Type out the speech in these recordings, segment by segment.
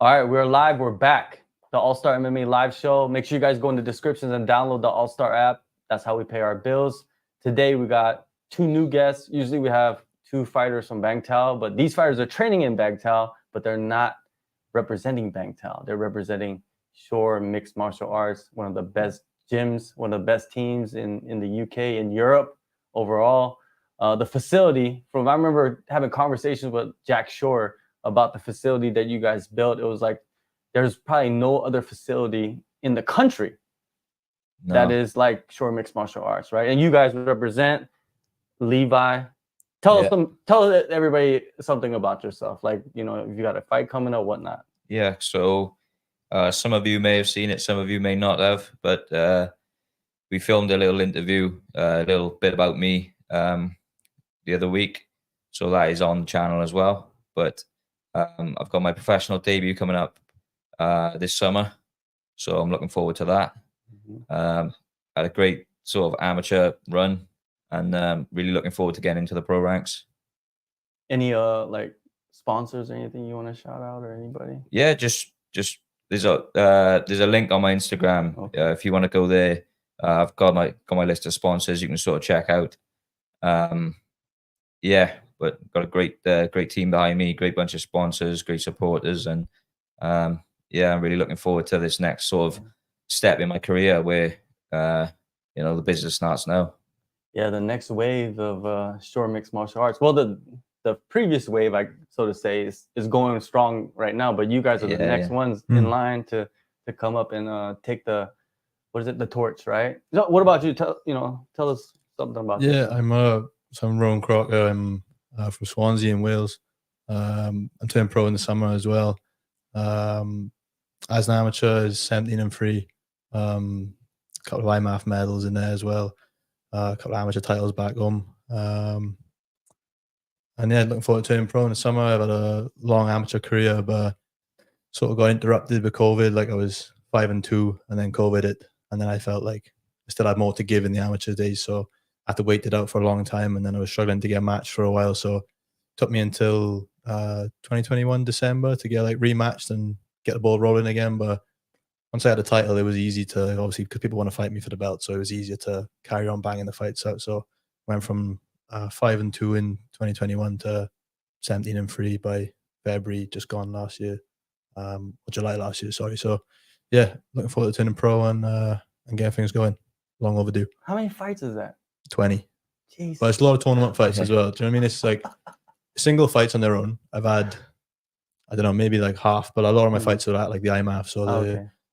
All right, we're live. We're back. The All-Star MMA live show. Make sure you guys go in the descriptions and download the All-Star app. That's how we pay our bills. Today, we got two new guests. Usually, we have two fighters from Bangtao, but these fighters are training in Bangtao, but they're not representing Bangtao. They're representing Shore Mixed Martial Arts, one of the best gyms, one of the best teams in the UK and Europe overall. The facility, I remember having conversations with Jack Shore about the facility that you guys built. It was like there's probably no other facility in the country that is like Shore Mixed Martial Arts, right? And you guys represent Levi. Tell everybody something about yourself, like, you know, if you got a fight coming or whatnot. Yeah, so some of you may have seen it, some of you may not have, but we filmed a little interview, a little bit about me the other week, so that is on the channel as well. But I've got my professional debut coming up this summer, so I'm looking forward to that. Had a great sort of amateur run, and really looking forward to getting into the pro ranks. Any like sponsors or anything you want to shout out, or anybody? Yeah, just there's a link on my Instagram. Okay. If you want to go there, I've got my list of sponsors you can sort of check out. Yeah, but got a great team behind me, great bunch of sponsors, great supporters, and yeah, I'm really looking forward to this next sort of step in my career where you know, the business starts now. Yeah, the next wave of Shore Mixed Martial Arts. Well, the previous wave, I so to say, is going strong right now, but you guys are the next ones in line to come up and take the, what is it, the torch, right? So what about you? Tell us something about yourself. I'm Rowan Crocker. I'm from Swansea in Wales. I'm turning pro in the summer as well. As an amateur, is 17 and 3. A couple of IMAF medals in there as well. A couple of amateur titles back home. And yeah, looking forward to turning pro in the summer. I've had a long amateur career, but sort of got interrupted with COVID. Like I was 5 and 2, and then COVID hit, and then I felt like I still had more to give in the amateur days, so I had to wait it out for a long time, and then I was struggling to get a match for a while. So it took me until 2021 December to get like rematched and get the ball rolling again. But once I had a title, it was easy to, obviously, because people want to fight me for the belt, so it was easier to carry on banging the fights out. So went from 5 and 2 in 2021 to 17 and 3 by February, just gone last year, or July last year, sorry. So yeah, looking forward to turning pro and getting things going. Long overdue. How many fights is that? 20. Jeez. But it's a lot of tournament fights as well. Do you know what I mean? It's like single fights on their own. I've had, I don't know, maybe like half, but a lot of my fights are at like the IMAF, so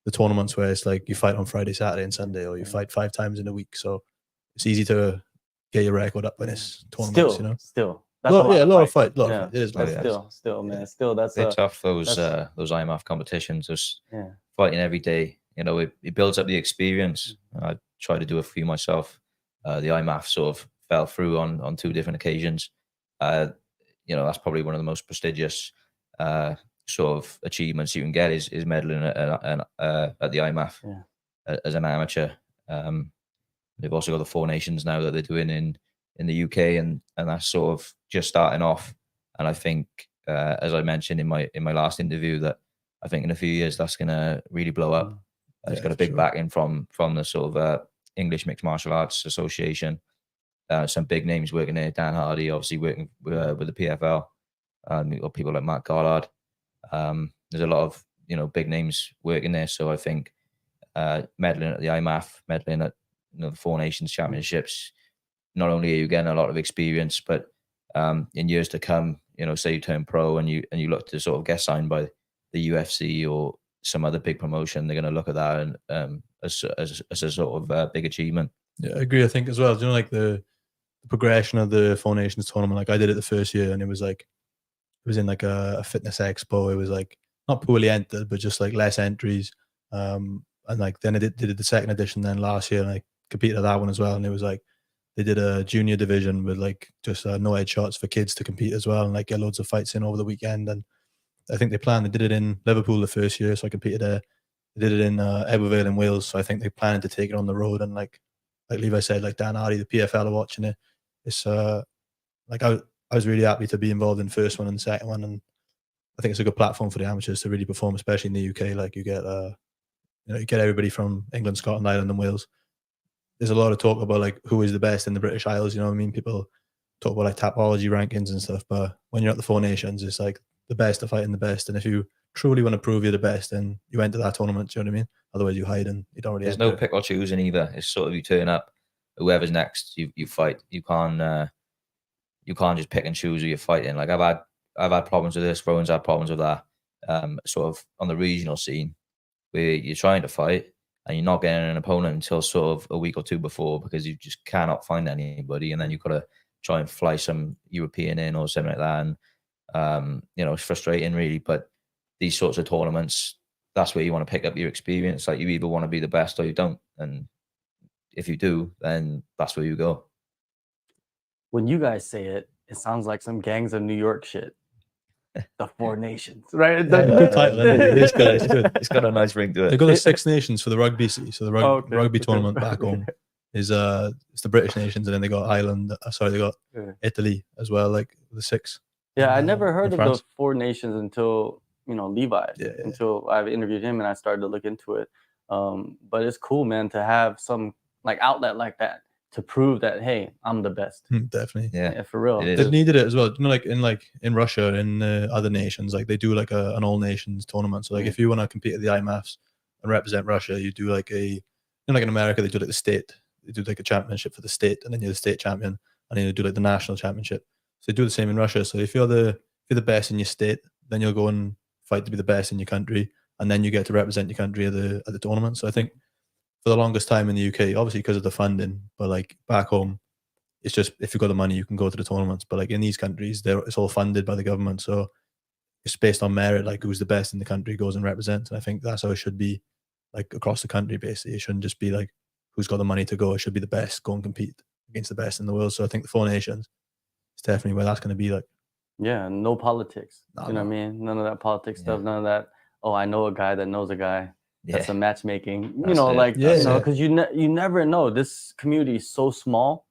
the tournaments where it's like you fight on Friday, Saturday, and Sunday, or you fight 5 times in a week. So it's easy to get your record up when it's tournaments. Still. That's a lot of fight. It is. Still, man. Still, that's tough. Those IMAF competitions, just fighting every day. You know, it builds up the experience. I tried to do a few myself. The IMAF sort of fell through on 2 different occasions. You know, that's probably one of the most prestigious sort of achievements you can get is medaling at the IMAF as an amateur. They've also got the 4 nations now that they're doing in the UK, and that's sort of just starting off. And I think, as I mentioned in my last interview, that I think in a few years that's going to really blow up. It's got a big backing from the sort of English Mixed Martial Arts Association. Some big names working there. Dan Hardy, obviously working with the PFL. You've got people like Matt Gollard. There's a lot of, you know, big names working there. So I think medaling at the IMAF, medaling at, you know, the 4 Nations Championships, not only are you getting a lot of experience, but in years to come, you know, say you turn pro and you look to sort of get signed by the UFC or some other big promotion, they're going to look at that and as a sort of big achievement. Yeah, I agree. I think as well, you know, like the progression of the 4 Nations tournament, like I did it the first year, and it was in like a fitness expo. It was like not poorly entered, but just like less entries. And like then I did the second edition then last year, and I competed at that one as well. And it was like they did a junior division with like just no headshots for kids to compete as well, and like get loads of fights in over the weekend. And I think they did it in Liverpool the first year, so I competed there. They did it in Ebervale in Wales, so I think they planned to take it on the road. And like Levi said, like Dan Hardy, the PFL are watching it. It's like I was really happy to be involved in the first one and the second one, and I think it's a good platform for the amateurs to really perform, especially in the UK. Like you get you get everybody from England, Scotland, Ireland, and Wales. There's a lot of talk about like who is the best in the British Isles. You know what I mean? People talk about like Tapology rankings and stuff, but when you're at the Four Nations, it's like the best are fighting the best, and if you truly want to prove you're the best, then you enter that tournament. Do you know what I mean? Otherwise, you hide and you don't really. There's no pick or choosing either. It's sort of you turn up, whoever's next, you fight. You can't just pick and choose who you're fighting. Like I've had problems with this. Rowan's had problems with that. Sort of on the regional scene, where you're trying to fight and you're not getting an opponent until sort of a week or two before because you just cannot find anybody, and then you've got to try and fly some European in or something like that. And it's frustrating really. But these sorts of tournaments, that's where you want to pick up your experience. Like you either want to be the best or you don't, and if you do, then that's where you go. When you guys say it, it sounds like some Gangs of New York shit. The Four Nations, right? Good title. It's good. It's got a nice ring to it. They've got the Six Nations for the rugby. So the rugby tournament back okay. home is it's the British nations, and then they got Ireland. They got Italy as well. Like the six. Yeah, I never heard of France. the Four Nations until Levi. Until I've interviewed him and I started to look into it. But it's cool, man, to have some like outlet like that to prove that, hey, I'm the best. Definitely. Yeah, for real. They've needed it as well. Like in Russia, in other nations, like they do like an all nations tournament. So like if you want to compete at the IMAFs and represent Russia, you do like like in America, they do like the state. They do like a championship for the state, and then you're the state champion, and then you do like the national championship. So they do the same in Russia. So if you're the best in your state, then you'll go and fight to be the best in your country, and then you get to represent your country at the tournament. So I think for the longest time in the UK, obviously because of the funding, but like back home, it's just if you've got the money, you can go to the tournaments. But like in these countries, it's all funded by the government, so it's based on merit. Like who's the best in the country goes and represents. And I think that's how it should be, like across the country. Basically, it shouldn't just be like who's got the money to go. It should be the best go and compete against the best in the world. So I think the Four Nations is definitely where that's going to be. Like, yeah, no politics. You know what I mean? None of that politics stuff. None of that. Oh, I know a guy that knows a guy. That's a matchmaking. Because you never know. This community is so small,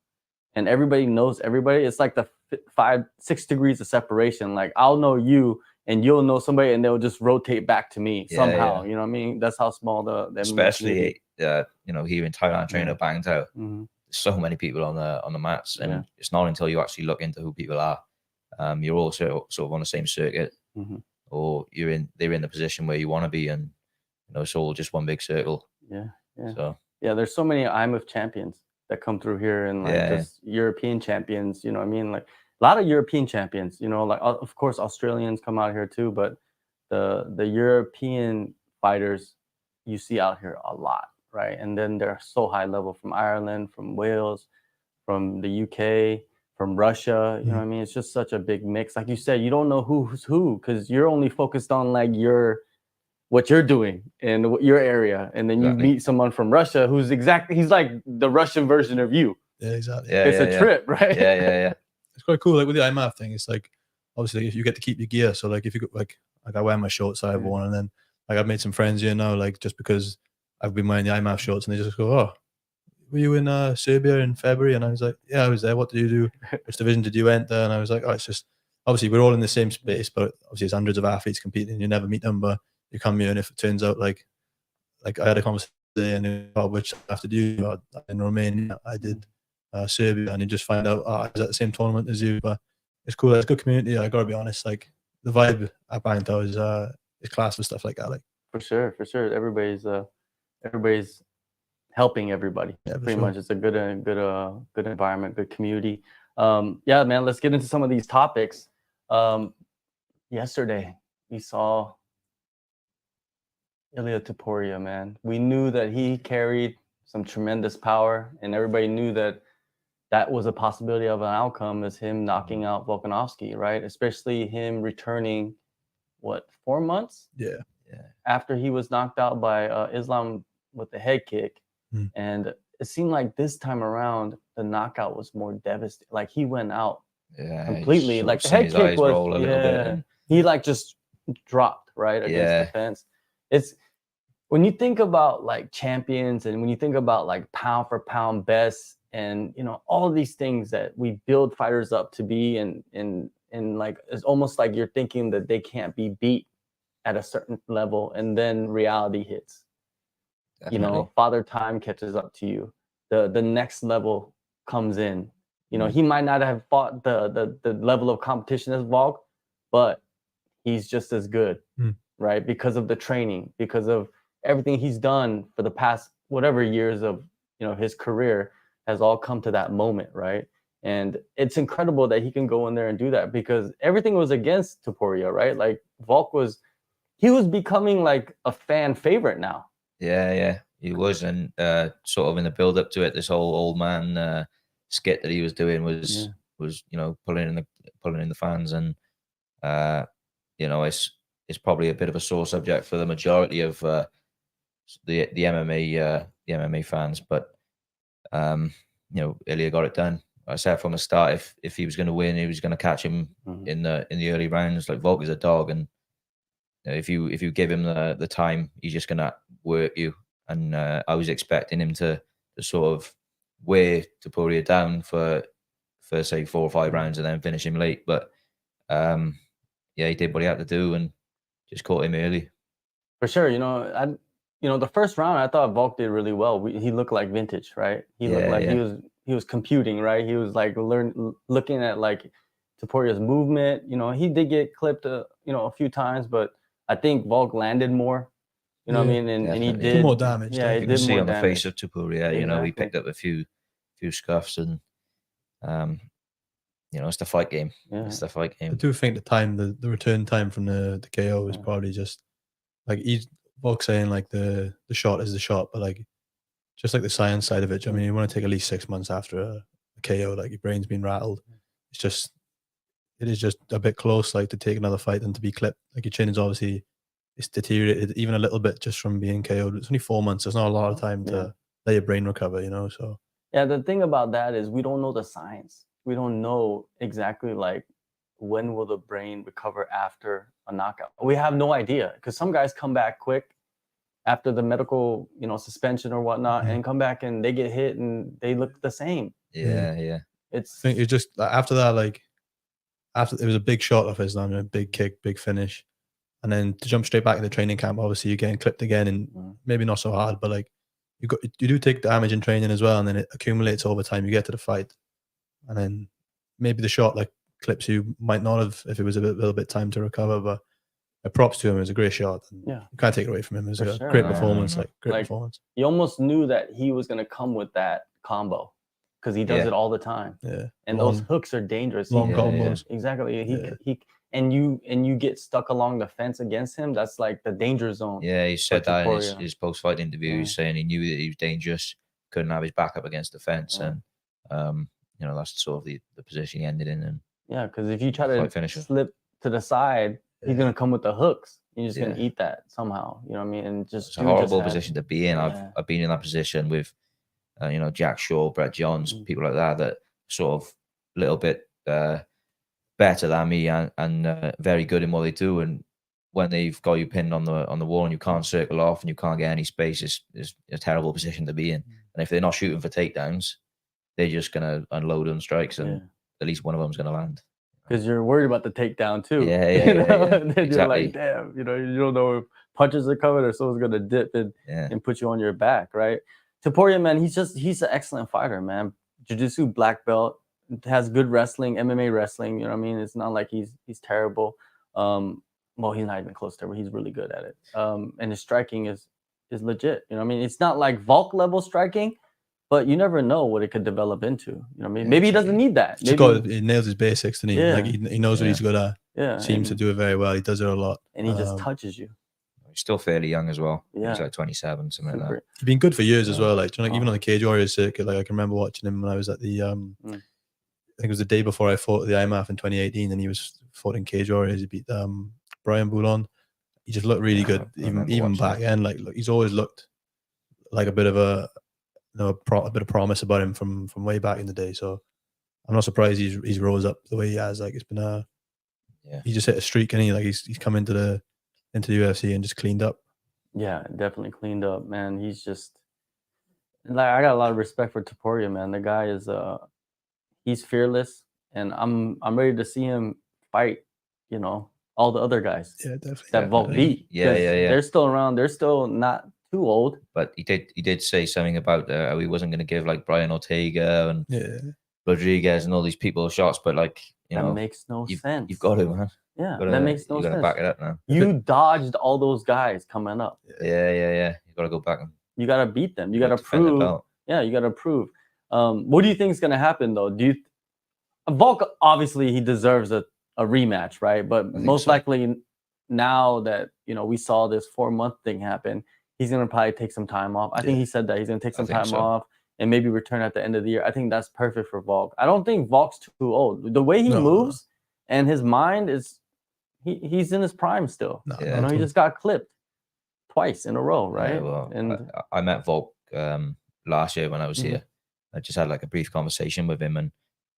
and everybody knows everybody. It's like the 5-6 degrees of separation. Like I'll know you, and you'll know somebody, and they'll just rotate back to me somehow. You know what I mean? That's how small the especially here in Thailand, training banged out. So many people on the mats, and it's not until you actually look into who people are. You're also sort of on the same circuit, or they're in the position where you want to be, and it's all just one big circle. So there's so many IMF champions that come through here, and like just European champions. You know what I mean? Like a lot of European champions. Like of course Australians come out here too, but the European fighters you see out here a lot, right? And then they're so high level from Ireland, from Wales, from the UK, from Russia. You know what I mean? It's just such a big mix. Like you said, you don't know who's who because you're only focused on like what you're doing in your area, and then you meet someone from Russia who's he's like the Russian version of you. Yeah, exactly. It's a trip, right? Yeah. It's quite cool. Like with the IMAF thing, it's like obviously if you get to keep your gear. So like if you go like I wear my shorts, I have one, and then like I've made some friends here now, like just because I've been wearing the IMAF shorts, and they just go, "Oh, were you in Serbia in February?" And I was like, "Yeah, I was there. What did you do? Which division did you enter?" And I was like, "Oh, it's just obviously we're all in the same space, but obviously there's hundreds of athletes competing. You never meet them, but you come here, and if it turns out like I had a conversation and which after you in Romania, I did Serbia, and you just find out I was at the same tournament as you. But it's cool. It's a good community. I gotta be honest. Like the vibe at Bangtao is class for stuff like that. Like for sure. Everybody's helping everybody. Pretty much, it's a good environment, good community. Man. Let's get into some of these topics. Yesterday we saw Ilia Topuria, man. We knew that he carried some tremendous power, and everybody knew that was a possibility of an outcome, is him knocking out Volkanovski, right? Especially him returning, 4 months? Yeah. After he was knocked out by Islam with the head kick. And it seemed like this time around, the knockout was more devastating. Like he went out completely. Like the head kick was, he like just dropped, right, against the fence. It's when you think about like champions, and when you think about like pound for pound best, and all these things that we build fighters up to be, and and like it's almost like you're thinking that they can't be beat at a certain level, and then reality hits. You Definitely. know, father time catches up to you. The next level comes in. You know, Mm. he might not have fought the level of competition as Volk, but he's just as good, right? Because of the training, because of everything he's done for the past whatever years of, you know, his career has all come to that moment, right? And it's incredible that he can go in there and do that, because everything was against Topuria, right? Like Volk was becoming like a fan favorite now. Yeah, he was, and sort of in the build up to it, this whole old man skit that he was doing was you know, pulling in the fans, and you know, it's probably a bit of a sore subject for the majority of the MMA fans, but you know, Ilia got it done. I said from the start, if he was going to win, he was going to catch him in the early rounds. Like Volk is a dog, and if you give him the time, he's just going to work you. And I was expecting him to sort of wear Topuria down for say 4 or 5 rounds and then finish him late. But yeah, he did what he had to do and just caught him early. For sure, you know, the first round I thought Volk did really well. He looked like vintage, right? He looked like he was computing, right? He was like looking at like Topuria's movement. You know, he did get clipped, you know, a few times, but I think Volk landed more. You know what I mean? And he did more damage. Yeah, he You did can see more on the damage. face of Topuria, you know, he picked up a few scuffs, and you know, it's the fight game. It's the fight game. I do think the return time from the KO is probably just like Volk saying like the shot is the shot, but like just like the science side of it. I mean, you want to take at least 6 months after a KO, like your brain's been rattled. It is just a bit close, like to take another fight than to be clipped. Like your chin is obviously it's deteriorated even a little bit just from being KO'd. It's only 4 months. There's not a lot of time to let your brain recover, you know. So yeah, the thing about that is we don't know the science. We don't know exactly like when will the brain recover after a knockout. We have no idea, because some guys come back quick after the medical, you know, suspension or whatnot, and come back and they get hit and they look the same. Yeah. I think it's just after that, like after it was a big shot of his, a big kick, big finish, and then to jump straight back into training camp. Obviously, you're getting clipped again, and maybe not so hard, but like you do take damage in training as well, and then it accumulates over time. You get to the fight, and then maybe the shot like clips you might not have if it was a little bit time to recover. But props to him. It was a great shot. And you can't take it away from him. It was a great performance. Great performance. You almost knew that he was going to come with that combo, because he does it all the time. Yeah, and those hooks are dangerous. Long combos. Exactly. He and you get stuck along the fence against him. That's like the danger zone. Yeah, he said that in his post-fight interview. He's saying he knew that he was dangerous, couldn't have his back up against the fence, and you know, that's sort of the position he ended in. And yeah, because if you try to slip to the side, he's gonna come with the hooks. You're just gonna eat that somehow. You know what I mean? And just it's a horrible position to be in. I've been in that position with you know, Jack Shaw, Brett Johns, people like that sort of a little bit better than me and very good in what they do. And when they've got you pinned on the wall and you can't circle off and you can't get any space, it's a terrible position to be in. And if they're not shooting for takedowns, they're just gonna unload on strikes, and at least one of them's gonna land. Because you're worried about the takedown too. Yeah. And then exactly. you're like, damn, you know, you don't know if punches are coming or someone's gonna dip and put you on your back, right? Topuria, man, he's an excellent fighter, man. Jiu-jitsu black belt, has good wrestling, MMA wrestling. You know what I mean? It's not like he's terrible. Well, he's not even close to it. He's really good at it. And his striking is legit. You know what I mean? It's not like Volk level striking, but you never know what it could develop into. You know what I mean? Maybe he doesn't need that. He nails his basics, doesn't he? Yeah. Like he knows what he's good at. Yeah. Seems to do it very well. He does it a lot. And he just touches you. He's still fairly young as well. Yeah. He's like 27, something like that. He's been good for years as well. Like, you know, like even on the Cage Warriors circuit, like I can remember watching him when I was at the I think it was the day before I fought at the IMAF in 2018, and he was fought in Cage Warriors. He beat Brian Boulon. He just looked really good, even back then. Like, look, he's always looked like a bit of a a bit of promise about him from way back in the day. So I'm not surprised he's rose up the way he has. Like, it's been he just hit a streak, and he's come into the UFC and just cleaned up. Yeah, definitely cleaned up, man. He's just like, I got a lot of respect for Topuria, man. The guy is he's fearless, and I'm ready to see him fight, you know, all the other guys Yeah, definitely. that Volk Definitely. beat. Yeah, 'Cause yeah, yeah. They're still around. They're still not too old. But he did say something about how he wasn't going to give like Brian Ortega and Rodriguez and all these people shots, but like, you That know, makes no sense. You've got to, man. Yeah, that makes no You got to sense. back it up now. You dodged all those guys coming up. Yeah. You got to go back and you got to beat them. You got to defend the prove. belt. Yeah, you got to prove. What do you think is going to happen though? Volk, obviously he deserves a rematch, right? But most likely now that, you know, we saw this 4-month thing happen, he's going to probably take some time off. I think he said that he's going to take some time off and maybe return at the end of the year. I think that's perfect for Volk. I don't think Volk's too old. The way he moves and his mind is, he's in his prime still. You know, he just got clipped twice in a row, right? Yeah, well, and I met Volk last year when I was here. I just had like a brief conversation with him and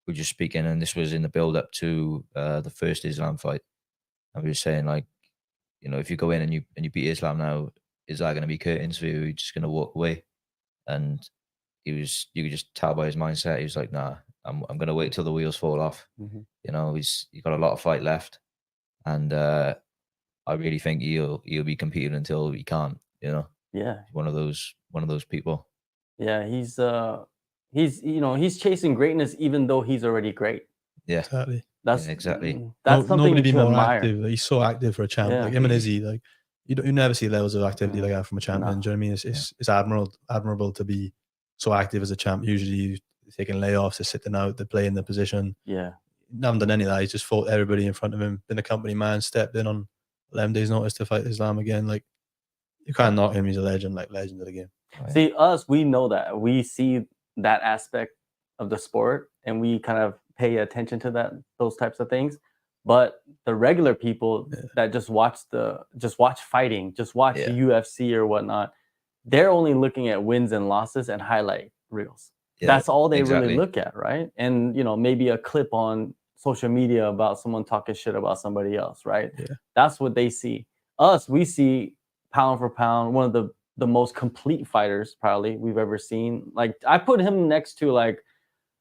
we were just speaking, and this was in the build up to the first Islam fight. And we were saying, like, you know, if you go in and you beat Islam now, is that going to be curtains for you? Are you just going to walk away? And you could just tell by his mindset. He was like, nah, I'm going to wait till the wheels fall off. You know, he's got a lot of fight left, and I really think he'll be competing until he can't. You know, one of those people. Yeah, he's you know, he's chasing greatness even though he's already great. Yeah, exactly. That's exactly. That's something nobody be to more admire. active. Like, he's so active for a champ. Like him and Izzy, like you never see levels of activity like that from a champion. Do you know what I mean? It's admirable to be so active as a champ. Usually you taking layoffs, they're sitting out, they're playing their position. Yeah. Haven't done any of that. He's just fought everybody in front of him, been a company man, stepped in on 11 days notice to fight Islam again. Like, you can't knock him. He's a legend, like legend of the game. See, we know that. We see that aspect of the sport and we kind of pay attention to those types of things. But the regular people that just watch fighting, just watch the UFC or whatnot, they're only looking at wins and losses and highlight reels. That's all they really look at, right? And, you know, maybe a clip on social media about someone talking shit about somebody else, right? That's what they see. We see pound for pound, one of the most complete fighters probably we've ever seen. Like, I put him next to, like,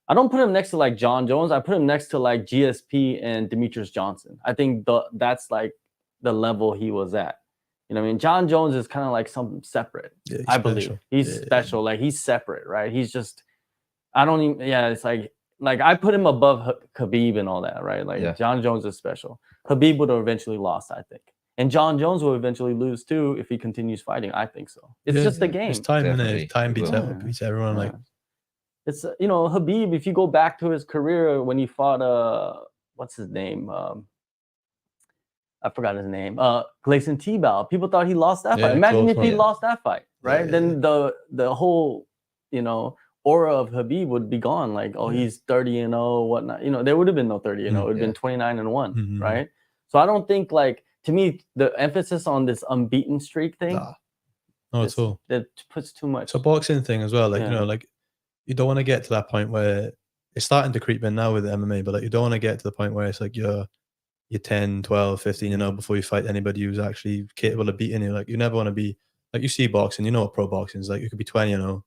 I don't put him next to like John Jones. I put him next to like GSP and Demetrius Johnson. I think that's like the level he was at. You know what I mean? John Jones is kind of like something separate. I believe he's special. Like, he's separate, right? He's just, I don't even, it's like I put him above Khabib and all that, right? Like, John Jones is special. Khabib would have eventually lost, I think. And John Jones will eventually lose too if he continues fighting. I think so. It's just a game. It's time, innit? Time beats everyone. Like, it's, you know, Khabib, if you go back to his career when he fought, what's his name? I forgot his name. Gleison Tibau. People thought he lost that fight. Imagine if he lost that fight, right? Then the whole, you know, aura of Khabib would be gone. Like, oh, he's 30-0, whatnot. You know, there would have been no 30-0. It would have been 29-1, right? So I don't think, like, to me, the emphasis on this unbeaten streak thing, no, at all. That puts too much. It's a boxing thing as well. Like, you know, like, you don't want to get to that point where it's starting to creep in now with MMA, but like, you don't want to get to the point where it's like you're 10, 12, 15, you know, before you fight anybody who's actually capable of beating you. Like, you never want to be, like, you see boxing, you know what pro boxing is like. You could be 20, you know,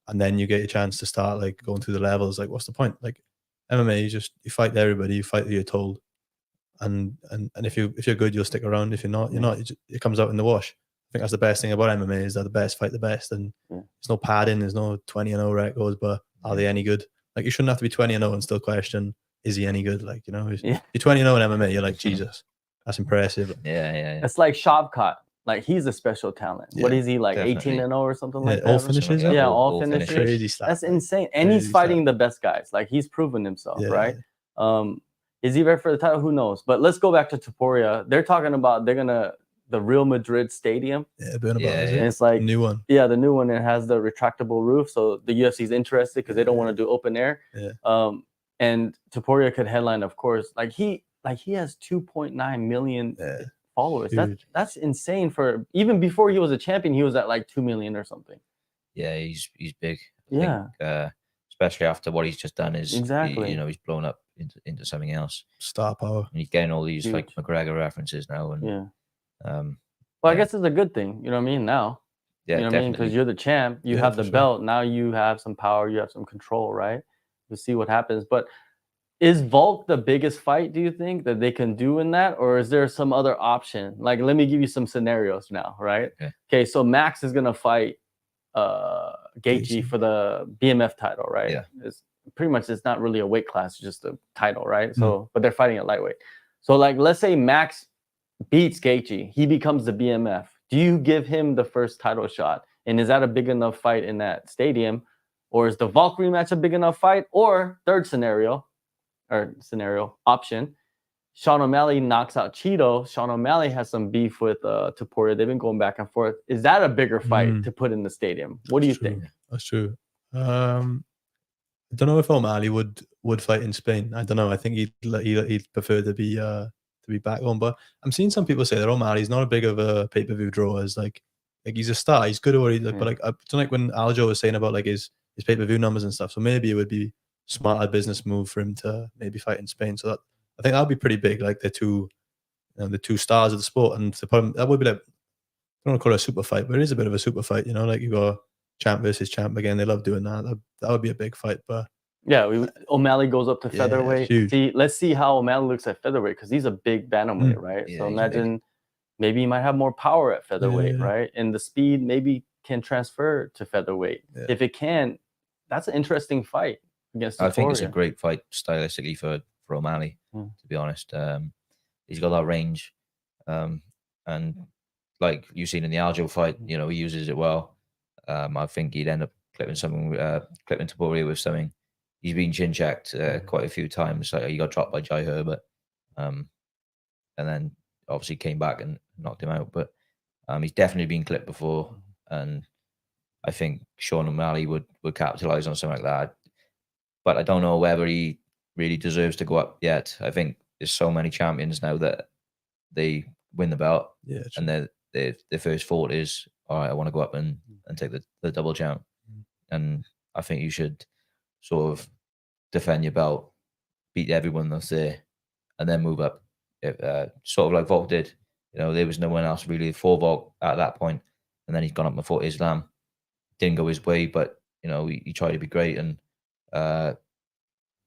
and then you get your chance to start like going through the levels. Like, what's the point? Like, MMA, you fight everybody, you fight who you're told, and if you're good, you'll stick around. If you're not, it comes out in the wash. I think that's the best thing about MMA is that the best fight the best, and there's no padding, there's no 20-0 records, but are they any good? Like, you shouldn't have to be 20-0 and still question, is he any good? Like, you know, you're 20-0 in MMA, you're like, Jesus, that's impressive. Yeah. It's like Shavkat. Like, he's a special talent. What is he, like, 18-0 or something like that? All finishes. Yeah, all finishes. Crazy stuff. That's insane. And he's fighting the best guys. Like, he's proven himself, right? Is he ready for the title? Who knows? But let's go back to Topuria. They're talking about the Real Madrid Stadium. And it's like new one. Yeah, the new one. It has the retractable roof, so the UFC is interested because they don't want to do open air. And Topuria could headline, of course. Like, he has 2.9 million followers. That's insane. For even before he was a champion, he was at like 2 million or something. Yeah, he's big. I think, especially after what he's just done, is you know, he's blown up into something else. Star power. And he's getting all these like McGregor references now, and I guess it's a good thing. You know what I mean? Now, you know what I mean? Because you're the champ, you have the belt. Now you have some power, you have some control, right? We'll see what happens. But Is Volk the biggest fight, do you think, that they can do in that? Or is there some other option? Like, let me give you some scenarios now, right? Okay, so Max is going to fight Gaethje for the BMF title, right? Yeah. It's pretty much, it's not really a weight class, it's just a title, right? So, but they're fighting at lightweight. So, like, let's say Max beats Gaethje, he becomes the BMF. Do you give him the first title shot? And is that a big enough fight in that stadium? Or is the Volk rematch a big enough fight? Or third scenario option, Sean O'Malley knocks out Cheeto. Sean O'Malley has some beef with Topuria. They've been going back and forth. Is that a bigger fight to put in the stadium? What do you think? That's true. I don't know if O'Malley would fight in Spain. I don't know. I think he'd prefer to be back home. But I'm seeing some people say that O'Malley's not a big of a pay-per-view draw as like he's a star. He's good at what he like. But like I don't like when Aljo was saying about like his pay-per-view numbers and stuff. So maybe it would be smarter business move for him to maybe fight in Spain. So that I think that'd be pretty big. Like the two stars of the sport, and to put him, that would be like, I don't want to call it a super fight, but it is a bit of a super fight. You know, like you got champ versus champ again. They love doing that. That would be a big fight. But yeah, O'Malley goes up to featherweight. Huge. Let's see how O'Malley looks at featherweight, because he's a big bantamweight, right? Yeah, so imagine maybe he might have more power at featherweight, right? And the speed maybe can transfer to featherweight. If it can, that's an interesting fight against Topuria. I think it's a great fight stylistically for O'Malley, to be honest. He's got that range. And like you've seen in the Aljo fight, you know, he uses it well. I think he'd end up clipping Topuria with something. He's been chin checked quite a few times. Like he got dropped by Jai Herbert, and then obviously came back and knocked him out. But he's definitely been clipped before, and I think Sean O'Malley would capitalize on something like that. But I don't know whether he really deserves to go up yet. I think there's so many champions now that they win the belt, and their first thought is, all right, I want to go up and take the double champ. And I think you should sort of defend your belt, beat everyone that's there, and then move up. Sort of like Volk did. You know, there was no one else really for Volk at that point, and then he's gone up and fought Islam. Didn't go his way, but you know, he tried to be great, and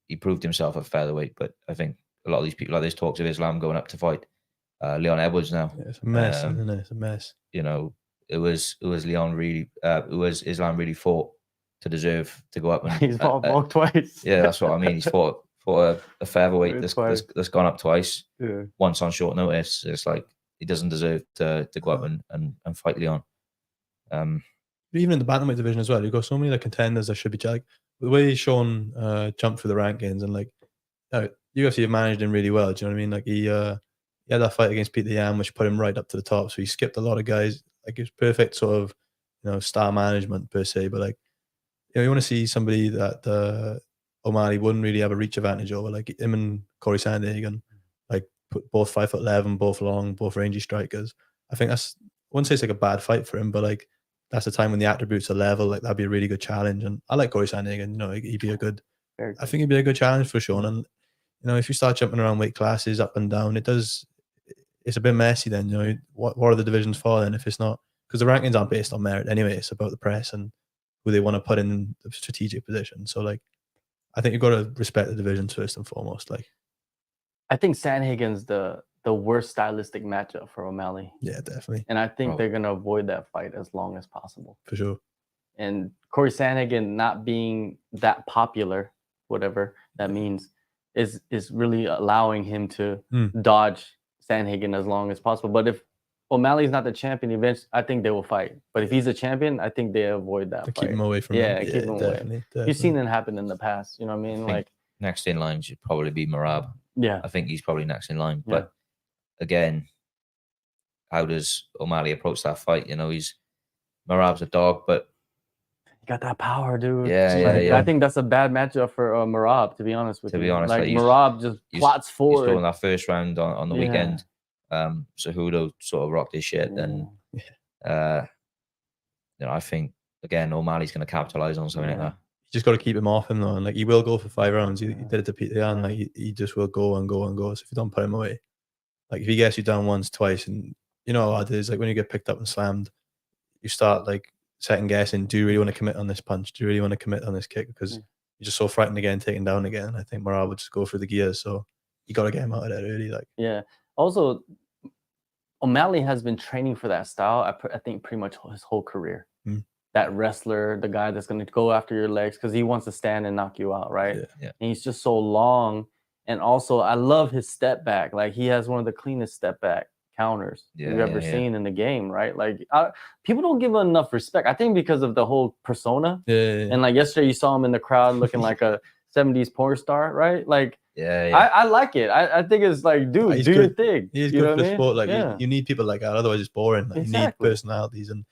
he proved himself at featherweight. But I think a lot of these people, like there's talks of Islam going up to fight Leon Edwards now. Yeah, it's a mess, isn't it? It's a mess. You know, it was Islam really fought to deserve to go up, and he's fought Volk twice. Yeah, that's what I mean. He's fought a featherweight that's gone up twice. Once on short notice. It's like he doesn't deserve to go up and fight Leon. Even in the bantamweight division as well, you've got so many like contenders that should be like the way Sean jumped through the rankings, and like UFC have managed him really well. Do you know what I mean? Like he had that fight against Peter Yan, which put him right up to the top. So he skipped a lot of guys. Like it was perfect sort of, you know, star management per se. But like, you know, you want to see somebody that O'Malley wouldn't really have a reach advantage over, like him and Corey Sandhagen, like both 5'11", both long, both rangy strikers. I think I wouldn't say it's like a bad fight for him, but like that's the time when the attributes are level. Like that'd be a really good challenge. And I like Corey Sandhagen. You know, he'd be a good. I think he'd be a good challenge for Sean. And you know, if you start jumping around weight classes up and down, it's a bit messy. Then you know, what are the divisions for then if it's not, because the rankings aren't based on merit anyway. It's about the press and who they want to put in the strategic position. So like, I think you've got to respect the divisions first and foremost. Like, I think Sandhagen's the worst stylistic matchup for O'Malley. Yeah, definitely. And I think they're gonna avoid that fight as long as possible. For sure. And Corey Sandhagen not being that popular, whatever that means, is really allowing him to dodge Sandhagen as long as possible. But if O'Malley's not the champion, eventually I think they will fight. But if he's a champion, I think they avoid that fight. Keep him away from him. Keep him away. Definitely. You've seen it happen in the past. You know what I mean? Like next in line should probably be Merab. Yeah. I think he's probably next in line. But again, how does O'Malley approach that fight? You know, Merab's a dog, but he got that power, dude. Yeah. I think that's a bad matchup for Merab, to be honest with you. To be honest, like Merab just plots forward. He's doing that first round on the weekend. Cejudo sort of rocked his shit, and you know, I think again O'Malley's going to capitalize on something like that. You just got to keep him off him though, and like he will go for 5 rounds. He did it to Peter Yan. Like he just will go and go and go. So if you don't put him away, like if he gets you down once, twice, and you know how it is, like when you get picked up and slammed, you start like second guessing. Do you really want to commit on this punch? Do you really want to commit on this kick? Because you're just so frightened of getting taken down again. I think Morale would just go through the gears. So you got to get him out of there early. Like, yeah. Also, O'Malley has been training for that style, I think, pretty much his whole career. That wrestler, the guy that's going to go after your legs because he wants to stand and knock you out, right? Yeah. And he's just so long. And also, I love his step back. Like, he has one of the cleanest step back counters you've ever seen in the game, right? Like, people don't give him enough respect. I think because of the whole persona. And like yesterday, you saw him in the crowd looking like a 70s porn star, right? Like, I like it. I think it's like, dude, do your thing. He's good for the sport. Like, you need people like that. Otherwise, it's boring. Like, you need personalities, and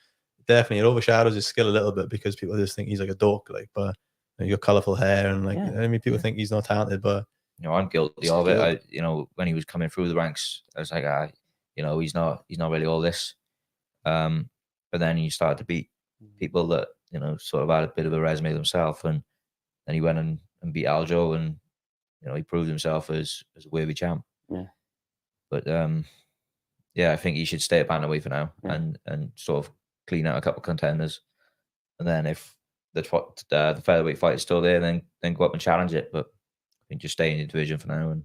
definitely it overshadows his skill a little bit because people just think he's like a dork. Like, but you got colorful hair, and like, I mean, people think he's not talented, but I'm guilty of it. When he was coming through the ranks, I was like, he's not really all this. But then he started to beat people that sort of had a bit of a resume themselves, and then he went and beat Aljo, and he proved himself as a worthy champ. Yeah. But I think he should stay at bantamweight for now and sort of clean out a couple of contenders, and then if the featherweight fight is still there, then go up and challenge it. But I think just stay in the division for now. And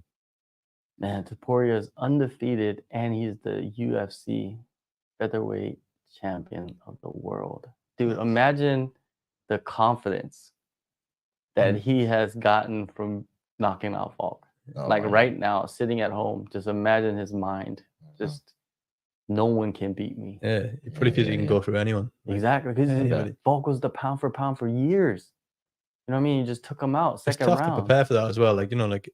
man, Topuria is undefeated, and he's the UFC featherweight champion of the world. Dude, imagine the confidence that he has gotten from knocking out Volk. Right now, sitting at home, just imagine his mind. Just no one can beat me. Yeah, it pretty feels you can go through anyone. Exactly, because Volk was the pound for pound for years. You know what I mean? You just took him out second round. It's tough to prepare for that as well. Like, like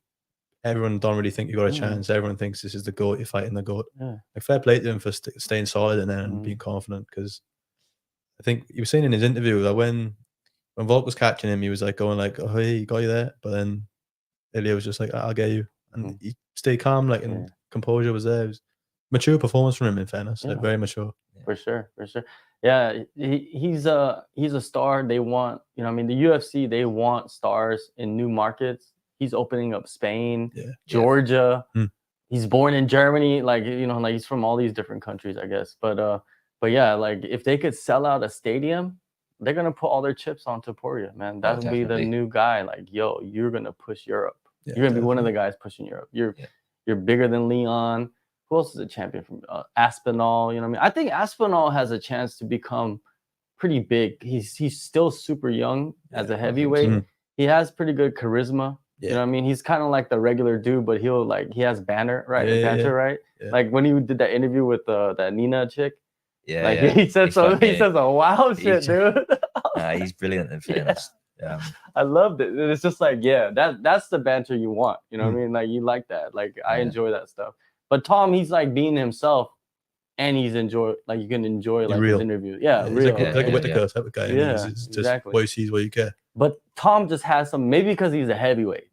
everyone don't really think you got a chance. Everyone thinks this is the GOAT. You're fighting the GOAT. Like, fair play to him for staying solid in there and being confident. Because I think he was saying in his interview that when Volk was catching him, he was like going like, "Oh, hey, he got you there." But then Ilia was just like, "I'll get you," and he stayed calm. Like, and composure was there. It was mature performance from him. In fairness, like, very mature. For sure. Yeah, he's a star. They want, the UFC, they want stars in new markets. He's opening up Spain, Georgia. He's born in Germany. Like, like he's from all these different countries, I guess. But yeah, like if they could sell out a stadium, they're gonna put all their chips on Topuria, man. That would be the new guy. Like, yo, you're gonna push Europe. You're gonna be one of the guys pushing Europe. You're bigger than Leon. Who else is a champion from Aspinall? You know what I mean? I think Aspinall has a chance to become pretty big. He's still super young as a heavyweight. He has pretty good charisma. You know what I mean? He's kind of like the regular dude, but he has banter, right? Banter, right? Like when he did that interview with that Nina chick. He said something. He says a wild shit, dude. He's brilliant in fairness. I loved it. It's just like, that's the banter you want. You know what I mean? Like, you like that. Like, I enjoy that stuff. But Tom, he's like being himself, and you can enjoy like his interview. Real. Like a Whittaker type of guy. It's just what you see is what you get. But Tom just has maybe because he's a heavyweight,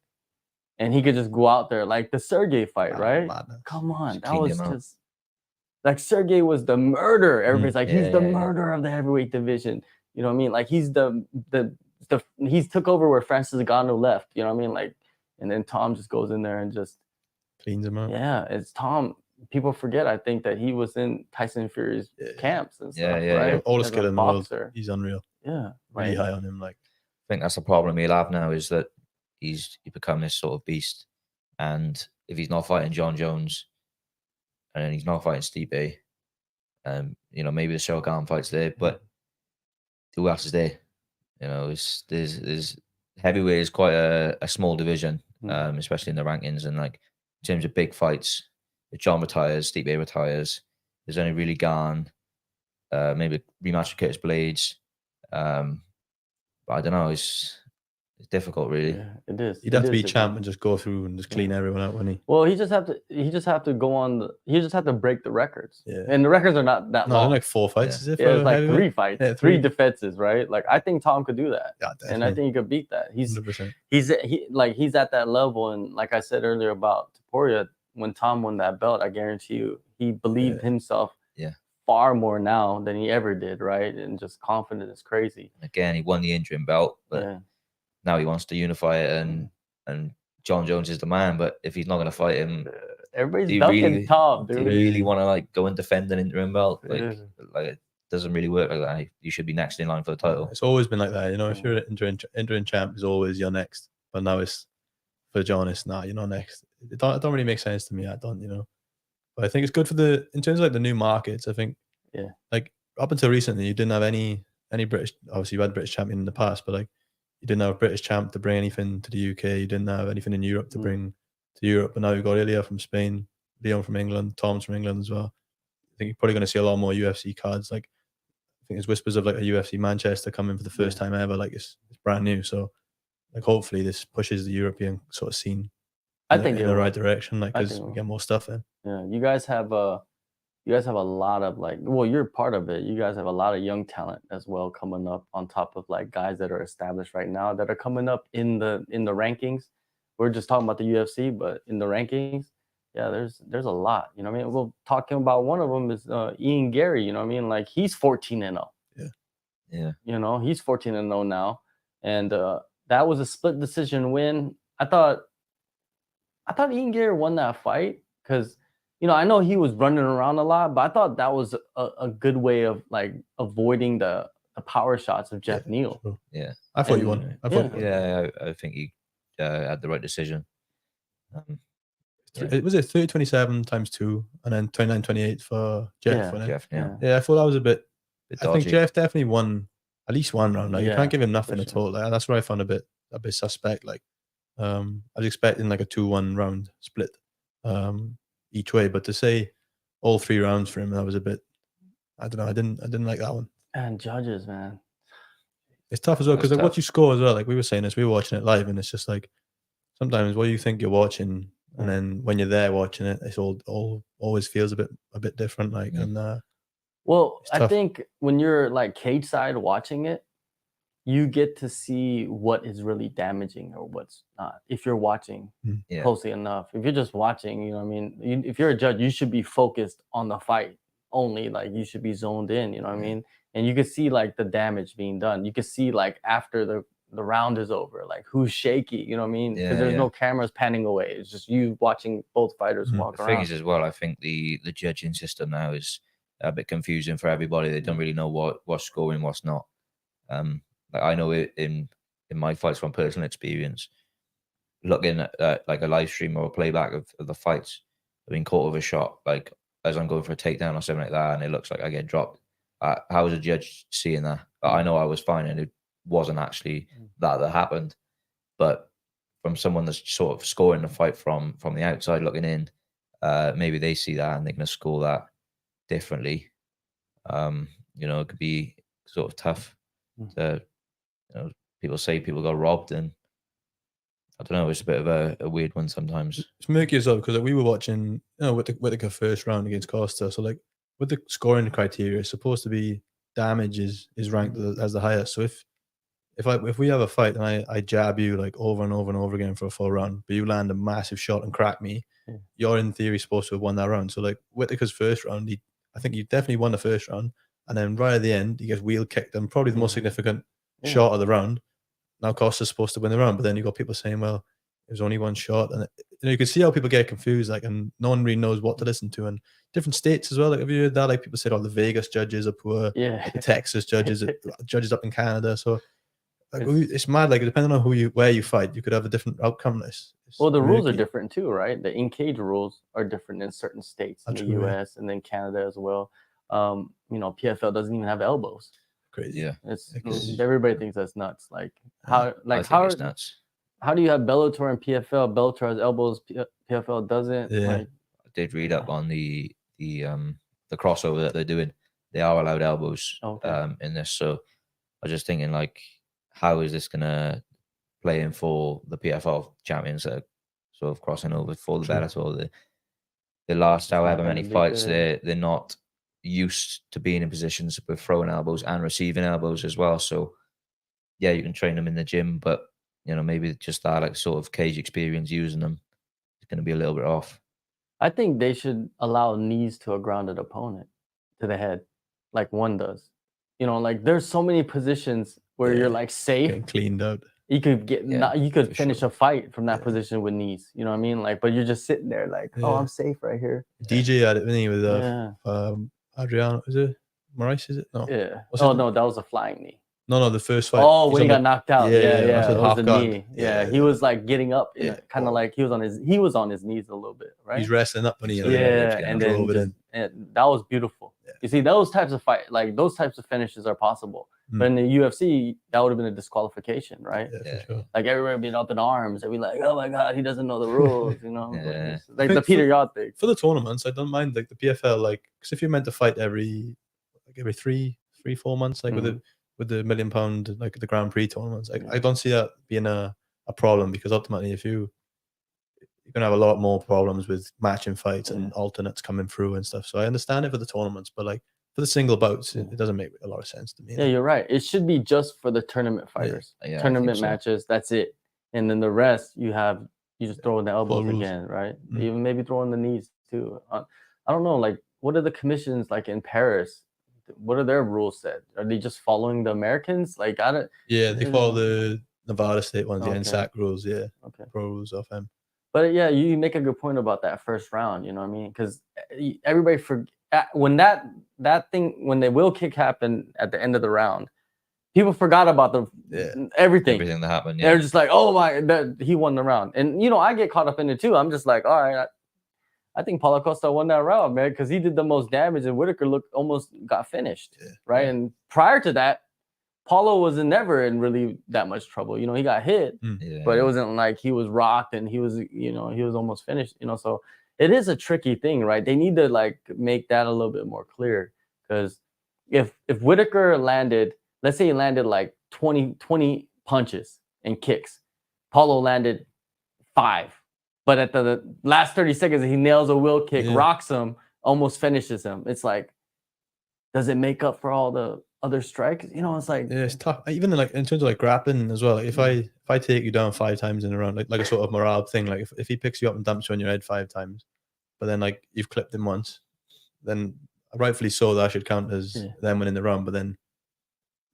and he could just go out there like the Sergey fight, right? Come on, that was just like Sergey was the murderer. Everybody's like, he's the murderer of the heavyweight division. You know what I mean? Like, he's he's took over where Francis Ngannou left. You know what I mean? Like, and then Tom just goes in there and just cleans him out. Yeah, it's Tom. People forget, I think, that he was in Tyson Fury's camps and stuff. Right? Oldest skill in the world. He's unreal. Yeah, really high on him. Like, I think that's the problem he'll have now, is that he's become this sort of beast, and if he's not fighting John Jones, and he's not fighting Stipe, maybe the Shogun fight's there, but who else is there? There's heavyweight is quite a small division, especially in the rankings, and like in terms of big fights, if John retires, Stipe retires, there's only really gone maybe a rematch with Curtis Blades. But I don't know, it's difficult, really. Yeah, it is. He'd have to be champ and just go through and just clean everyone out, wouldn't he? Well, he just have to go on he just have to break the records. Yeah. And the records are not that long. Like 4 fights, is it? Yeah, it's like 3 fights, 3 defenses, right? Like, I think Tom could do that. Yeah, and I think he could beat that. He's 100%. He's at that level, and like I said earlier about Topuria, when Tom won that belt, I guarantee you he believed himself far more now than he ever did, right? And just confident is crazy. Again, he won the interim belt, but now he wants to unify it, and John Jones is the man. But if he's not going to fight him, everybody's ducking Tom. Do you really want to like go and defend an interim belt? Like it doesn't really work like that. You should be next in line for the title. It's always been like that, you know. If you're an interim champ, is always you're next. But now it's for John, it's not. You're not next. It don't really make sense to me. I don't, you know. But I think it's good for in terms of like the new markets. I think, like up until recently, you didn't have any British. Obviously, you had British champion in the past, but like you didn't have a British champ to bring anything to the UK. You didn't have anything in Europe to bring to Europe. But now you've got Ilia from Spain, Leon from England, Tom's from England as well. I think you're probably going to see a lot more UFC cards. Like I think there's whispers of like a UFC Manchester coming for the first time ever. Like it's brand new. So like hopefully this pushes the European sort of scene. I think in the right direction, like because we get more stuff in. Yeah, you guys have a lot of like, well, you're part of it. You guys have a lot of young talent as well coming up on top of like guys that are established right now that are coming up in the rankings. We're just talking about the UFC, but in the rankings, yeah, there's a lot. You know what I mean? Well, talking about one of them is Ian Gary. You know what I mean? Like he's 14-0. Yeah. You know, he's 14-0 now, and that was a split decision win. I thought Ian Gary won that fight because, you know, I know he was running around a lot, but I thought that was a good way of like avoiding the power shots of Jeff Neal. Sure. Yeah, I thought you won. I think he had the right decision. Was it 30-27 times 2 and then 29-28 for Jeff? Jeff, yeah. I thought that was a bit dodgy. I think Jeff definitely won at least one round. Like you can't give him nothing at all. Like, that's what I found a bit suspect. Like I was expecting like a 2-1 round split each way, but to say all 3 rounds for him, that was a bit. I don't know. I didn't like that one. And judges, man, it's tough as well because like what you score as well. Like we were saying this, we were watching it live, and it's just like sometimes what you think you're watching, and then when you're there watching it, it's always feels a bit different. Like and well, I think when you're like cage side watching it, you get to see what is really damaging or what's not. If you're watching closely enough, if you're just watching, you know what I mean? If you're a judge, you should be focused on the fight only. Like you should be zoned in, you know what I mean? And you could see like the damage being done. You could see like after the round is over, like who's shaky, you know what I mean? Because there's no cameras panning away. It's just you watching both fighters walk around. The thing is as well, I think the judging system now is a bit confusing for everybody. They don't really know what's scoring, what's not. Like I know in my fights from personal experience, looking at like a live stream or a playback of the fights, I've been caught with a shot, like as I'm going for a takedown or something like that, and it looks like I get dropped. How was a judge seeing that? But I know I was fine, and it wasn't actually that happened. But from someone that's sort of scoring the fight from the outside looking in, maybe they see that and they're going to score that differently. You know, it could be sort of tough to, you know, people say people got robbed, and I don't know, it's a bit of a weird one sometimes. It's murky as well because like, we were watching, you know, with the first round against Costa. So like with the scoring criteria, it's supposed to be damage is ranked as the highest. So if we have a fight and I jab you like over and over and over again for a full round, but you land a massive shot and crack me, you're in theory supposed to have won that round. So like Whittaker's first round, I think he definitely won the first round, and then right at the end he gets wheel kicked and probably the most significant shot of the round. Now Costa's supposed to win the round, but then you got people saying, well, it was only one shot, and you know, you can see how people get confused, like, and no one really knows what to listen to. And different states as well. Like, have you heard that? Like, people said, "Oh, the Vegas judges are poor. Like the Texas judges, judges up in Canada." So, like, it's mad. Like, depending on where you fight, you could have a different outcome. Well, the rules are different too, right? The in-cage rules are different in certain states in the U.S. and then Canada as well. You know, PFL doesn't even have elbows. Crazy. Yeah, it's everybody thinks that's nuts. Like how it's nuts. How do you have Bellator and PFL? Bellator has elbows, PFL doesn't. Yeah. Like, I did read up on the crossover that they're doing. They are allowed elbows in this. So I was just thinking, like, how is this gonna play in for the PFL champions that are sort of crossing over for the Bellator? The last however many fights, they're not used to being in positions with throwing elbows and receiving elbows as well. So yeah, you can train them in the gym, but you know, maybe just that like sort of cage experience using them is going to be a little bit off. I think they should allow knees to a grounded opponent to the head, like one does. You know, like there's so many positions where you're like safe, getting cleaned out. You could you could finish a fight from that position with knees. You know what I mean? Like, but you're just sitting there, like, oh, I'm safe right here. DJ had it, didn't he, with Adriano? Was it Maurice, is it? No. Yeah. Was Oh it- no, that was a flying knee. No, the first fight. Oh, He's when he on got knocked out. Yeah, Yeah, yeah, I said it was half the guard. knee. Yeah, Yeah, he yeah. was like getting up, Yeah. kind of like he was on his knees a little bit, right? He's wrestling up when he Yeah, and then drove it just, in. and that was beautiful. Yeah. You see, those types of fight, like those types of finishes are possible. But in the UFC, that would have been a disqualification, right? Yeah, for sure. Like everybody being up in arms, they'd be like, "Oh my god, he doesn't know the rules," you know? Yeah. Like the Peter Yacht thing. For the tournaments, I don't mind like the PFL, like because if you're meant to fight every 3-4 months, like with the £1 million like the Grand Prix tournaments, like I don't see that being a problem, because ultimately if you're gonna have a lot more problems with matching fights and alternates coming through and stuff. So I understand it for the tournaments, but like for the single bouts, it doesn't make a lot of sense to me. Yeah, you're right. It should be just for the tournament fighters, Yeah, tournament matches. That's it. And then the rest, you just throw in the elbows rules. again, right? Even maybe throw in the knees too. I don't know. Like, what are the commissions like in Paris? What are their rules set? Are they just following the Americans? Like, I don't. Yeah, they follow the Nevada state ones, the Okay. NSAC rules, Okay. pro rules of him. But yeah, you make a good point about that first round. You know what I mean? Because everybody when when the wheel kick happened at the end of the round, people forgot about everything that happened. They're just like, oh my, he won the round. And you know, I get caught up in it too. I'm just like, all right, I think Paulo Costa won that round, man, because he did the most damage and Whitaker almost got finished, right? And prior to that, Paulo was never in really that much trouble. You know, he got hit, but it wasn't like he was rocked and he was almost finished. You know, so it is a tricky thing, right? They need to like make that a little bit more clear, because if Whitaker landed, let's say he landed like 20 punches and kicks, Paulo landed 5, but at the last 30 seconds he nails a wheel kick, rocks him, almost finishes him. It's like, does it make up for all the other strikes? You know, it's like, it's tough. Even in terms of like grappling as well. Like if I take you down 5 times in a round, like a sort of morale thing, like if he picks you up and dumps you on your head 5 times, but then like you've clipped him once, then rightfully so that should count as them winning the round. But then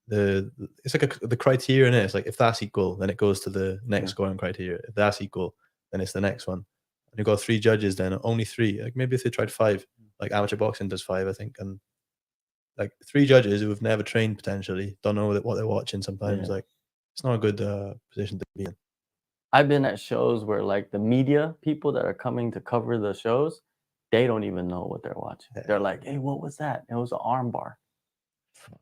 it's like the criteria in it. It's like if that's equal, then it goes to the next scoring criteria. If that's equal, then it's the next one. And you've got 3 judges, then only 3. Like maybe if they tried 5, like amateur boxing does 5, I think, and like 3 judges who have never trained potentially don't know what they're watching sometimes. Like it's not a good position to be in. I've been at shows where like the media people that are coming to cover the shows, they don't even know what they're watching. They're like, hey, what was that? It was an arm bar.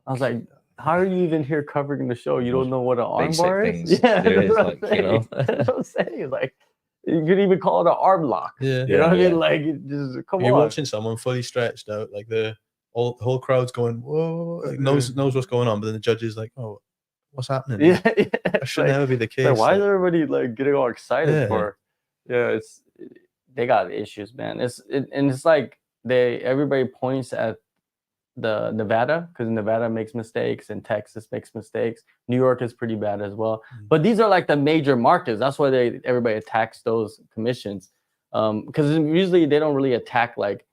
I was like, how are you even here covering the show? You don't know what an arm bar is? Yeah, that's what I'm saying. That's what I'm saying. Like, you could even call it an arm lock. You know what I mean? Like, just come on. You're watching someone fully stretched out, like the whole crowd's going, whoa, like knows what's going on, but then the judge is like, oh, what's happening? Yeah, that should never be the case. Like, why is everybody like getting all excited for? Yeah, they got issues, man. It's like everybody points at the Nevada, because Nevada makes mistakes and Texas makes mistakes. New York is pretty bad as well. But these are like the major markets. That's why everybody attacks those commissions, because usually they don't really attack like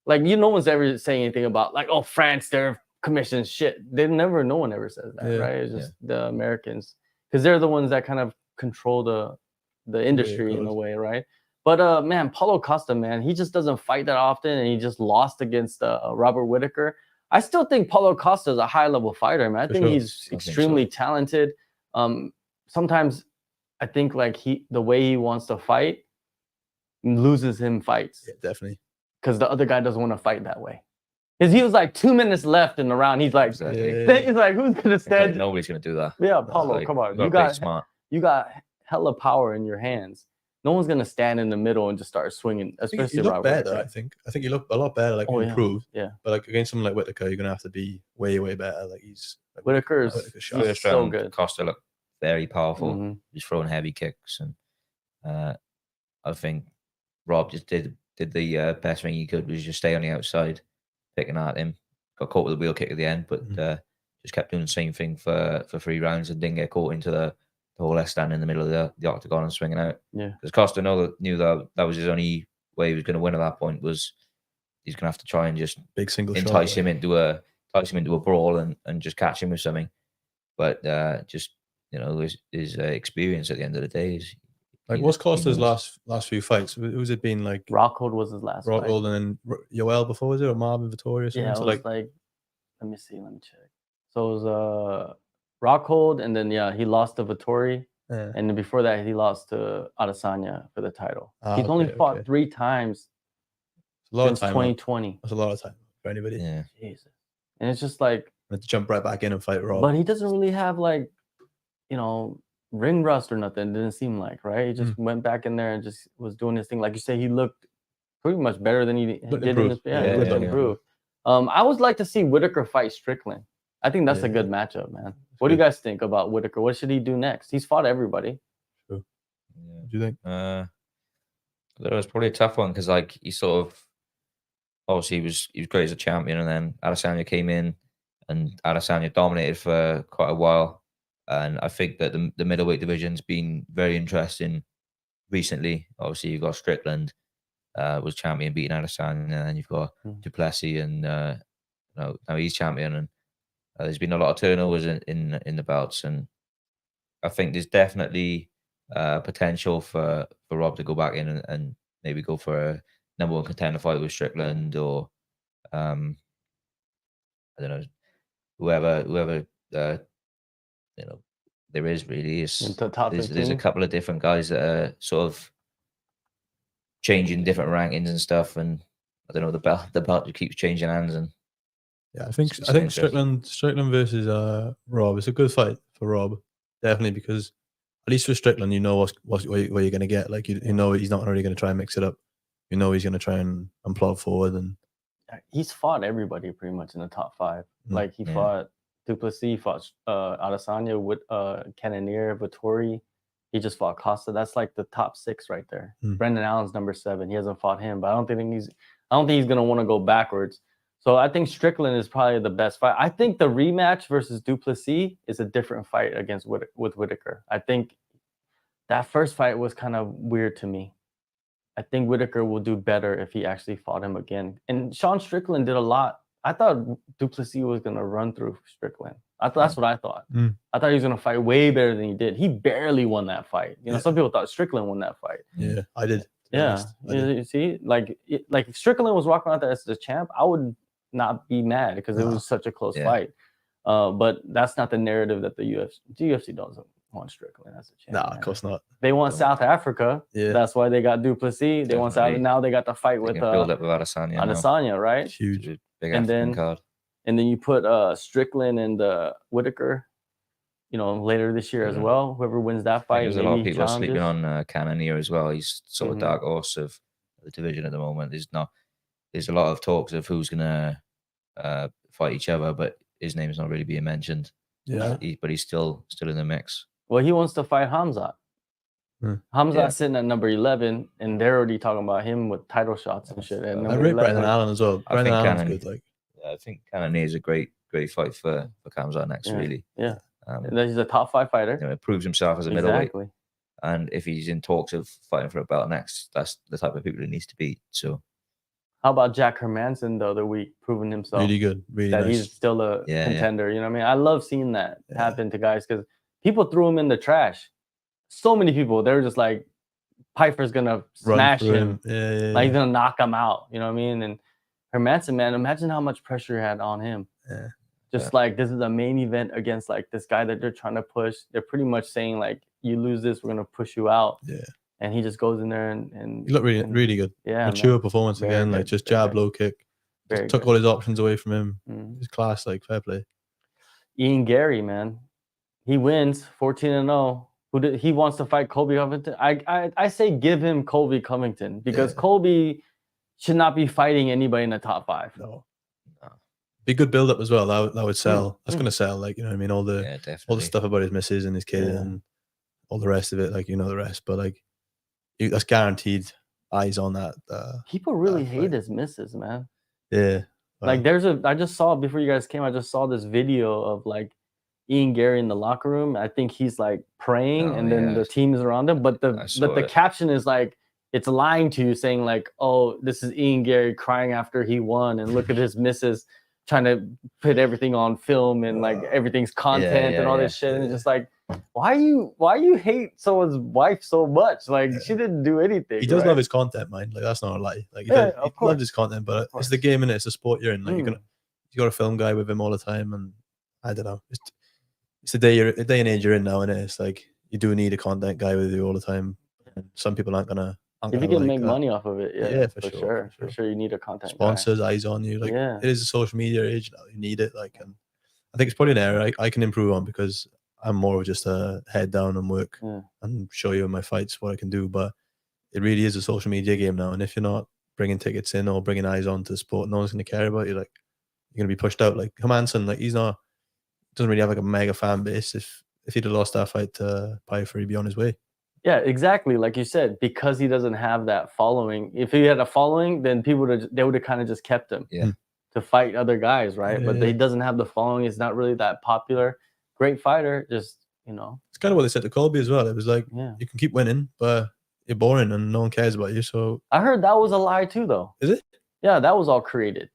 no one's ever saying anything about like, oh, France, their commission shit. No one ever says that, right? It's just the Americans, because they're the ones that kind of control the industry in a way, right? But man, Paulo Costa, man, he just doesn't fight that often, and he just lost against Robert Whitaker. I still think Paulo Costa is a high-level fighter, man. I think he's extremely talented. Sometimes I think like the way he wants to fight loses him fights. Yeah, definitely. Because the other guy doesn't want to fight that way. Because he was like 2 minutes left in the round. He's like, he's like, who's gonna stand? Like, nobody's gonna do that. Yeah, Paulo, like, come on. You got hella power in your hands. No one's gonna stand in the middle and just start swinging, especially you look better. I think you look a lot better, like improved. Yeah. But like against someone like Whitaker, you're gonna have to be way better. Like Whitaker is so good. Costa looked very powerful. He's throwing heavy kicks, and I think Rob just did the best thing he could, was just stay on the outside, picking at him. Got caught with a wheel kick at the end, but just kept doing the same thing for 3 rounds and didn't get caught into the whole left stand in the middle of the octagon and swinging out. Yeah, because Costa knew that was his only way he was going to win at that point, was he's going to have to try and just big single entice him into a brawl and just catch him with something. But just his experience at the end of the day is. Like, what's Costa's last few fights? Who's it been? Like Rockhold was his last. Rockhold, and then Yoel before, was it, or Marvin Vittori or something? Yeah, it was like Let me see. Let me check. So it was Rockhold, and then he lost to Vettori, and then before that he lost to Adesanya for the title. He's only fought 3 times since 2020. That's a lot of time for anybody. Yeah. Jesus. And it's just like to jump right back in and fight Rob. But he doesn't really have like, ring rust or nothing. It didn't seem like, right? He just went back in there and just was doing his thing. Like you say, he looked pretty much better than he did in his improved. I would like to see Whitaker fight Strickland. I think that's a good matchup, man. What do you guys think about Whitaker? What should he do next? He's fought everybody. True. Yeah. What do you think? That was probably a tough one because like he sort of obviously he was great as a champion, and then Adesanya came in and Adesanya dominated for quite a while. And I think that the middleweight division's been very interesting recently. Obviously, you've got Strickland was champion, beating Adesanya, and then you've got Duplessis, and now he's champion. And there's been a lot of turnovers in the belts, and I think there's definitely potential for Rob to go back in and maybe go for a #1 contender fight with Strickland, or I don't know, whoever there is really there's a couple of different guys that are sort of changing different rankings and stuff, and I don't know, the belt keeps changing hands. And I think Strickland versus Rob is a good fight for Rob, definitely, because at least for Strickland you know what you're going to get. Like you know he's not really going to try and mix it up. You know he's going to try and plod forward, and he's fought everybody pretty much in the top 5. Like he fought Duplessis, fought Adesanya, with Cannonier, Vettori. He just fought Costa. That's like the top 6 right there. Brendan Allen's number 7. He hasn't fought him, but I don't think he's gonna want to go backwards. So I think Strickland is probably the best fight. I think the rematch versus Duplessis is a different fight against with Whitaker. I think that first fight was kind of weird to me. I think Whitaker will do better if he actually fought him again. And Sean Strickland did a lot. I thought Duplessis was going to run through Strickland. That's what I thought. I thought he was going to fight way better than he did. He barely won that fight. Some people thought Strickland won that fight. Yeah, I did. Yeah, you see, like if Strickland was walking out there as the champ, I would not be mad because it was such a close fight. But that's not the narrative that the UFC doesn't want Strickland as a champ. Nah, of course not. They want South Africa. Yeah, that's why they got Duplessis. They want South. Now they got the fight with build up with Adesanya. Adesanya, right? Huge. Big African card. And then you put Strickland and Whitaker, later this year as well. Whoever wins that fight, there's a lot of people sleeping on Cannonier as well. He's sort of dark horse of the division at the moment. There's a lot of talks of who's gonna fight each other, but his name's not really being mentioned. Yeah, but he's still in the mix. Well, he wants to fight Hamzat. Hamzat's sitting at number 11, and they're already talking about him with title shots and shit. And I rate Brendan Allen as well. Brendan Allen's good. I think Cannonier is a great fight for Hamzat next. Really. Yeah. He's a top 5 fighter. It proves himself as a middleweight. And if he's in talks of fighting for a belt next, that's the type of people he needs to beat. So. How about Jack Hermanson the other week, proving himself? Really good. Really that nice. He's still a contender. You know what I mean? I love seeing that happen to guys because people threw him in the trash. So many people, they were just like, Pfeiffer's going to smash him. Like, he's going to knock him out. You know what I mean? And Hermanson, man, imagine how much pressure he had on him. Yeah. Just like, this is a main event against like this guy that they're trying to push. They're pretty much saying like, you lose this, we're going to push you out. Yeah. And he just goes in there and he looked really good. Yeah, mature performance again. Like just jab, low kick. Just took all his options away from him. His class, like fair play. Ian Gary, man, he wins 14-0. He wants to fight Colby Covington. I say give him Colby Covington because Colby should not be fighting anybody in the top 5. No. Be good build up as well. That would sell. That's gonna sell. Like you know what I mean. All the stuff about his missus and his kid and all the rest of it. Like the rest, but like. That's guaranteed eyes on that. People really hate his misses, man. Yeah. Like I just saw before you guys came, I just saw this video of like Ian Gary in the locker room. I think he's like praying and then the team is around him. But the caption is like, it's lying to you saying like, oh, this is Ian Gary crying after he won. And look at his misses trying to put everything on film and like everything's content and all this shit. And it's just like, why you hate someone's wife so much? Like she didn't do anything. He does love his content, man. Like that's not a lie. Like he loves his content, but it's the game and it's the sport you're in. Like you got a film guy with him all the time, and I don't know. It's the day and age you're in now, and it's like you do need a content guy with you all the time. And some people aren't gonna. If you can make money off of it, yeah, for sure. for sure, you need a content sponsors, guy. eyes on you. Like Yeah. it is a social media age now. You need it. Like, and I think it's probably an area I can improve on because I'm more of just a head down and work and show you in my fights what I can do. But it really is a social media game now. And if you're not bringing tickets in or bringing eyes on to the sport, no one's going to care about you. Like you're going to be pushed out. Like Hermansson, like doesn't really have like a mega fan base. If he'd have lost that fight to Piper, he'd be on his way. Yeah, exactly. Like you said, because he doesn't have that following. If he had a following, then they would have kind of just kept him to fight other guys, right? But he doesn't have the following. It's not really that popular. Great fighter, just It's kind of what they said to Colby as well. It was like you can keep winning, but you're boring and no one cares about you. So I heard that was a lie too, though. Is it? Yeah, that was all created.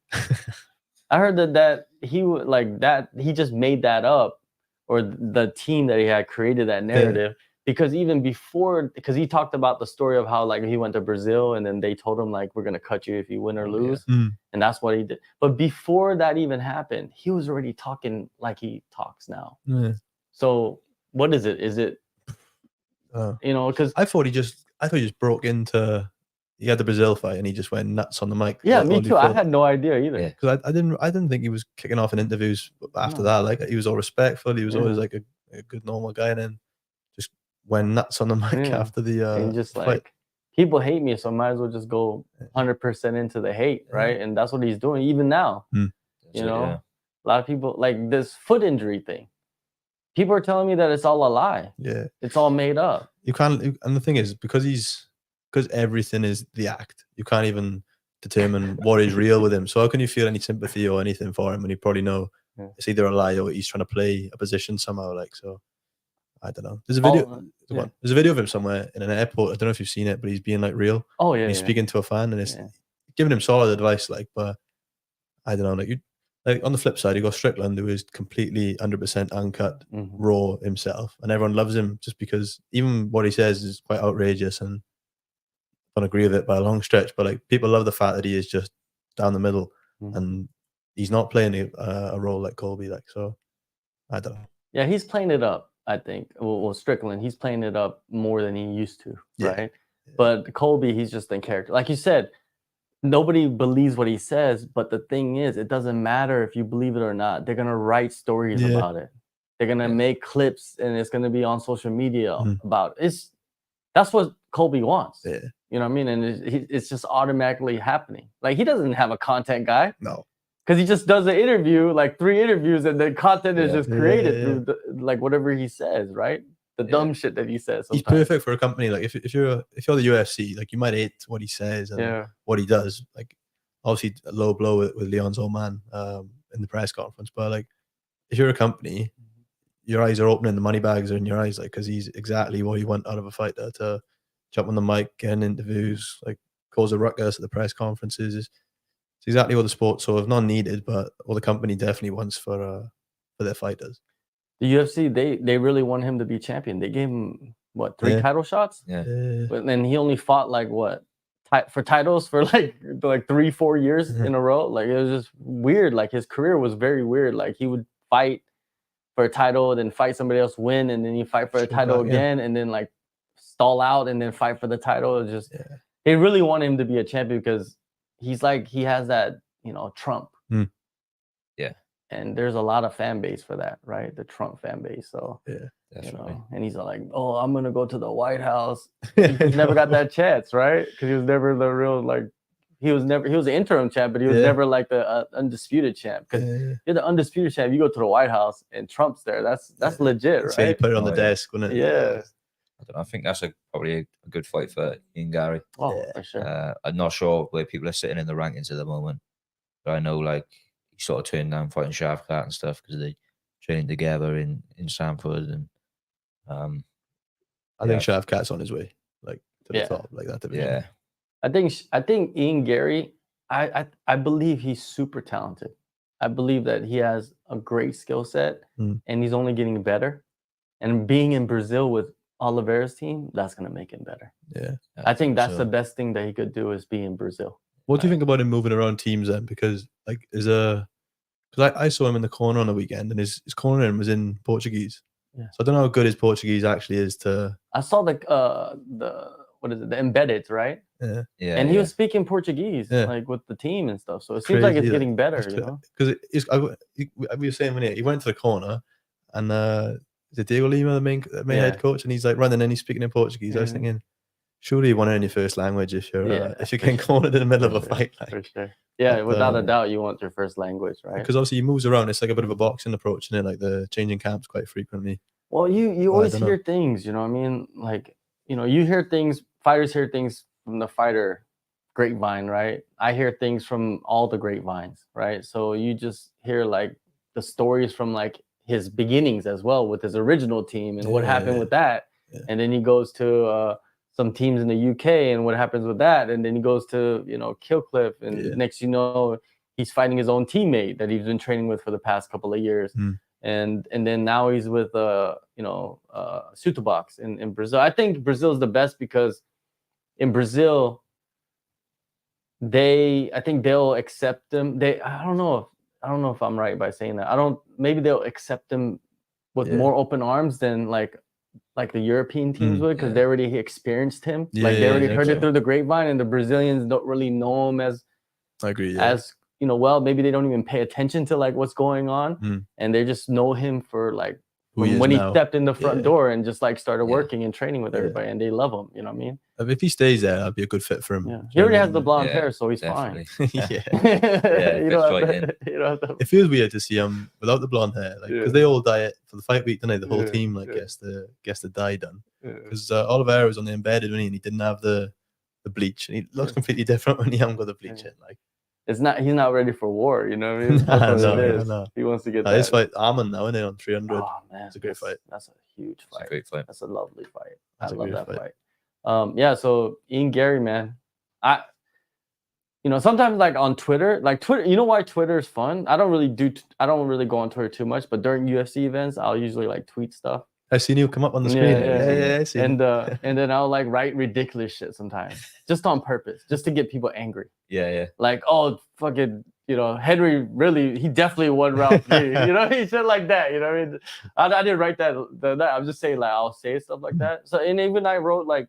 I heard that he would like that. He just made that up, or the team that he had created that narrative. Yeah. Because even before, because he talked about the story of how like he went to Brazil and then they told him like, we're going to cut you if you win or lose. And that's what he did. But before that even happened, he was already talking like he talks now. So what is it? Is it, because I thought he just broke into, he had the Brazil fight and he just went nuts on the mic. Yeah, me too. I had no idea either. Because I didn't think he was kicking off in interviews after that. Like he was all respectful. He was always like a good normal guy. And then just went nuts on the mic after the and just fight. Like people hate me, so I might as well just go 100% into the hate, right? And that's what he's doing even now. You know, a lot of people like this foot injury thing. People are telling me that it's all a lie. Yeah, it's all made up. You can't, and the thing is, because everything is the act, you can't even determine what is real with him. So how can you feel any sympathy or anything for him when you probably know it's either a lie or he's trying to play a position somehow? Like, so I don't know. There's a video. There's a video of him somewhere in an airport. I don't know if you've seen it, but he's being like real. Oh yeah. And he's speaking to a fan, and it's giving him solid advice. Like, but I don't know. Like on the flip side, you got Strickland, who is completely 100% uncut, raw himself, and everyone loves him just because even what he says is quite outrageous, and I don't agree with it by a long stretch. But like people love the fact that he is just down the middle, and he's not playing a role like Colby. Like, so I don't know. Yeah, he's playing it up. I think. Well, Strickland, he's playing it up more than he used to, right? Yeah. But Colby, he's just in character. Like you said, nobody believes what he says, but the thing is, it doesn't matter if you believe it or not. They're going to write stories about it. They're going to make clips, and it's going to be on social media about it. That's what Colby wants. Yeah. You know what I mean? And it's just automatically happening. Like, he doesn't have a content guy. No. Because he just does an interview, like 3 interviews, and the content is just created through like whatever he says, right? The dumb shit that he says. Sometimes. He's perfect for a company. Like if you're the UFC, like you might hate what he says and what he does. Like obviously a low blow with Leon's old man in the press conference, but like if you're a company, your eyes are opening, the money bags are in your eyes, like because he's exactly what you want out of a fighter, to jump on the mic, get in interviews, like cause a ruckus at the press conferences. It's exactly what the sport sort of not needed, but what the company definitely wants for their fighters. The UFC, they really want him to be champion. They gave him what 3 title shots? Yeah. But then he only fought like what for titles for like 3-4 years in a row. Like it was just weird. Like his career was very weird. Like he would fight for a title, then fight somebody else, win, and then you fight for a title again, and then like stall out and then fight for the title. It's just they really want him to be a champion because he's like, he has that, Trump. Yeah. And there's a lot of fan base for that, right? The Trump fan base. So, and he's like, oh, I'm going to go to the White House. He's never got that chance, right? Because he was never the real, he was the interim champ, but he was never like the undisputed champ. Because you're the undisputed champ, you go to the White House and Trump's there. That's legit, right? So you put it on the desk, wouldn't it? Yeah. I think that's probably a good fight for Ian Gary. Oh, for sure. I'm not sure where people are sitting in the rankings at the moment, but I know like he sort of turned down fighting Shavkat and stuff because they training together in Sanford, and I think Shavkat's on his way, like to the top, like that division. Yeah, I think Ian Gary, I believe he's super talented. I believe that he has a great skill set, and he's only getting better. And being in Brazil with Oliveira's team, that's going to make him better. Yeah. I think that's the best thing that he could do is be in Brazil. What do you think about him moving around teams then? Because like because because I saw him in the corner on the weekend, and his corner was in Portuguese. Yeah. So I don't know how good his Portuguese actually is to. I saw the what is it, the embedded, right? Yeah. Yeah. And he was speaking Portuguese, Yeah. like with the team and stuff. So it seems like it's getting better, you know. Because we were saying when he went to the corner, and is it Diego Lima, the main head coach, and he's like running and he's speaking in Portuguese. I was thinking, surely you want to learn your first language if you're getting cornered in the middle of a fight. Like, for sure. Yeah, without a doubt, you want your first language, right? Because obviously he moves around. It's like a bit of a boxing approach, and like the changing camps quite frequently. Well, you always hear things, you know what I mean? Like, you know, you hear things, fighters hear things from the fighter grapevine, right? I hear things from all the grapevines, right? So you just hear like the stories from like his beginnings as well with his original team and what happened with that. Yeah. And then he goes to some teams in the UK and what happens with that. And then he goes to, you know, Killcliff, and next you know, he's fighting his own teammate that he's been training with for the past couple of years. And then now he's with you know, Sutobox in Brazil. I think Brazil is the best because in Brazil, I think they'll accept them. I don't know if I'm right by saying that. Maybe they'll accept them with more open arms than like the European teams would, because they already experienced him. Like they already heard it through the grapevine, and the Brazilians don't really know him as I agree, as you know, well, maybe they don't even pay attention to like what's going on, and they just know him for like when he stepped in the front door and just like started working and training with everybody, and they love him. You know what I mean? If he stays there, that'd be a good fit for him. Yeah. He already has the blonde hair, so he's fine. You know, it feels weird to see him without the blonde hair, like because they all dye it for the fight week, don't they? The whole team like gets the dye done. Because Oliveira was on the embedded, and he didn't have the bleach, and he looks completely different when he hasn't got the bleach in. Like he's not ready for war. You know what I mean? That's what it is. He wants to get that. His fight Arman now, isn't it, on 300? Oh man, it's a great fight. That's a huge fight. It's a great fight. That's a lovely fight. I love that fight. Yeah, so Ian Gary, man, you know, sometimes like on Twitter, you know why Twitter is fun? I don't really go on Twitter too much, but during UFC events, I'll usually like tweet stuff. I've seen you come up on the screen. Yeah. And then I'll like write ridiculous shit sometimes, just on purpose, just to get people angry. Yeah. Like, oh, fucking, you know, Henry he definitely won round 3. You know, he said like that. You know what I mean? I didn't write that. I'm just saying like I'll say stuff like that. So and even I wrote like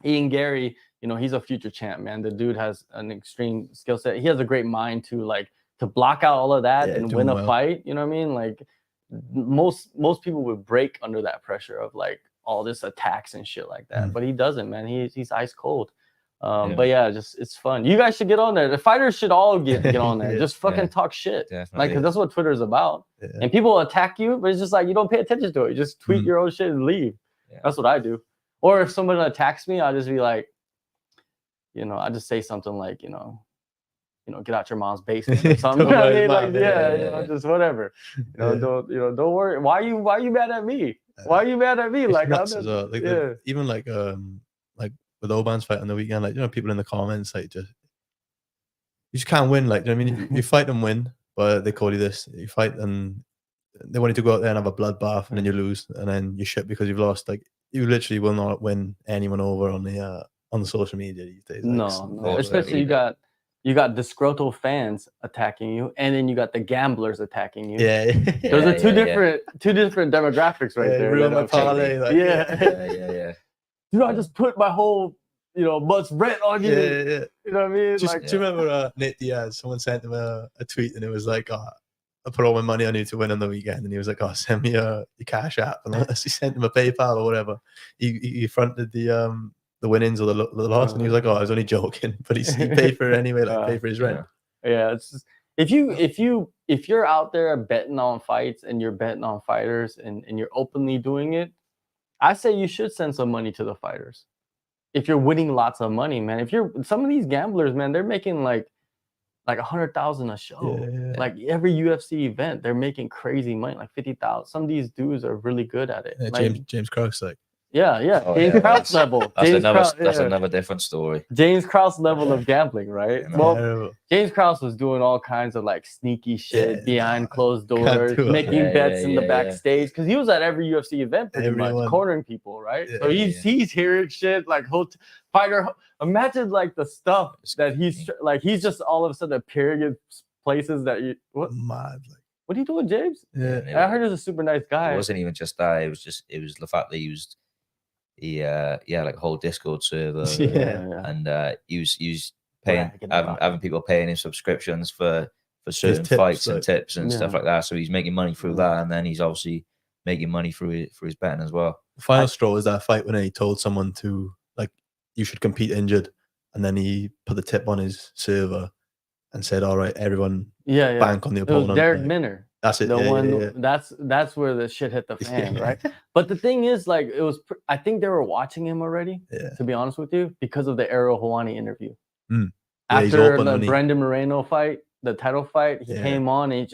Ian Gary. You know, he's a future champ, man. The dude has an extreme skill set. He has a great mind to block out all of that and win a fight. You know what I mean? Like most people would break under that pressure of like all this attacks and shit like that. But he doesn't, man. He's ice cold. But yeah, just it's fun. You guys should get on there. The fighters should all get on there. Just fucking talk shit. Definitely. Like, because that's what Twitter is about. And people attack you, but it's just like you don't pay attention to it. You just tweet your own shit and leave. That's what I do. Or if someone attacks me, I'll just be like, you know, I just say something like, you know, get out your mom's basement or something. You know, just whatever. You know, don't worry. Why are you mad at me? Why are you mad at me? Like, even like with Oban's fight on the weekend, like, you know, people in the comments like you just can't win. Like, you know what I mean, you fight and win, but they call you this. You fight and they want you to go out there and have a bloodbath, and then you lose, and then you shit because you've lost. Like, you literally will not win anyone over on the social media these days. Like, no. Especially you got disgruntled fans attacking you, and then you got the gamblers attacking you. Those are two different demographics right there. Ruin my parlay. Like, yeah. Dude, I just put my whole, you know, much rent on you. You know what I mean? Do you remember Nate Diaz? Someone sent him a tweet, and it was like, I put all my money on you to win on the weekend, and he was like, send me your Cash App, and he sent him a PayPal or whatever. He fronted the winnings or the loss, and he was like, I was only joking, but he paid for it anyway, like pay for his rent. Yeah, it's just, if you're out there betting on fights and you're betting on fighters and you're openly doing it, I say you should send some money to the fighters. If you're winning lots of money, man. Some of these gamblers, man, they're making like 100,000 a show. Like every UFC event, they're making crazy money, like 50,000. Some of these dudes are really good at it. James Krause, like. James Krause level. That's another different story. James Krause level of gambling, right? Well, James Krause was doing all kinds of like sneaky shit behind closed doors, making bets in the backstage, because he was at every UFC event pretty much, cornering people, right? So he's hearing shit like fighter. Imagine like the stuff that he's just all of a sudden appearing in places that you what Mad. Like, what are you doing, James? yeah. I heard he's a super nice guy. It wasn't even just that. It was the fact that he like a whole Discord server. Yeah. And he was paying Bragging about having people paying him subscriptions for certain tips, fights and like- tips and stuff Yeah. like that. So he's making money through that, and then he's obviously making money through his betting as well. The final straw was that fight when he told someone to like, you should compete injured, and then he put the tip on his server and said, "All right, everyone, Yeah. bank on the It was opponent." Derek like, Minner. that's it. The yeah, one yeah, yeah. that's where the shit hit the fan, Yeah. right? But the thing is, like, it was. I think they were watching him already. Yeah. To be honest with you, because of the Ariel Helwani interview. Yeah, he's After open the when he- Brandon Moreno fight, the title fight, he Yeah. came on and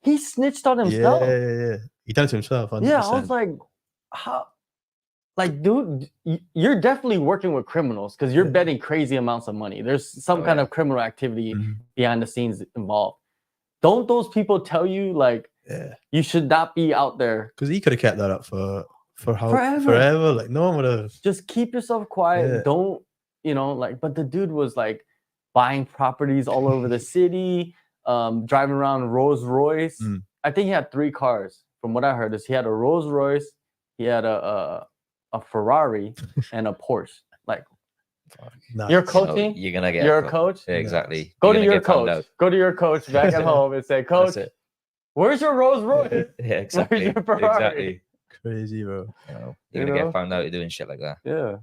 he snitched on himself. Yeah. He done it to himself. 100%. Yeah, I was like, how? Like, dude, you're definitely working with criminals because you're Yeah. betting crazy amounts of money. There's some kind of criminal activity Mhm. behind the scenes involved. Don't those people tell you like Yeah, you should not be out there? because he could have kept that up for Forever. forever. Like, no one would have. Just keep yourself quiet. Yeah. Don't, like, but the dude was like buying properties all over the city, driving around Rolls Royce. Mm. I think he had 3 cars. From what I heard, is he had a Rolls Royce, he had a Ferrari, and a Porsche. Like, Nice. you're So coaching. you're gonna get You're a coach. Yeah, exactly. Go You're to gonna your get found coach. out. Go to your coach back at home and say, "Coach, That's it. where's your Rolls Royce?" Yeah, exactly. your Ferrari? Exactly. Crazy, bro. You're You gonna know? get found out doing shit like that. Yeah,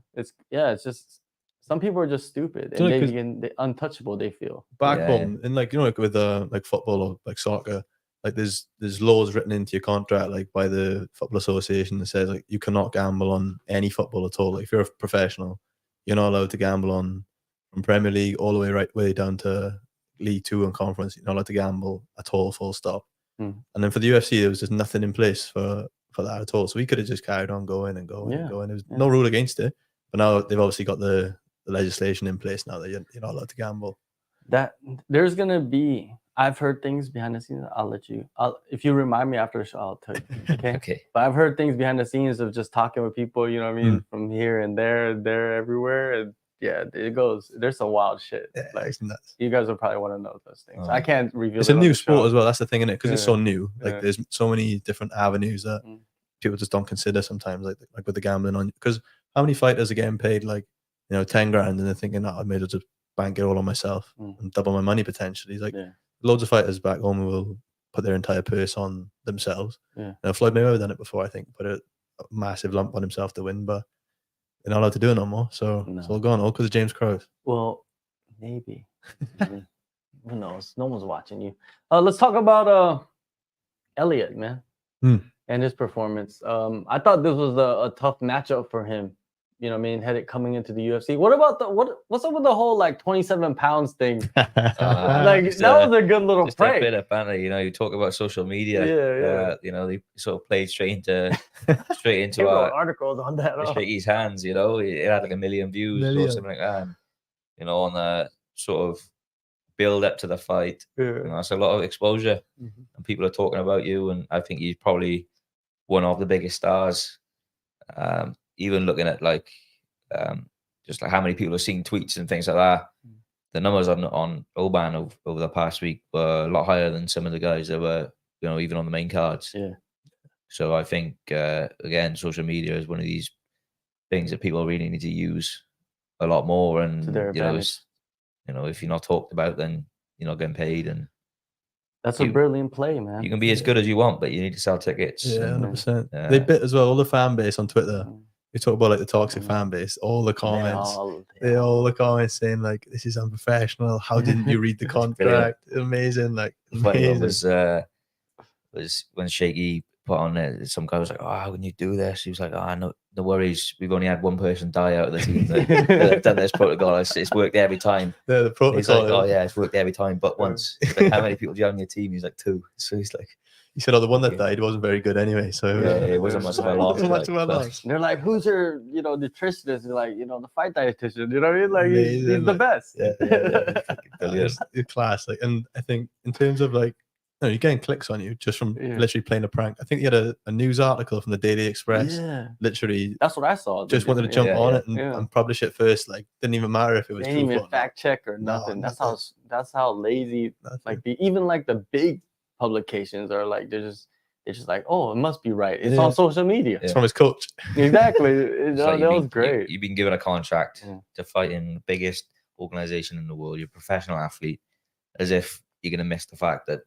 it's just some people are just stupid You know, and they untouchable. They feel. Back Yeah. home, and like, like with like football or like soccer, like there's laws written into your contract, like by the Football Association, that says like you cannot gamble on any football at all. Like, if you're a professional, you're not allowed to gamble on from Premier League all the way down to League 2 and Conference. You're not allowed to gamble at all, full stop. Hmm. And then for the UFC, there was just nothing in place for that at all. So we could have just carried on going and going and Yeah. going. There was Yeah. no rule against it. But now they've obviously got the legislation in place now that you're not allowed to gamble. That there's gonna be. I've heard things behind the scenes. If you remind me after the show, I'll tell you. Okay. Okay. But I've heard things behind the scenes of just talking with people. You know what I mean? From here and there, everywhere, and yeah, it goes. There's some wild shit. Yeah, Like, it's nuts. you guys will probably want to know those things. Oh. I can't reveal. It's a it on new the sport show. as well. That's the thing in it, because it's Yeah. so new. Like, Yeah. there's so many different avenues that Mm. people just don't consider sometimes. Like with the gambling on, because how many fighters are getting paid like 10 grand and they're thinking, "Oh, I made it just bank it all on myself and double my money potentially." Like, Yeah. loads of fighters back home who will put their entire purse on themselves. Yeah. Floyd Mayweather done it before, I think, put a massive lump on himself to win, but they're not allowed to do it no more. So it's all gone, all because of James Krause. Well, maybe. Maybe. Who knows? No one's watching you. Let's talk about Elliot, man, and his performance. I thought this was a tough matchup for him. You know what I mean? Had it coming into the UFC. What about what's up with the whole like 27 pounds thing? Like, Just, that was a good little just prank. a bit of banter, you talk about social media. Yeah. They sort of played straight into He wrote articles on that. Shakey's hands. It had like 1 million views or something like that. And, on the sort of build up to the fight, that's a lot of exposure, and people are talking about you. And I think he's probably one of the biggest stars. Even looking at just like how many people have seen tweets and things like that, the numbers on Oban over the past week were a lot higher than some of the guys that were, even on the main cards. Yeah. So I think again, social media is one of these things that people really need to use a lot more. And to their advantage. If you're not talked about, then you're not getting paid. And that's a brilliant play, man. you can be as good as you want, but you need to sell tickets. Yeah, and, 100%. They bit as well. All the fan base on Twitter. We talk about like the toxic fan base. All the comments, all the comments saying like, "This is unprofessional. How didn't you read the contract? Amazing!" Like, amazing. Was when Shaky put on it. Some guy was like, "Oh, how can you do this?" He was like, "Oh, no worries. We've only had one person die out of the team that done this protocol. It's worked every time." Yeah, the protocol. He's like, "Oh yeah, it's worked every time, but once." Like, how many people do you have on your team? He's like 2. So he's like, he said, "Oh, the one that died wasn't very good anyway." So it wasn't much of a loss. loss. They're like, "Who's your, nutritionist?" They're like, the fight dietitian. You know what I mean? Like, he's the best. Yeah. It's class. Like, and I think in terms of like No, you're getting clicks on you just from literally playing a prank. I think he had a news article from the Daily Express. Yeah. Literally, That's what I saw. just wanted to jump on it and, Yeah. and publish it first. Like, didn't even matter if it was They true didn't or even not. fact check or No, nothing. nothing. That's how lazy. Nothing. Like even like the big publications are like they're just like, oh, it must be right. It's on social media. It's from his coach. Exactly. Like that was great. You've been given a contract to fight in the biggest organization in the world. You're a professional athlete, as if you're gonna miss the fact that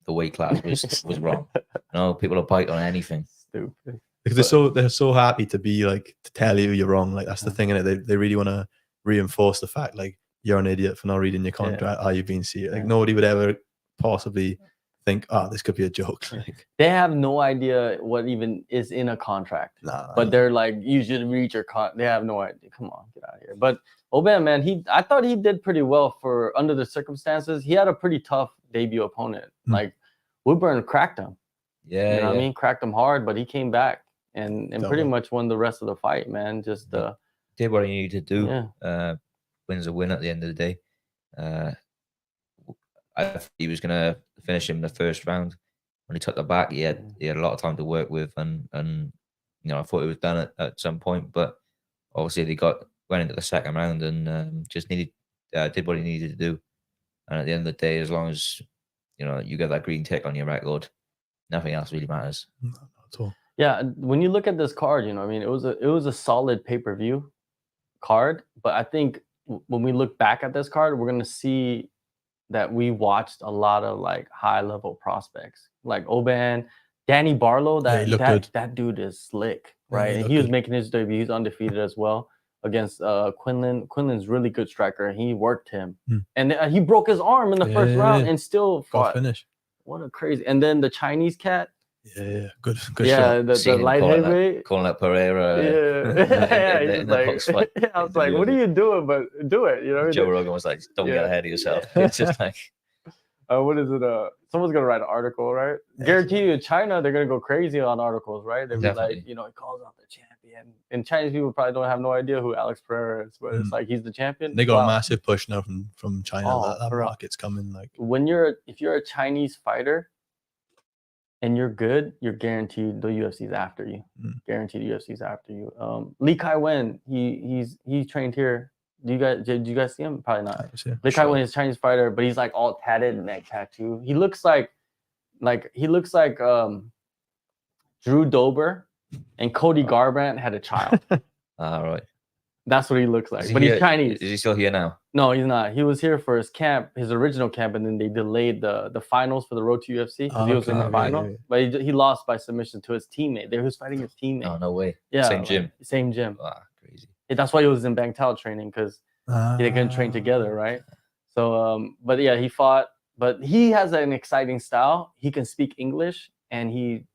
the weight class was wrong. No, people are bite on anything. Stupid. Because they're so happy to be like to tell you you're wrong. Like that's the thing in it. They really want to reinforce the fact like you're an idiot for not reading your contract. Are you being serious? Like nobody would ever possibly think, oh, this could be a joke. Like, they have no idea what even is in a contract. But they're like, you should read your They have no idea. Come on, get out of here. But Oban, man, I thought he did pretty well for under the circumstances. He had a pretty tough debut opponent. Like Woodburn cracked him. Yeah, you know what I mean? Cracked him hard, but he came back and pretty much won the rest of the fight, man. Just did what he needed to do. Wins a win at the end of the day. I thought he was gonna finish him in the first round. When he took the back, he had a lot of time to work with, and you know, I thought it was done at some point, but obviously they went into the second round and just did what he needed to do. And at the end of the day, as long as you know you get that green tick on your record, nothing else really matters. Not at all. Yeah, when you look at this card, you know, I mean, it was a solid pay-per-view card, but I think when we look back at this card, we're gonna see that we watched a lot of like high-level prospects, like Oban, Danny Barlow. That dude is slick, right? And he was making his debut. He's undefeated as well against Quinlan. Quinlan's really good striker. He worked him, and he broke his arm in the first round and still fought. Finish. What a crazy! And then the Chinese cat. Yeah, good Yeah, shot. the light heavyweight. Calling out Pereira. I was like, what are you doing? But do it, you know. Joe Rogan was like, don't get ahead of yourself. It's just like, what is it? Someone's gonna write an article, right? Guarantee you, in China, they're gonna go crazy on articles, right? They'll be like, you know, he calls out the champion. And Chinese people probably don't have no idea who Alex Pereira is, but it's like he's the champion. They got a massive push now from China. That market's coming. Like if you're a Chinese fighter and you're good, you're guaranteed the UFC's after you. Guaranteed the UFC's after you. Lee Kai Wen, he trained here. Did you guys see him? Probably not. Lee Kai Wen is a Chinese fighter, but he's like all tatted, neck tattoo. He looks like Drew Dober and Cody Garbrandt had a child. All right. That's what he looks like. But he's Chinese. Is he still here now? No, he's not. He was here for his camp, his original camp, and then they delayed the finals for the Road to UFC because he was in the final. Yeah. But he lost by submission to his teammate. He was fighting his teammate. Oh, no way. Yeah. Same gym. Same gym. Wow, crazy. That's why he was in Bang Tao training, because they couldn't train together, right? So, but yeah, he fought. But he has an exciting style. He can speak English, and he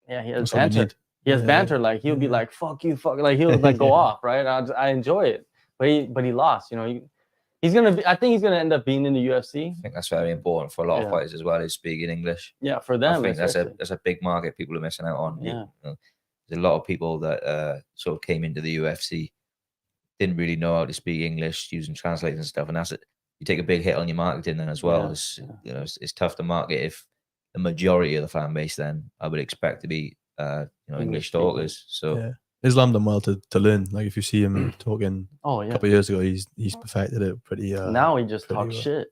has banter. He has banter, like he'll be like, "Fuck you, fuck," like he'll like go off, right? I enjoy it, but he lost. You know, he's gonna be. I think he's gonna end up being in the UFC. I think that's very important for a lot of fighters as well. Is speaking English. Yeah, for them, I think that's a big market people are missing out on. Yeah, you know, there's a lot of people that sort of came into the UFC, didn't really know how to speak English, using translators and stuff, and that's it. You take a big hit on your marketing then as well. You know, it's tough to market if the majority of the fan base then I would expect to be English talkers. So Islam done well to learn. Like if you see him talking a couple of years ago, he's perfected it pretty. Now he just talks shit.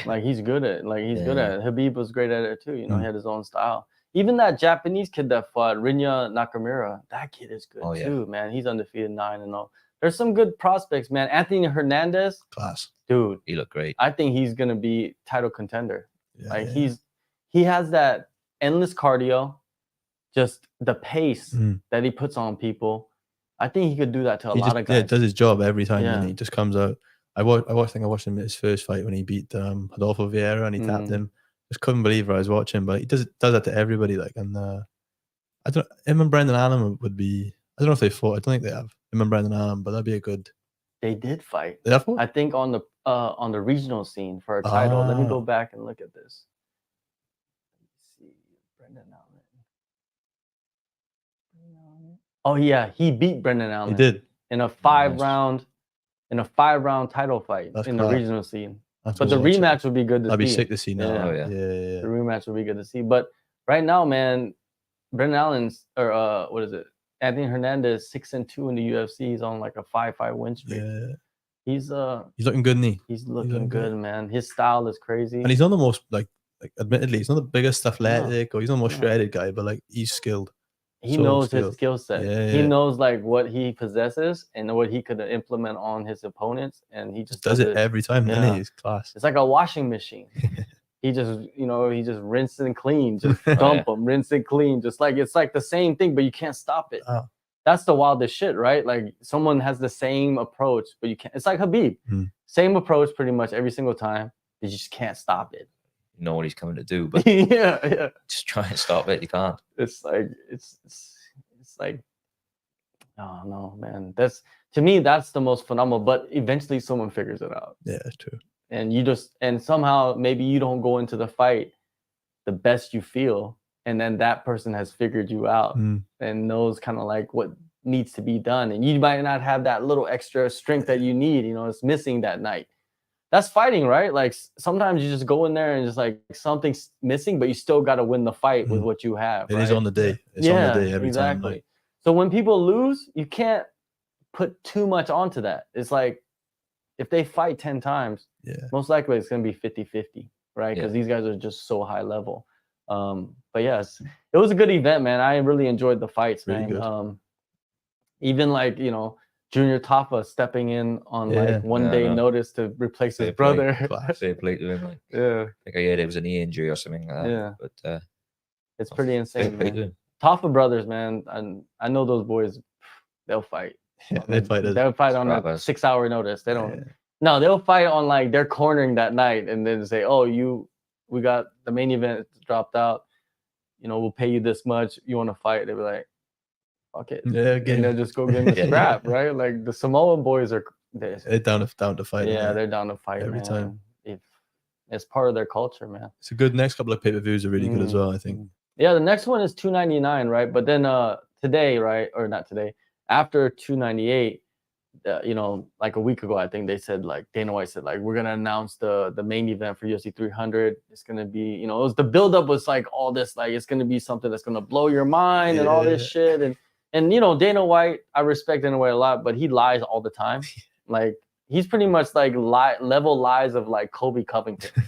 Like he's good at it. Habib was great at it too. You know, he had his own style. Even that Japanese kid that fought, Rinya Nakamura, that kid is good too, man. He's undefeated 9-0. There's some good prospects, man. Anthony Hernandez, class, dude. He looked great. I think he's gonna be title contender. He has that endless cardio, just the pace that he puts on people. I think he could do that to a lot of guys. Yeah, does his job every time. And he just comes out. I watched him at his first fight when he beat Rodolfo Vieira and he tapped him. Just couldn't believe what I was watching, but he does that to everybody. Like, and I don't. Him and Brendan Allen would be. I don't know if they fought. I don't think they have him and Brendan Allen, but that'd be a good. They did fight. They have fought? I think on the regional scene for a title. Let me go back and look at this. Let's see, Brendan Allen. Oh yeah, he beat Brendan Allen. He did in a five round title fight in the regional scene. That's But the what I'm watching. rematch would be good to I'd be see. sick to see now. Yeah. Oh, yeah. Yeah. The rematch would be good to see. But right now, man, Brendan Allen's or what is it? Anthony Hernandez 6-2 in the UFC. He's on like a 5-5 win streak. Yeah. He's looking good, isn't he? He's looking good, man. His style is crazy. And he's not the most like admittedly, he's not the biggest athletic or he's not the most No. shredded guy, but like he's skilled. He So knows skilled. his skill set. Yeah, He yeah. knows like what he possesses and what he could implement on his opponents, and he just does it every time, doesn't Yeah. he? He's class. It's like a washing machine. He just, he just rinse and clean, just Oh, dump them, rinse and clean, just like it's like the same thing, but you can't stop it. Oh. That's the wildest shit, right? Like someone has the same approach, but you can't. It's like Habib, Mm. same approach pretty much every single time. You just can't stop it. You know what he's coming to do, but yeah. just try and stop it. You can't. It's like it's like, oh no, man. That's to me, that's the most phenomenal. But eventually, someone figures it out. Yeah, it's true. And somehow maybe you don't go into the fight the best you feel, and then that person has figured you out and knows kind of like what needs to be done, and you might not have that little extra strength that you need. It's missing that night. That's fighting, right? Like sometimes you just go in there and just like something's missing, but you still got to win the fight with what you have. It is on the day. It's on the day every time. Like. So when people lose, you can't put too much onto that. It's like if they fight 10 times, most likely it's going to be 50-50, right? Because these guys are just so high level. But yes, it was a good event, man. I really enjoyed the fights, man. Good. Even like, Junior Tafa stepping in on like 1 day notice to replace his brother. Fair play to him. Like, yeah. I think I heard it was a knee injury or something like that. Yeah. But it's pretty insane, man. Tafa brothers, man. And I know those boys, they'll fight. Yeah, they'll fight on a 6-hour notice. They don't. No, they'll fight on like they're cornering that night and then say, "Oh, we got the main event dropped out. We'll pay you this much. You want to fight?" They'll be like, "Fuck it." Yeah, and they'll just go get in the scrap, right? Like the Samoan boys are they're down to fight. Yeah, they're down to fight every time. It's part of their culture, man. It's a good next couple of pay-per-views are really good as well, I think. Yeah, the next one is $299, right? But then today, right, or not today, after 298, like a week ago, I think they said like Dana White said like we're gonna announce the main event for UFC 300. It's gonna be, it was the buildup was like all this like it's gonna be something that's gonna blow your mind and all this shit and Dana White, I respect Dana White a lot, but he lies all the time. Like he's pretty much like level lies of like Kobe Covington.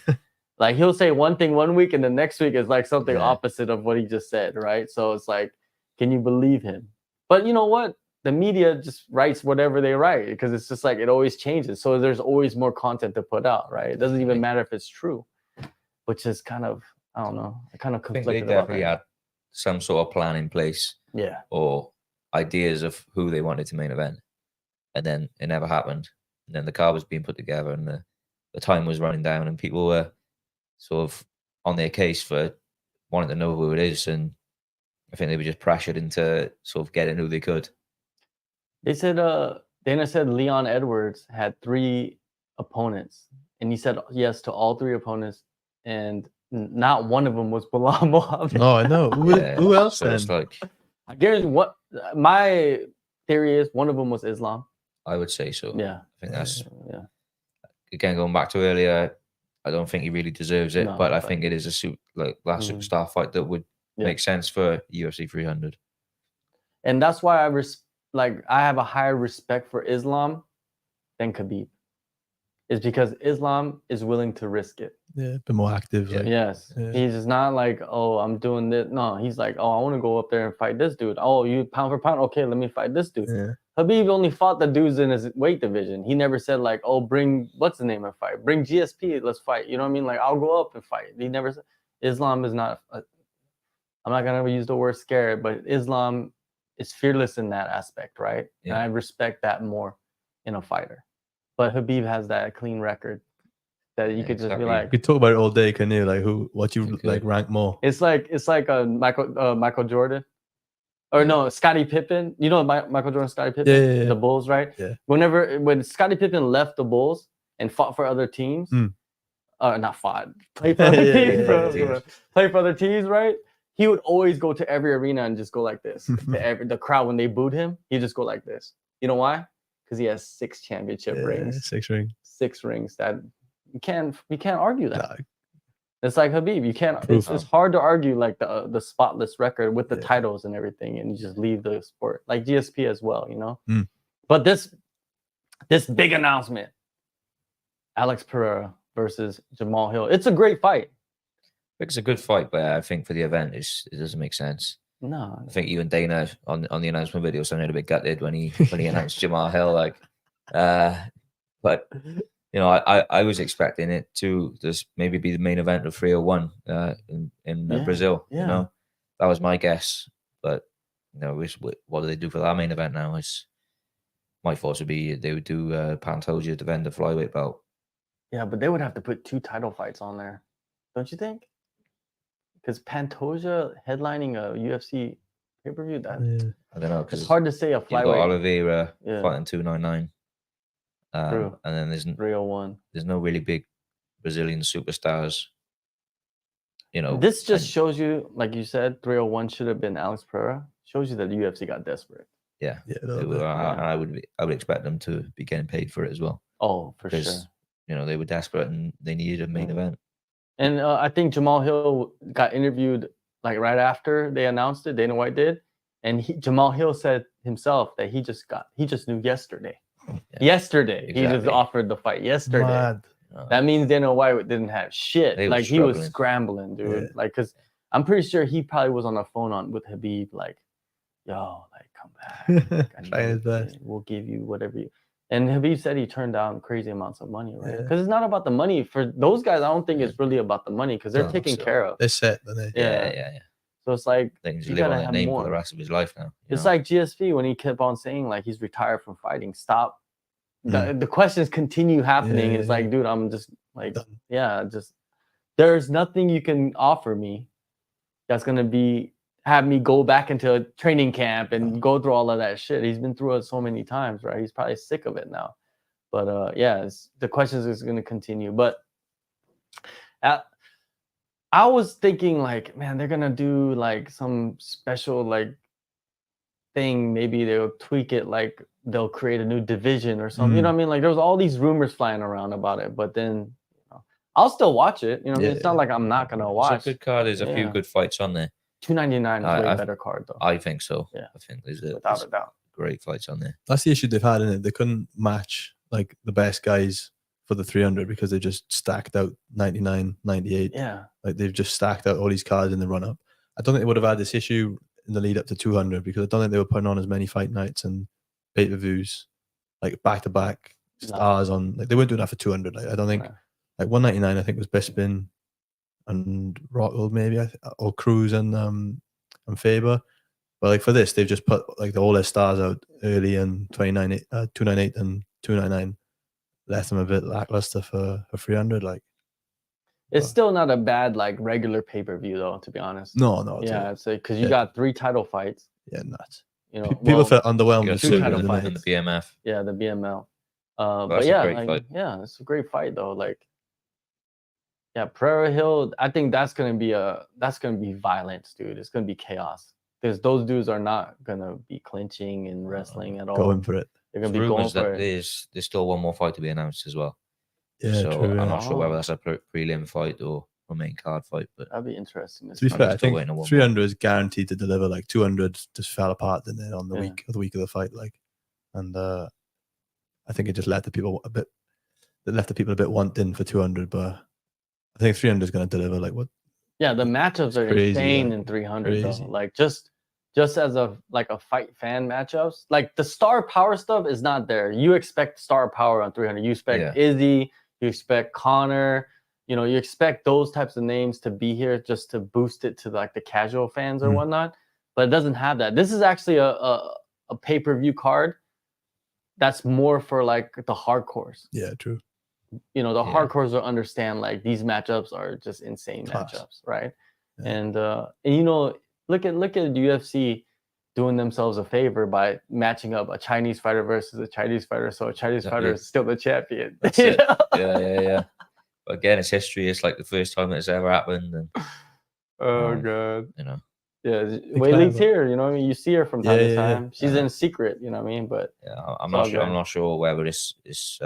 Like he'll say one thing one week and the next week is like something opposite of what he just said, right? So it's like, can you believe him? But you know what? The media just writes whatever they write because it's just like it always changes. So there's always more content to put out, right? It doesn't even matter if it's true, which is kind of, I don't know, I kind of conflicted. I think they definitely had some sort of plan in place, or ideas of who they wanted to main event, and then it never happened. And then the card was being put together, and the time was running down, and people were sort of on their case for wanting to know who it is, and I think they were just pressured into sort of getting who they could. They said, Dana said Leon Edwards had 3 opponents, and he said yes to all 3 opponents, and not one of them was Bilal Mohammed. No, I know. Who else so then? It's like, I guarantee what my theory is one of them was Islam. I would say so. Yeah. I think that's, again, going back to earlier, I don't think he really deserves it, but I think it is a superstar fight that would make sense for UFC 300. And that's why I have a higher respect for Islam than Khabib. Is because Islam is willing to risk it. Yeah, a bit more active. Like, yes. Yeah. He's just not like, oh, I'm doing this. No, he's like, oh, I want to go up there and fight this dude. Oh, you pound for pound? Okay, let me fight this dude. Yeah. Khabib only fought the dudes in his weight division. He never said like, oh, bring, what's the name of fight? Bring GSP, let's fight. You know what I mean? Like, I'll go up and fight. He never said, Islam is not, I'm not going to use the word scared, but Islam is fearless in that aspect, right? Yeah. And I respect that more in a fighter. But Khabib has that clean record that you could just be like. You could talk about it all day, can you? Like what you like rank more? It's like a Michael Jordan, or no, Scottie Pippen. You know Michael Jordan, Scottie Pippen, yeah. The Bulls, right? Yeah. When Scottie Pippen left the Bulls and fought for other teams, not fought, played for other teams, play for other teams, right? He would always go to every arena and just go like this. The crowd, when they booed him, he'd just go like this. You know why? Because he has 6 championship rings. 6 rings. 6 rings. That You can't argue that. Nah, It's like Habib. You can't. It's hard to argue like the spotless record with the titles and everything, and you just leave the sport like GSP as well. You know. But this big announcement, Alex Pereira versus Jamahal Hill. It's a great fight. It's a good fight, but I think for the event, it doesn't make sense. No, I think you and Dana on the announcement video sounded a bit gutted when he announced Jamahal Hill. Like, but you know, I was expecting it to just maybe be the main event of 301 in Brazil. Yeah. You know, that was my guess. But you know, what do they do for that main event now? My thoughts would be they would do Pantoja defend the flyweight belt. Yeah, but they would have to put 2 title fights on there, don't you think? Because Pantoja headlining a UFC pay-per-view, I don't know. It's hard to say a flyweight. You've got Oliveira fighting 299. True. And then there's 301. There's no really big Brazilian superstars. You know, this just shows you, like you said, 301 should have been Alex Pereira. Shows you that the UFC got desperate. Yeah. I would expect them to be getting paid for it as well. Oh, for sure. You know, they were desperate and they needed a main event. And I think Jamahal Hill got interviewed like right after they announced it. Dana White did, and Jamahal Hill said himself that he just knew yesterday. Yeah. Yesterday, exactly. He just offered the fight yesterday. Mad. That means Dana White didn't have shit. Like he was scrambling, dude. Yeah. Like, cause I'm pretty sure he probably was on the phone with Habib, like, "Yo, like, come back. Like, we'll give you whatever you." And Habib said he turned down crazy amounts of money, right? Because it's not about the money. For those guys, I don't think it's really about the money because they're taken care of. They're set, don't they? Yeah. So it's like they can just live on that name for the rest of his life now. It's like GSP when he kept on saying like he's retired from fighting. Stop. The questions continue happening. It's like, dude, I'm just like, just there's nothing you can offer me that's gonna have me go back into a training camp and go through all of that shit. He's been through it so many times, right? He's probably sick of it now. But the questions is gonna continue. But I was thinking like, man, they're gonna do like some special like thing. Maybe they'll tweak it, like they'll create a new division or something. You know what I mean? Like there was all these rumors flying around about it, but then I'll still watch it. You know what I mean? It's not like I'm not gonna watch. It's a good card. There's a few good fights on there. 299 is way better card though. I think so. Yeah, I think there's without a doubt great fights on there. That's the issue they've had in it. They couldn't match like the best guys for the 300 because they just stacked out 99, 98. Yeah, like they've just stacked out all these cards in the run up. I don't think they would have had this issue in the lead up to 200 because I don't think they were putting on as many fight nights and pay-per-views like back to back stars on. Like they weren't doing that for 200. Like, I don't think like 199. I think was Bisping and Rockhold maybe, or Cruz and Faber. But like for this, they've just put like all their stars out early and 298 and 299 left them a bit lackluster for 300. Like it's still not a bad like regular pay-per-view though, to be honest. No. Yeah, it's because you got 3 title fights. Yeah, nuts. You know, people felt underwhelmed. You got 2 title fights in the BMF. Yeah, the BML. But yeah, it's a great fight though. Like, yeah, Pereira Hill. I think that's gonna be violence, dude. It's gonna be chaos because those dudes are not gonna be clinching and wrestling at all. Going for it. They're gonna be going for it. There's still one more fight to be announced as well. Yeah, so true, I'm not sure whether that's a prelim fight or a main card fight, but that'd be interesting. To be fair, I think 300 is guaranteed to deliver. Like 200 just fell apart, didn't it, on the week of the fight? Like, and I think it just left the people a bit wanting for 200, but I think 300 is going to deliver. Like what? Yeah, the matchups are insane in 300 though. Like just as a fight fan matchups, like the star power stuff is not there. You expect star power on 300. You expect Izzy, you expect Connor, you know, you expect those types of names to be here just to boost it to like the casual fans or whatnot. But it doesn't have that. This is actually a pay-per-view card that's more for like the hardcores. Yeah, true. You know, the hardcores will understand like these matchups are just insane matchups, right? Yeah. And you know, look at UFC doing themselves a favor by matching up a Chinese fighter versus a Chinese fighter, so a Chinese fighter is still the champion. That's it. Yeah. But again, it's history. It's like the first time it's ever happened. And, God. You know. Yeah, Wei-Li's here. You know what I mean? You see her from time to time. She's in secret. You know what I mean? But I'm not sure whether this is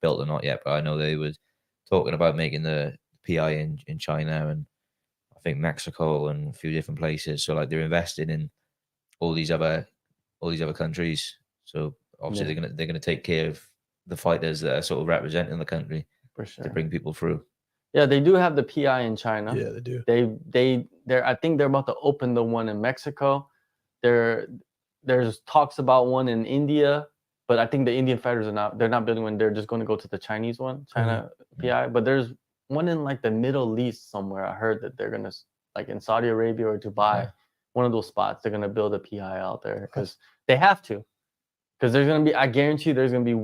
built or not yet. But I know they would talking about making the PI in China and I think Mexico and a few different places. So like they're invested in all these other countries. So obviously they're gonna take care of the fighters that are sort of representing the country for sure to bring people through. Yeah, they do have the PI in China. Yeah, they do. They're I think they're about to open the one in Mexico. There's talks about one in India, but I think the Indian fighters they're not building one. They're just going to go to the Chinese one, China PI. But there's one in like the Middle East somewhere. I heard that they're gonna, like in Saudi Arabia or Dubai, one of those spots. They're gonna build a PI out there because they have to. Because there's gonna be, I guarantee there's gonna be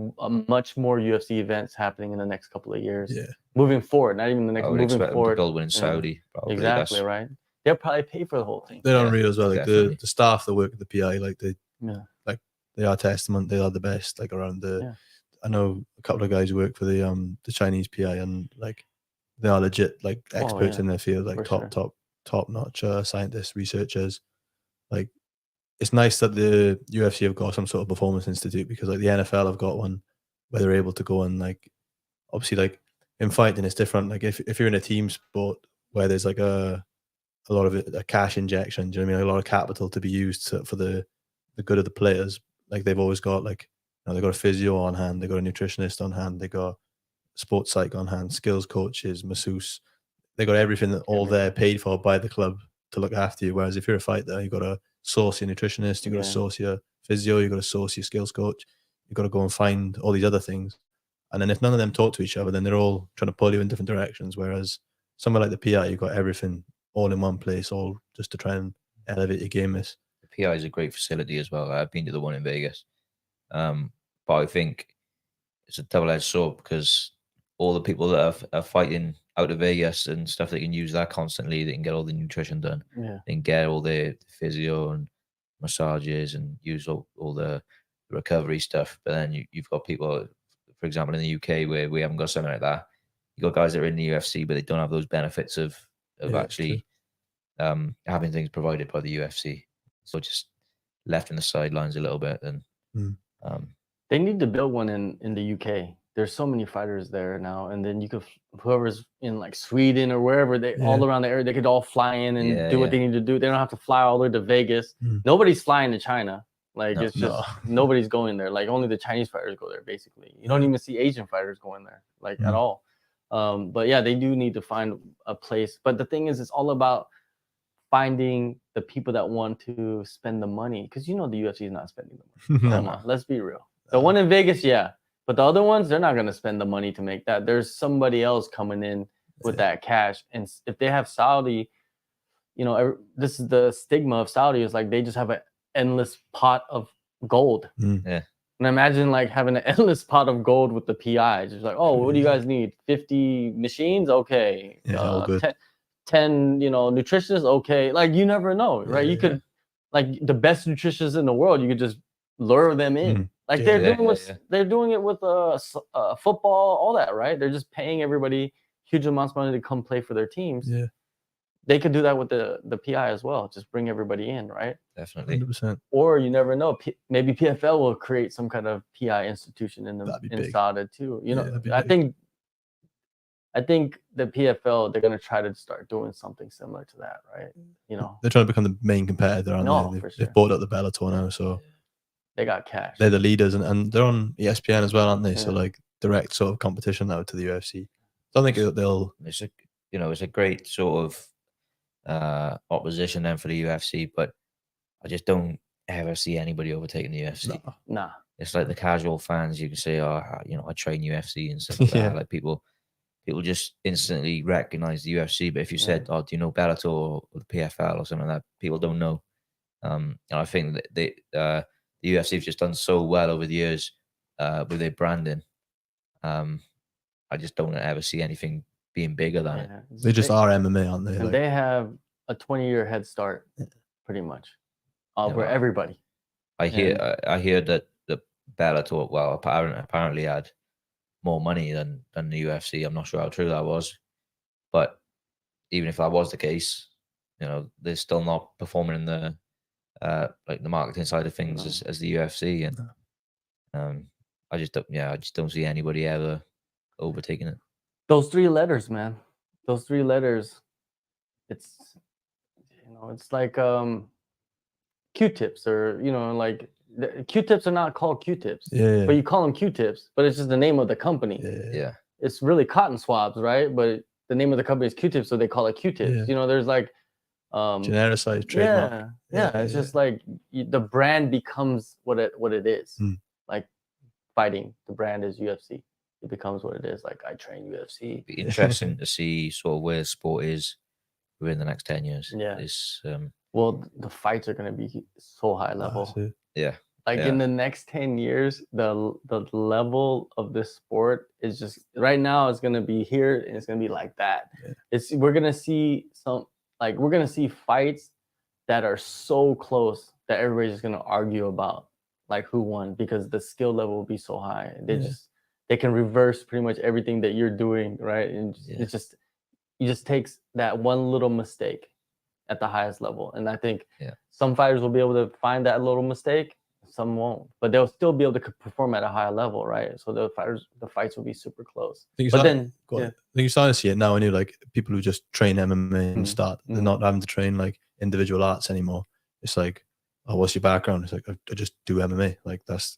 much more UFC events happening in the next couple of years. Yeah. Moving forward, not even the next. I would moving expect forward, them to build one in Saudi. Probably. Exactly right. They'll probably pay for the whole thing. They're unreal as well. Like definitely. the staff that work at the PI, like they are testament. They are the best. Like around I know a couple of guys who work for the Chinese PI, and like they are legit like experts in their field, like top notch scientists, researchers. Like it's nice that the UFC have got some sort of performance institute, because like the NFL have got one where they're able to go and like obviously like in fighting it's different. Like if you're in a team sport where there's like a lot of a cash injection, do you know what I mean? Like a lot of capital to be used for the good of the players. Like they've always got like, you know, they've got a physio on hand, they've got a nutritionist on hand, they got sports psych on hand, skills coaches, masseuse. They got everything all there paid for by the club to look after you. Whereas if you're a fighter, you've got to source your nutritionist, you've got to source your physio, you've got to source your skills coach, you've got to go and find all these other things. And then if none of them talk to each other, then they're all trying to pull you in different directions. Whereas somewhere like the PI, you've got everything all in one place, all just to try and elevate your game. The PI is a great facility as well. I've been to the one in Vegas. But I think it's a double-edged sword, because all the people that are fighting out of Vegas and stuff, they can use that constantly. They can get all the nutrition done. They can get all the physio and massages and use all the recovery stuff. But then you've got people, for example, in the UK where we haven't got something like that. You got guys that are in the UFC, but they don't have those benefits of actually having things provided by the UFC. So just left in the sidelines a little bit. And they need to build one in the UK. There's so many fighters there now, and then you could, whoever's in like Sweden or wherever, they all around the area, they could all fly in and do what they need to do. They don't have to fly all the way to Vegas. Nobody's flying to China. Like it's just nobody's going there. Like only the Chinese fighters go there. Basically, you don't even see Asian fighters going there like at all. But yeah, they do need to find a place. But the thing is, it's all about finding the people that want to spend the money, because you know the UFC is not spending the money. Come on, let's be real. The one in Vegas, but the other ones, they're not going to spend the money to make that. There's somebody else coming in with that cash, and if they have Saudi, you know, this is the stigma of Saudi, is like they just have an endless pot of gold. And imagine like having an endless pot of gold with the PIs. It's like, oh, what do you guys need? 50 machines? Okay. All good. 10, you know, nutritionists? Okay. Like you never know, right? You could, like the best nutritionists in the world, you could just lure them in. Like they're doing it with football, all that, right? They're just paying everybody huge amounts of money to come play for their teams. They could do that with the PI as well. Just bring everybody in, right? Definitely. 100%. Or you never know. Maybe PFL will create some kind of PI institution in Saudi too. You know, I think the PFL, they're gonna try to start doing something similar to that, right? You know, they're trying to become the main competitor. They've bought up the Bellator now, so they got cash. They're the leaders, and they're on ESPN as well, aren't they? So like direct sort of competition now to the UFC. I don't think they'll. It's a great sort of opposition then for the UFC, but I just don't ever see anybody overtaking the UFC. Nah. It's like the casual fans. You can say, oh, you know, I train UFC and stuff like that. Like people just instantly recognize the UFC. But if you said, oh, do you know Bellator or the PFL or something like that, people don't know. And I think that the UFC have just done so well over the years with their branding. I just don't ever see anything being bigger than it. They just are MMA, aren't they? And they have a 20-year head start, pretty much, over everybody. I hear that the Bellator, well, apparently had more money than the UFC. I'm not sure how true that was, but even if that was the case, you know, they're still not performing in the like the marketing side of things as the UFC, and I just don't see anybody ever overtaking it. Those 3 letters, man. Those 3 letters. It's it's like Q-tips, or like Q-tips are not called Q-tips, Yeah. but you call them Q-tips, but it's just the name of the company. Yeah. It's really cotton swabs, right? But the name of the company is Q-tips, so they call it Q-tips. Yeah. There's like Genericized trademark. yeah. It's just like the brand becomes what it is. Like fighting, the brand is UFC. It becomes what it is. Like I train UFC. Be interesting to see sort of where sport is within the next 10 years. Yeah. It's Well, the fights are gonna be so high level. yeah. Like in the next 10 years, the level of this sport is just right now it's gonna be here and it's gonna be like that. Yeah. We're gonna see fights that are so close that everybody's just gonna argue about like who won, because the skill level will be so high. They can reverse pretty much everything that you're doing, right? And it just takes that one little mistake at the highest level. And I think some fighters will be able to find that little mistake, some won't, but they'll still be able to perform at a high level, right? So the fights will be super close. I think you're starting to see it now, and you're like people who just train MMA and they're not having to train like individual arts anymore. It's like, oh, what's your background? It's like I just do MMA. Like that's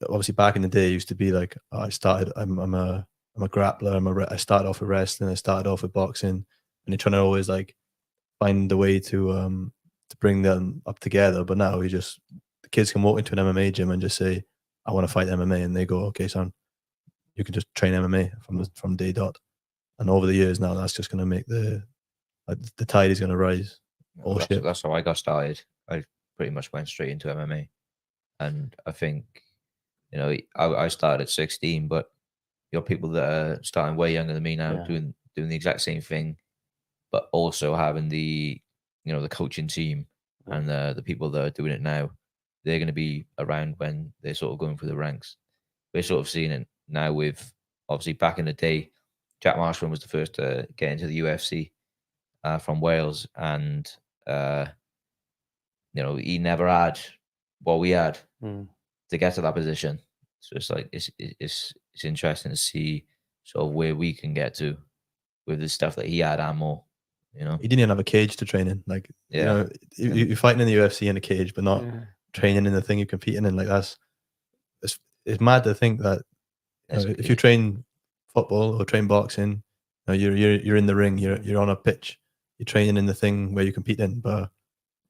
obviously back in the day it used to be like I'm a grappler. I started off with wrestling. I started off with boxing, and you're trying to always like find a way to bring them up together. But now the kids can walk into an MMA gym and just say, I want to fight MMA, and they go, okay, son, you can just train MMA from day dot. And over the years now, that's just going to make the tide is going to rise. That's how I got started. I pretty much went straight into MMA, and I think I started at 16, but you got people that are starting way younger than me now, doing the exact same thing, but also having the the coaching team and the people that are doing it now. They're going to be around when they're sort of going through the ranks. We're sort of seeing it now with, obviously, back in the day, Jack Marshall was the first to get into the UFC from Wales, and he never had what we had to get to that position. So it's like it's interesting to see sort of where we can get to with the stuff that he had and more. He didn't even have a cage to train in. Like you're fighting in the UFC in a cage, but not training in the thing you're competing in. Like it's mad to think that if you train football or train boxing, you're in the ring, you're on a pitch, you're training in the thing where you compete in. But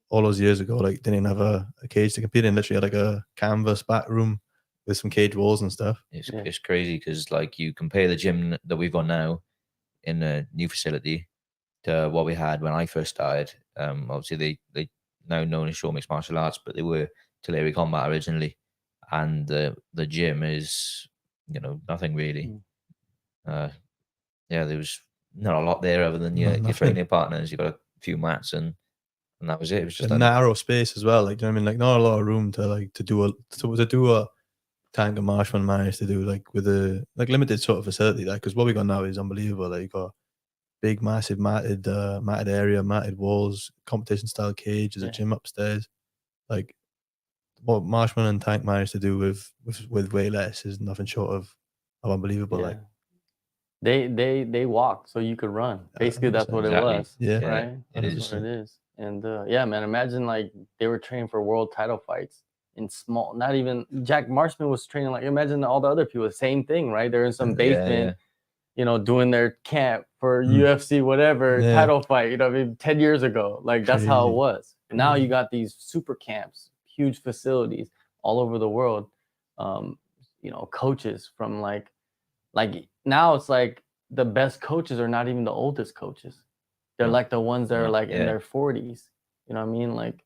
all those years ago, like didn't even have a cage to compete in. Literally had like a canvas back room with some cage walls and stuff. It's crazy because like you compare the gym that we've got now in a new facility to what we had when I first started. Obviously they now known as Short Mixed Martial Arts, but they were Tulare Combat originally, and the gym is nothing really. There was not a lot there other than your training partners. You got a few mats and that was it. It was just a narrow space as well. Like, do you know what I mean? Like, not a lot of room to do a Tank and Marshman managed to do like with a limited sort of facility. Like, because what we got now is unbelievable. Like, you got big, massive matted area, matted walls, competition style cage. There's a gym upstairs. Like, what Marshman and Tank managed to do with way less is nothing short of unbelievable. Like, they walked so you could run. Basically, that's what it was. Yeah, right. That's what it is. And man, imagine like they were training for world title fights in small. Not even Jack Marshman was training. Like, imagine all the other people. Same thing, right? They're in some basement. Doing their camp for UFC, whatever, title fight, 10 years ago. Like, that's how it was. Now you got these super camps, huge facilities all over the world. Coaches from like now it's like the best coaches are not even the oldest coaches. They're like the ones that are like in their 40s. You know what I mean? Like,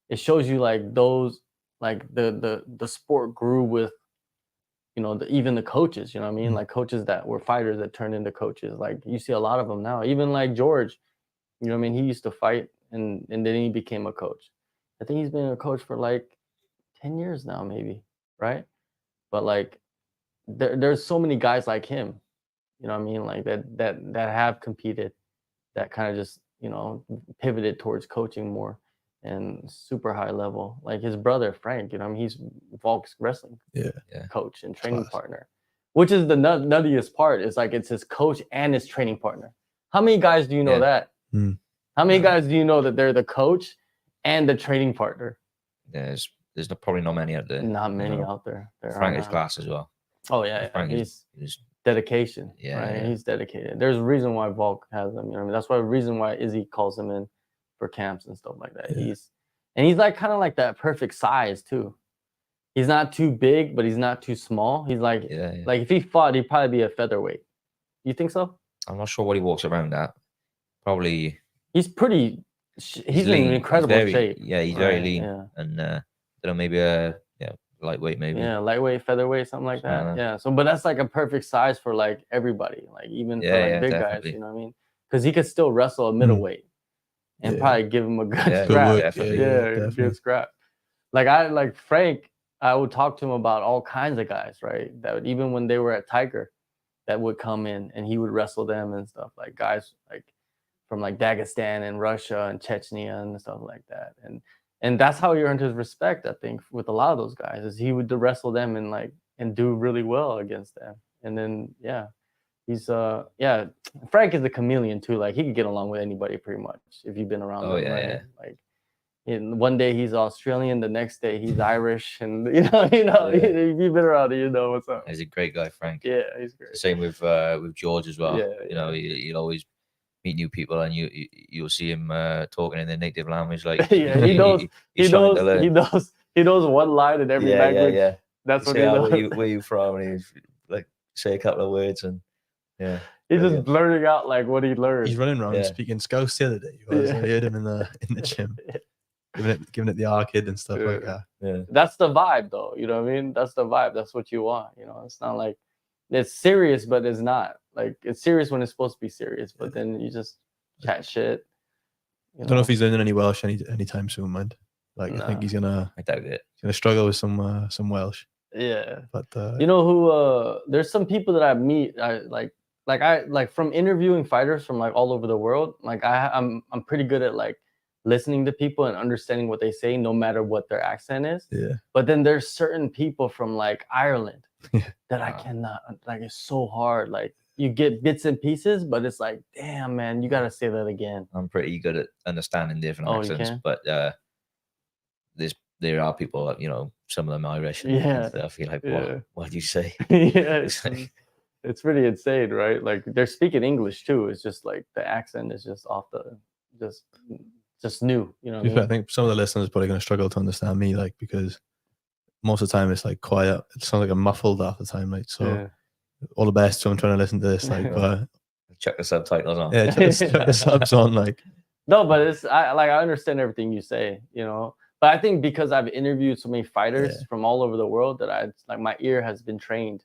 it shows you like those, like the sport grew with, even the coaches, you know what I mean? Like coaches that were fighters that turned into coaches. Like, you see a lot of them now. Even like George, you know what I mean? He used to fight and then he became a coach. I think he's been a coach for like 10 years now, maybe, right? But like there's so many guys like him, you know what I mean? Like that have competed, that kind of just, pivoted towards coaching more and super high level. Like his brother Frank, he's Volk's wrestling coach and training partner. which is the nuttiest part. Is like it's his coach and his training partner. How many guys do you know that? How many guys do you know that they're the coach and the training partner? There's probably not many out there. Not many out there. Frank is class as well. Oh yeah, Frank he's is dedication. Yeah, right? yeah. He's dedicated. There's a reason why Volk has him. You know what I mean? That's why reason why Izzy calls him in for camps and stuff like that. Yeah. He's like kind of like that perfect size too. He's not too big, but he's not too small. He's like like if he fought, he'd probably be a featherweight. You think so? I'm not sure what he walks around at. Probably. He's pretty. He's in incredible shape. Yeah, he's very lean, and I don't know, maybe lightweight, maybe. Yeah, lightweight, featherweight, something like that. Yeah. So, but that's like a perfect size for like everybody, like even for like big definitely. guys. You know what I mean? Because he could still wrestle a middleweight and probably give him a good scrap. Good scrap. Like Frank, I would talk to him about all kinds of guys, right? That would, even when they were at Tiger, that would come in and he would wrestle them and stuff, like guys like from like Dagestan and Russia and Chechnya and stuff like that. And that's how he earned his respect, I think, with a lot of those guys, is he would wrestle them and do really well against them. And then he's Frank is a chameleon too. Like he could get along with anybody pretty much if you've been around him. Right? Like one day he's Australian, the next day he's Irish, and you know, if you've been around it, you know what's up. He's a great guy, Frank. Yeah, he's great. Same with George as well. You know, you'll always meet new people, and you'll see him talking in their native language. Like he knows one line in every language. Yeah. That's what he knows. Where you from? And he's like say a couple of words, and he's just blurting out like what he learned. He's running around speaking Scouse the other day. I heard him in the gym. Giving it the arcade and stuff like that. Yeah. That's the vibe though. You know what I mean? That's the vibe. That's what you want. You know, it's not like it's serious, but it's not. Like it's serious when it's supposed to be serious, but then you just chat shit. I don't know if he's learning any Welsh anytime soon, man. Like I think he's gonna. I doubt it. He's gonna struggle with some Welsh. Yeah. But you know who? There's some people that I meet. I like from interviewing fighters from like all over the world. Like I'm pretty good at like listening to people and understanding what they say, no matter what their accent is. Yeah. But then there's certain people from like Ireland that I cannot, like, it's so hard. Like you get bits and pieces, but it's like, damn, man, you got to say that again. I'm pretty good at understanding different accents, but there are people, you know, some of them Irish. And I feel like, what do you say? It's pretty insane, right? Like they're speaking English too. It's just like the accent is just off the, just new, you know. I think some of the listeners are probably going to struggle to understand me, like, because most of the time it's like quiet. It sounds like I'm muffled half the time, like. So all the best to them trying to listen to this, like. But check the subtitles on. Yeah, check the subs on, like. No, but I understand everything you say, you know. But I think because I've interviewed so many fighters from all over the world that my ear has been trained.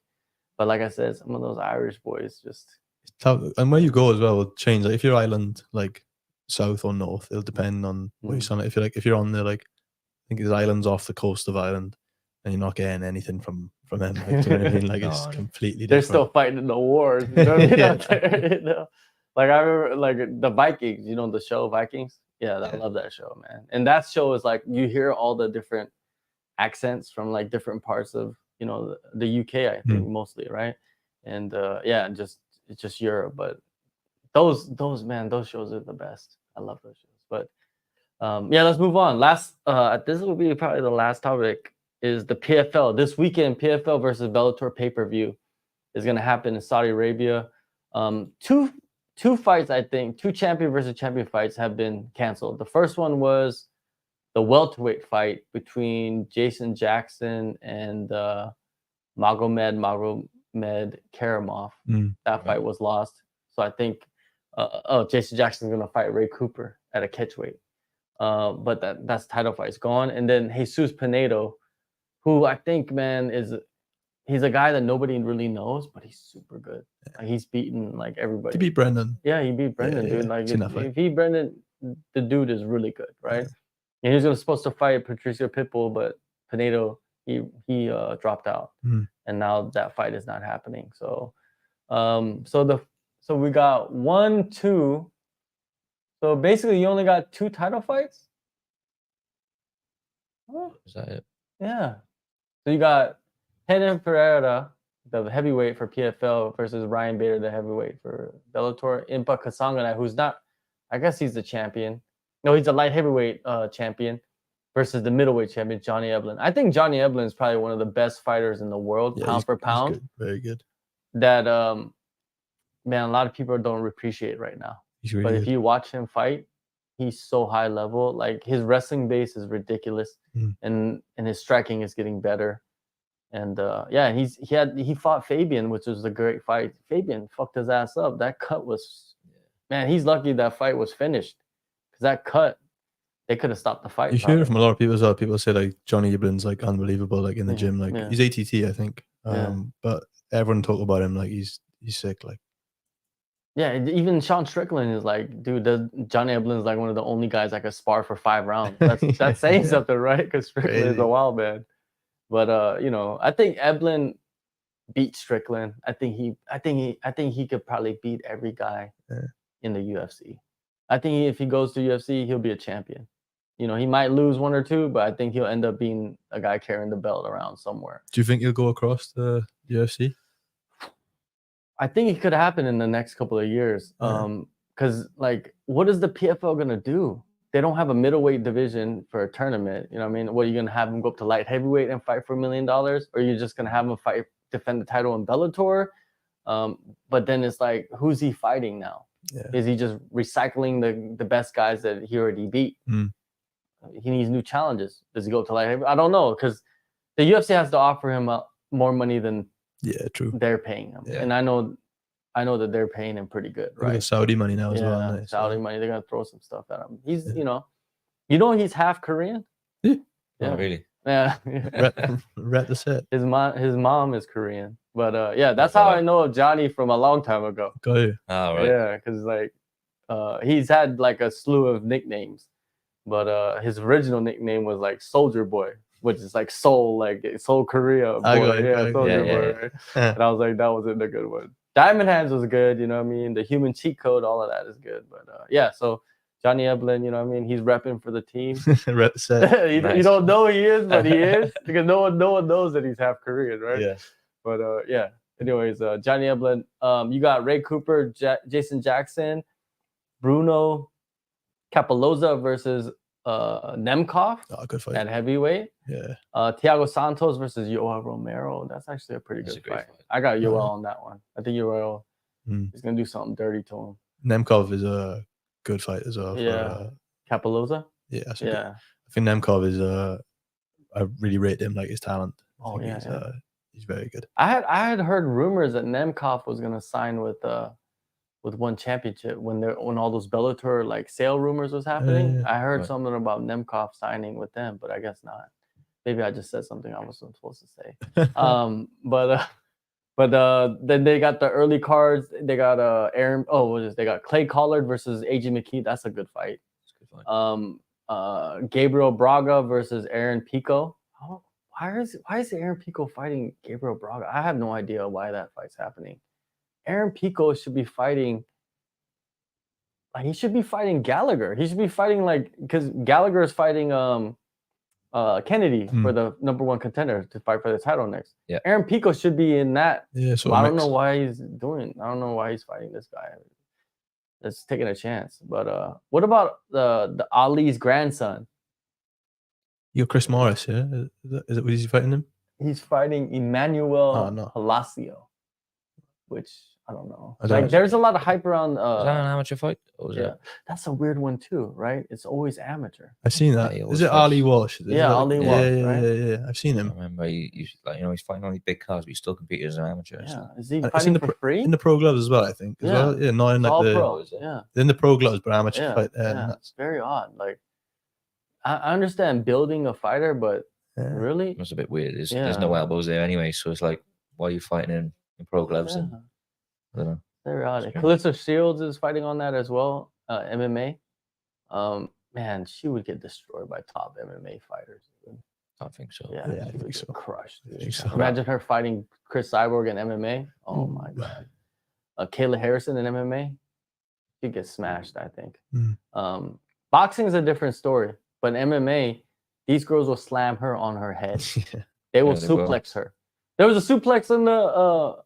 But like I said, some of those Irish boys just. It's tough. And where you go as well will change. Like if you're Ireland, like south or north, it'll depend on where you sound. If you're on the, like, I think there's islands off the coast of Ireland, and you're not getting anything from them. Like, do you know what I mean? Like it's completely different. They're still fighting in the wars. You know what I mean? Out there, you know? Like I remember, like the Vikings. You know the show Vikings? Yeah, I love that show, man. And that show is like you hear all the different accents from like different parts of, you know, the UK, I think mostly, right? And it's just Europe, but those shows are the best. I love those shows. But let's move on. This will be probably the last topic, is the PFL. This weekend, PFL versus Bellator pay-per-view is going to happen in Saudi Arabia. Two fights, I think, two champion versus champion fights have been canceled. The first one was the welterweight fight between Jason Jackson and Magomed Karamov. That fight was lost. So I think Jason Jackson's gonna fight Ray Cooper at a catchweight. But that's title fight's gone. And then Jesus Pinedo, who I think, man, he's a guy that nobody really knows, but he's super good. Like, he's beaten like everybody. He beat Brendan. Yeah, he beat Brendan, dude. Like if he Brendan, the dude is really good, right? And he was supposed to fight Patricio Pitbull, but Pinedo he dropped out, and now that fight is not happening. So, so we got 1, 2. So basically, you only got 2 title fights. Is that it? Yeah. So you got Pereira the heavyweight for PFL versus Ryan Bader, the heavyweight for Bellator. Impa Kasangana, who's not, I guess he's the champion. No, he's a light heavyweight champion versus the middleweight champion, Johnny Eblen. I think Johnny Eblen is probably one of the best fighters in the world, pound for pound. He's good. Very good. That, man, a lot of people don't appreciate right now. He's really but good. if you watch him fight, he's so high level. Like his wrestling base is ridiculous, and his striking is getting better. And yeah, he fought Fabian, which was a great fight. Fabian fucked his ass up. That cut was, man, he's lucky that fight was finished, because that cut, they could have stopped the fight. You hear it from a lot of people as well. People say like Johnny Eblen's like unbelievable, like in the gym. Like he's ATT, I think. But everyone talk about him like he's sick. Like. Yeah, even Sean Strickland is like, dude, Johnny Eblen is like one of the only guys that could spar for 5 rounds. That's saying something, right? Because Strickland is a wild man. But you know, I think Eblen beat Strickland. I think he could probably beat every guy in the UFC. I think if he goes to UFC, he'll be a champion. You know, he might lose 1 or 2, but I think he'll end up being a guy carrying the belt around somewhere. Do you think he'll go across the UFC? I think it could happen in the next couple of years. Because like, what is the PFL gonna do? They don't have a middleweight division for a tournament. You know what I mean? What, are you gonna have him go up to light heavyweight and fight for $1 million? Or are you just gonna have him defend the title in Bellator? But then it's like, who's he fighting now? Is he just recycling the best guys that he already beat? He needs new challenges. Does he go to light heavyweight? I don't know, because the UFC has to offer him more money than they're paying him. And I know that they're paying him pretty good, right? Like Saudi money now as well. Nice. Saudi money, they're gonna throw some stuff at him. He's you know he's half Korean. Oh, really? Yeah. Ret the set. His mom is Korean. But yeah, that's how I know of Johnny from a long time ago. Got you. Oh, right. Yeah, because like he's had like a slew of nicknames, but his original nickname was like Soldier Boy, which is like Seoul Korea boy. Soldier Boy. Right? And I was like, that wasn't a good one. Diamond Hands was good, you know what I mean? The Human Cheat Code, all of that is good. But yeah, so Johnny Eblen, you know what I mean? He's repping for the team. Ret the set. You don't know he is, but he is, because no one knows that he's half Korean, right? Yeah. But yeah. Anyways, Johnny Eblen. You got Ray Cooper, Jason Jackson, Bruno Capoloza versus Nemkov. Oh, good fight. At heavyweight. Yeah. Thiago Santos versus Yoel Romero. That's actually a pretty good fight. I got Yoel on that one. I think Yoel is gonna do something dirty to him. Nemkov is a good fight as well. Yeah. Capoloza. Yeah. Yeah. I think Nemkov is I really rate him, like his talent. He's very good. I had heard rumors that Nemkov was gonna sign with one championship when all those Bellator like sale rumors was happening. I heard something about Nemkov signing with them, but I guess not. Maybe I just said something I wasn't supposed to say. But then they got the early cards. They got they got Clay Collard versus AJ McKee. That's a good fight. Gabriel Braga versus Aaron Pico. Why is Aaron Pico fighting Gabriel Braga? I have no idea why that fight's happening. Aaron Pico should be fighting. Like, he should be fighting Gallagher. He should be fighting because Gallagher is fighting Kennedy for the #1 contender to fight for the title next. Yeah. Aaron Pico should be in that. Yeah. So I don't know why he's fighting this guy. That's taking a chance. But what about the Ali's grandson? You got Chris Morris, yeah? Is it? Was he fighting him? He's fighting Emmanuel Palacio, which I don't know. There's a lot of hype around. Is that an amateur fight? That's a weird one too, right? It's always amateur. I've seen that. Is it Ali Walsh? Ali Walsh. Yeah. I've seen him. I remember he's fighting only big cars, but he still competed as an amateur. Yeah. Is he fighting for free? In the pro gloves as well, I think. Not in like all the pro, is it? Yeah. In the pro gloves, but amateur fight. It's very odd. Like, I understand building a fighter, but really, it's a bit weird. There's no elbows there anyway, so it's like, why are you fighting in pro gloves? And I don't know. Very odd. Calissa Shields is fighting on that as well. MMA. Man, she would get destroyed by top MMA fighters. I think so. Yeah, I think so. Crushed. So. Imagine her fighting Chris Cyborg in MMA. Oh my god. Kayla Harrison in MMA. She gets smashed, I think. Boxing is a different story, but in MMA, these girls will slam her on her head. They will suplex her. There was a suplex in the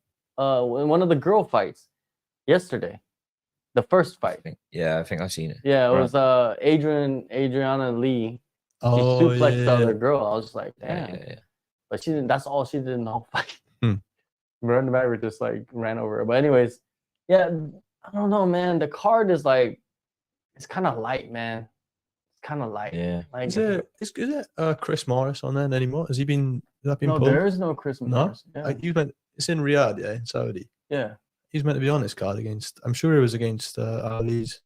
in one of the girl fights yesterday. The first fight. I think I've seen it. Yeah, it was Adriana Lee. She Oh, suplexed the yeah. other girl. I was just like, damn. Yeah. But she didn't. That's all she did in the whole fight. Hmm. Miranda Maverick just like ran over her. But anyways, yeah, I don't know, man. The card is like, it's kind of light, man. It's kind of light. Yeah. Like, Is it Chris Morris on there anymore? Has that been no, pulled? there is no Chris Morris. No? Yeah. It's in Riyadh, yeah, in Saudi. Yeah. He's meant to be on this card against. I'm sure it was against Ali's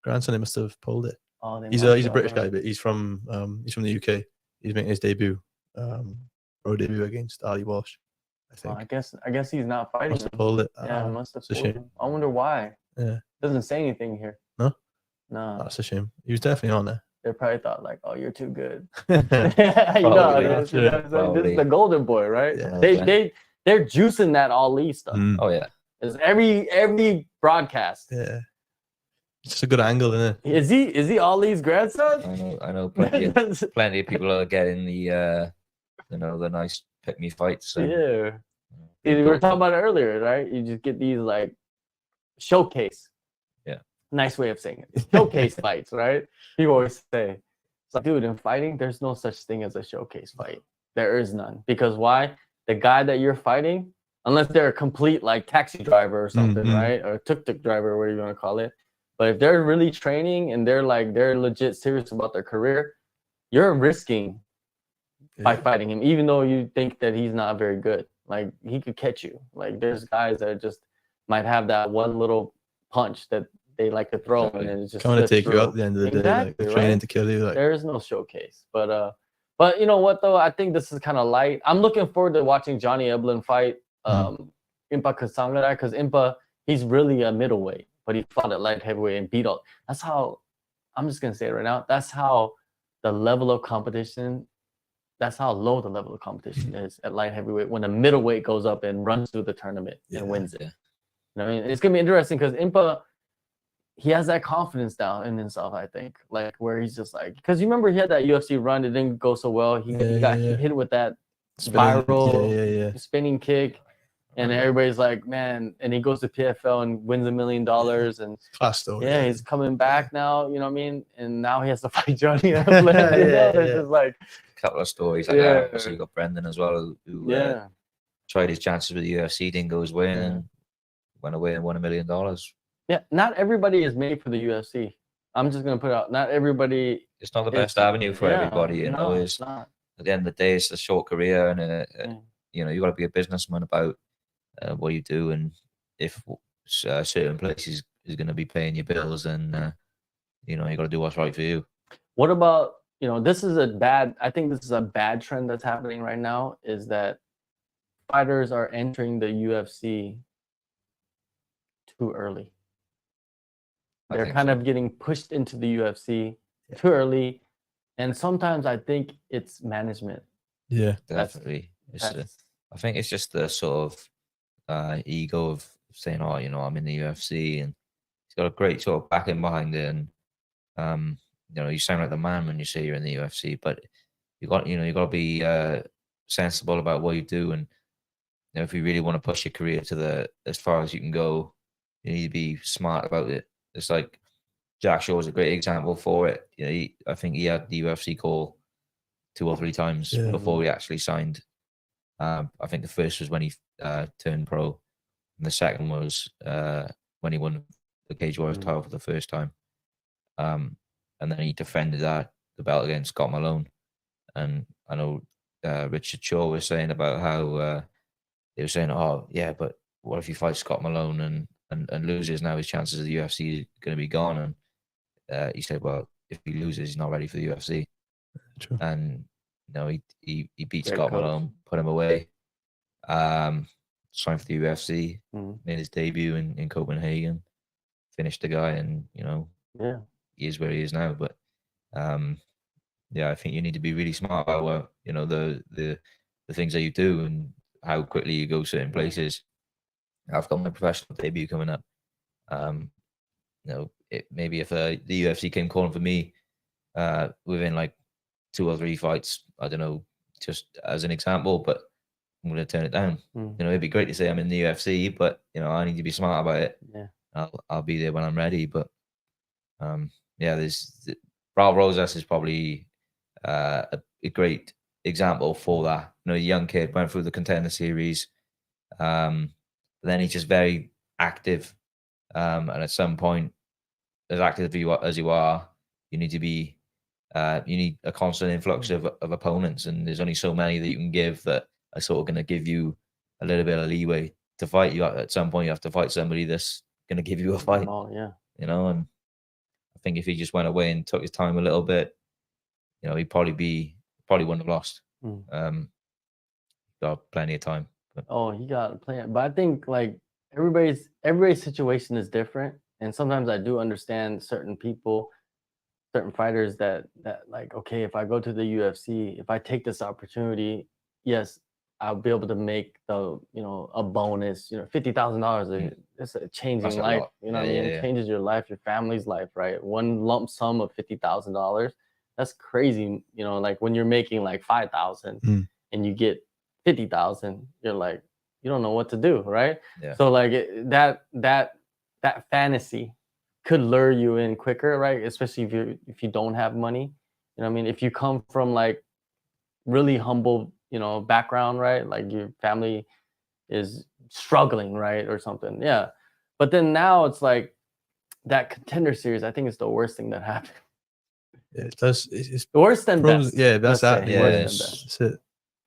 grandson. He must have pulled it. Oh, He's a British guy, but he's from the UK. He's making his debut, pro debut against Ali Walsh. I think. I guess he's not fighting. Must have pulled it. Yeah, must have it's a pulled shame. him. I wonder why. Yeah. Doesn't say anything here. No? No. That's a shame. He was definitely on there. They probably thought like, oh, you're too good. Yeah. This is the golden boy, right? Yeah. They're juicing that Ali stuff. Oh yeah. It's every broadcast. Yeah. It's just a good angle, isn't it? Is he Ali's grandson? I know plenty of people are getting the the nice pick me fights. So. Yeah. We were talking about it earlier, right? You just get these like showcase. Yeah. Nice way of saying it. Showcase fights, right? People always say, it's like, dude, in fighting, there's no such thing as a showcase fight. There is none. Because why? The guy that you're fighting, unless they're a complete like taxi driver or something, right? Or tuk-tuk driver, whatever you want to call it. But if they're really training and they're legit serious about their career, you're risking by fighting him, even though you think that he's not very good. Like, he could catch you. Like, there's guys that just might have that one little punch that they like to throw, and it's just kind of take you out at the end of the day, like training to kill you. Like. There is no showcase, but you know what though? I think this is kind of light. I'm looking forward to watching Johnny Eblen fight Impa Kasangara, because Impa, he's really a middleweight, but he fought at light heavyweight and beat all. That's how, I'm just gonna say it right now. That's how the level of competition. That's how low the level of competition is at light heavyweight when a middleweight goes up and runs through the tournament and wins it. You know what I mean? It's gonna be interesting because Impa, he has that confidence now in himself, I think. Like, where he's just like, because you remember he had that UFC run, it didn't go so well. He got hit with that spiral spinning kick, and everybody's like, man, and he goes to PFL and wins $1 million, and class though. Yeah, he's coming back now, you know what I mean? And now he has to fight Johnny Eblen. It's just like a couple of stories like that. So you got Brendan as well, who tried his chances with the UFC, didn't go his way, and went away and won $1 million. Yeah, not everybody is made for the UFC. I'm just gonna put it out. Not everybody. It's not the best avenue for everybody. You know, it's not. At the end of the day, it's a short career, and you know, you got to be a businessman about what you do. And if certain places is going to be paying your bills, then you know, you got to do what's right for you. What about, you know, this is a bad. I think this is a bad trend that's happening right now. Is that fighters are entering the UFC too early. They're kind of getting pushed into the UFC too early, and sometimes I think it's management. Yeah, definitely. I think it's just the sort of ego of saying, "Oh, you know, I'm in the UFC," and he's got a great sort of backing behind it, and you know, you sound like the man when you say you're in the UFC, but you got to be sensible about what you do, and you know, if you really want to push your career to as far as you can go, you need to be smart about it. It's like Jack Shaw is a great example for it. You know, I think he had the UFC call 2 or 3 times before he actually signed. I think the first was when he turned pro, and the second was when he won the Cage Warriors title for the first time. And then he defended the belt against Scott Malone. And I know Richard Shaw was saying about how they were saying, "Oh yeah, but what if you fight Scott Malone and loses? Now his chances of the UFC are going to be gone." And he said, "Well, if he loses, he's not ready for the UFC." True. And you know, he beat Scott Malone, put him away, signed for the UFC, made his debut in Copenhagen, finished the guy, and you know, he is where he is now. But I think you need to be really smart about you know, the things that you do and how quickly you go certain places. I've got my professional debut coming up. You know, maybe if the UFC came calling for me within like 2 or 3 fights, I don't know, just as an example, but I'm going to turn it down. Mm. You know, it'd be great to say I'm in the UFC, but you know, I need to be smart about it. Yeah. I'll be there when I'm ready. But yeah, Raul Rosas is probably a great example for that. You know, a young kid went through the Contender Series. Then he's just very active. And at some point, as active as you are, you need to be you need a constant influx of opponents, and there's only so many that you can give that are sort of going to give you a little bit of leeway to fight. You at some point you have to fight somebody that's going to give you a fight. Yeah. You know, and I think if he just went away and took his time a little bit, you know, he'd probably wouldn't have lost. Got plenty of time. But. Oh, he got plenty. But I think like everybody's situation is different, and sometimes I do understand certain people, certain fighters that like, okay, if I go to the UFC, if I take this opportunity, yes, I'll be able to make the, you know, a bonus, you know, $50,000. It's a changing life. You know what I mean? It changes your life, your family's life, right? One lump sum of $50,000. That's crazy. You know, like when you're making like 5,000 and you get 50,000, you're like, you don't know what to do, right? Yeah. So like that fantasy could lure you in quicker, right? Especially if you don't have money. You know what I mean? If you come from like really humble, you know, background, right? Like your family is struggling, right? Or something. Yeah. But then now it's like that Contender Series, I think it's the worst thing that happened. Yeah, it does. It's worse than pros, best. Yeah, that's that. Yeah, worse than best. That's it.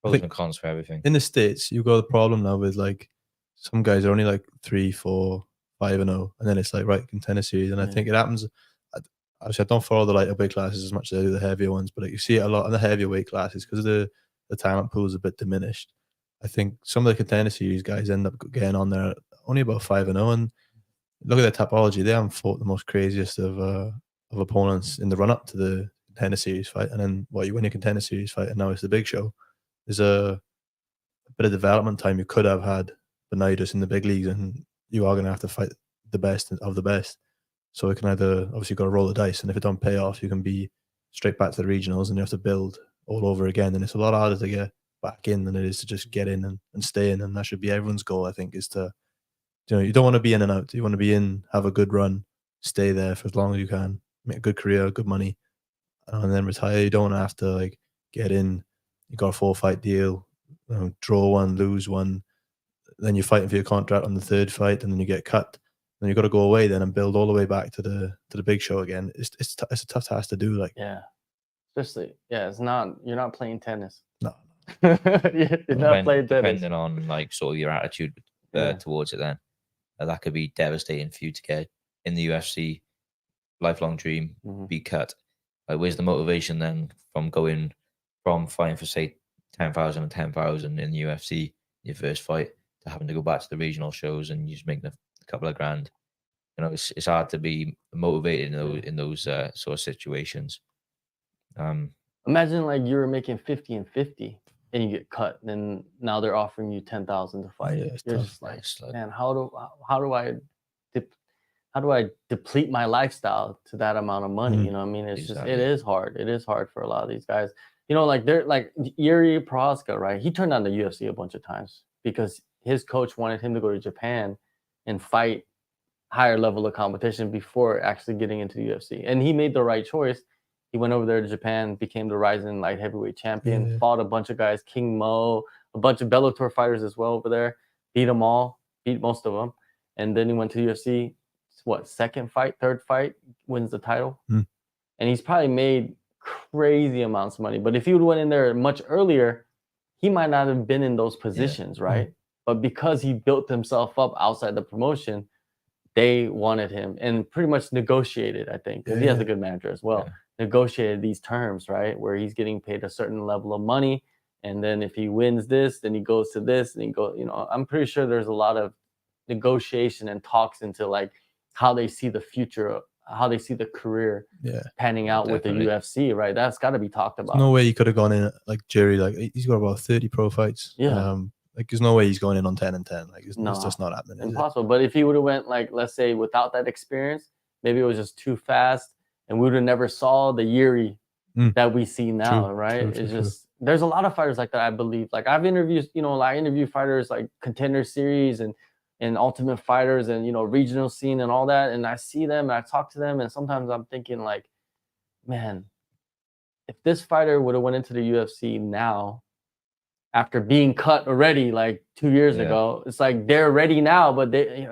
Pros and cons for everything. In the States, you've got the problem now with like some guys are only like 3, 4, 5-0, and then it's like right Contender Series, and I think it happens. Obviously, I don't follow the lighter weight classes as much as I do the heavier ones, but like you see it a lot in the heavier weight classes because the talent pool is a bit diminished. I think some of the Contender Series guys end up getting on there only about 5-0, and look at their topology. They haven't fought the most craziest of opponents in the run up to the Contender Series fight, and then you win your Contender Series fight, and now it's the big show. There's a bit of development time you could have had, but now you're just in the big leagues, and you are going to have to fight the best of the best. So it can either, obviously, you've got to roll the dice, and if it don't pay off, you can be straight back to the regionals, and you have to build all over again. And it's a lot harder to get back in than it is to just get in and stay in. And that should be everyone's goal, I think, is to, you know, you don't want to be in and out. You want to be in, have a good run, stay there for as long as you can, make a good career, good money, and then retire. You don't want to have to like get in. You got a 4-fight deal, you know, draw one, lose one, then you're fighting for your contract on the 3rd fight, and then you get cut. Then you got to go away then and build all the way back to the big show again. It's a tough task to do. Like, yeah, especially it's not, you're not playing tennis. No, you're not playing tennis. Depending on like sort of your attitude towards it, then that could be devastating for you to get in the UFC. Lifelong dream, be cut. Like, where's the motivation then from going from fighting for say 10,000 and 10,000 in the UFC, your first fight, to having to go back to the regional shows and you just make a couple of grand? You know, it's hard to be motivated in those sort of situations. Imagine like you were making 50 and 50 and you get cut, and now they're offering you 10,000 to fight. Yeah, You're tough. just like, man, how do I deplete my lifestyle to that amount of money? You know what I mean? It's just, it is hard. It is hard for a lot of these guys. You know, like they're like Yuri Prohaska, right? He turned down the UFC a bunch of times because his coach wanted him to go to Japan and fight higher level of competition before actually getting into the UFC. And he made the right choice. He went over there to Japan, became the rising light heavyweight champion, fought a bunch of guys, King Mo, a bunch of Bellator fighters as well over there, beat them all, beat most of them. And then he went to the UFC, what, 2nd fight, 3rd fight, wins the title. And he's probably made crazy amounts of money. But if he would have went in there much earlier, he might not have been in those positions, right? But because he built himself up outside the promotion, they wanted him and pretty much negotiated, I think, because he has a good manager as well, negotiated these terms, right? Where he's getting paid a certain level of money. And then if he wins this, then he goes to this and he goes, you know, I'm pretty sure there's a lot of negotiation and talks into like how they see the future, how they see the career panning out with the UFC, right? That's got to be talked about. There's no way he could have gone in like Jerry, like he's got about 30 pro fights. Like there's no way he's going in on 10 and 10. Like it's just not happening. Impossible. But if he would have went like, let's say, without that experience, maybe it was just too fast, and we would have never saw the Yuri that we see now, right? It's just there's a lot of fighters like that. I believe. Like I've interviewed, I interview fighters like Contender Series and Ultimate Fighters and regional scene and all that, and I see them and I talk to them, and sometimes I'm thinking like, man, if this fighter would have went into the UFC now after being cut already like 2 years ago, it's like they're ready now, but they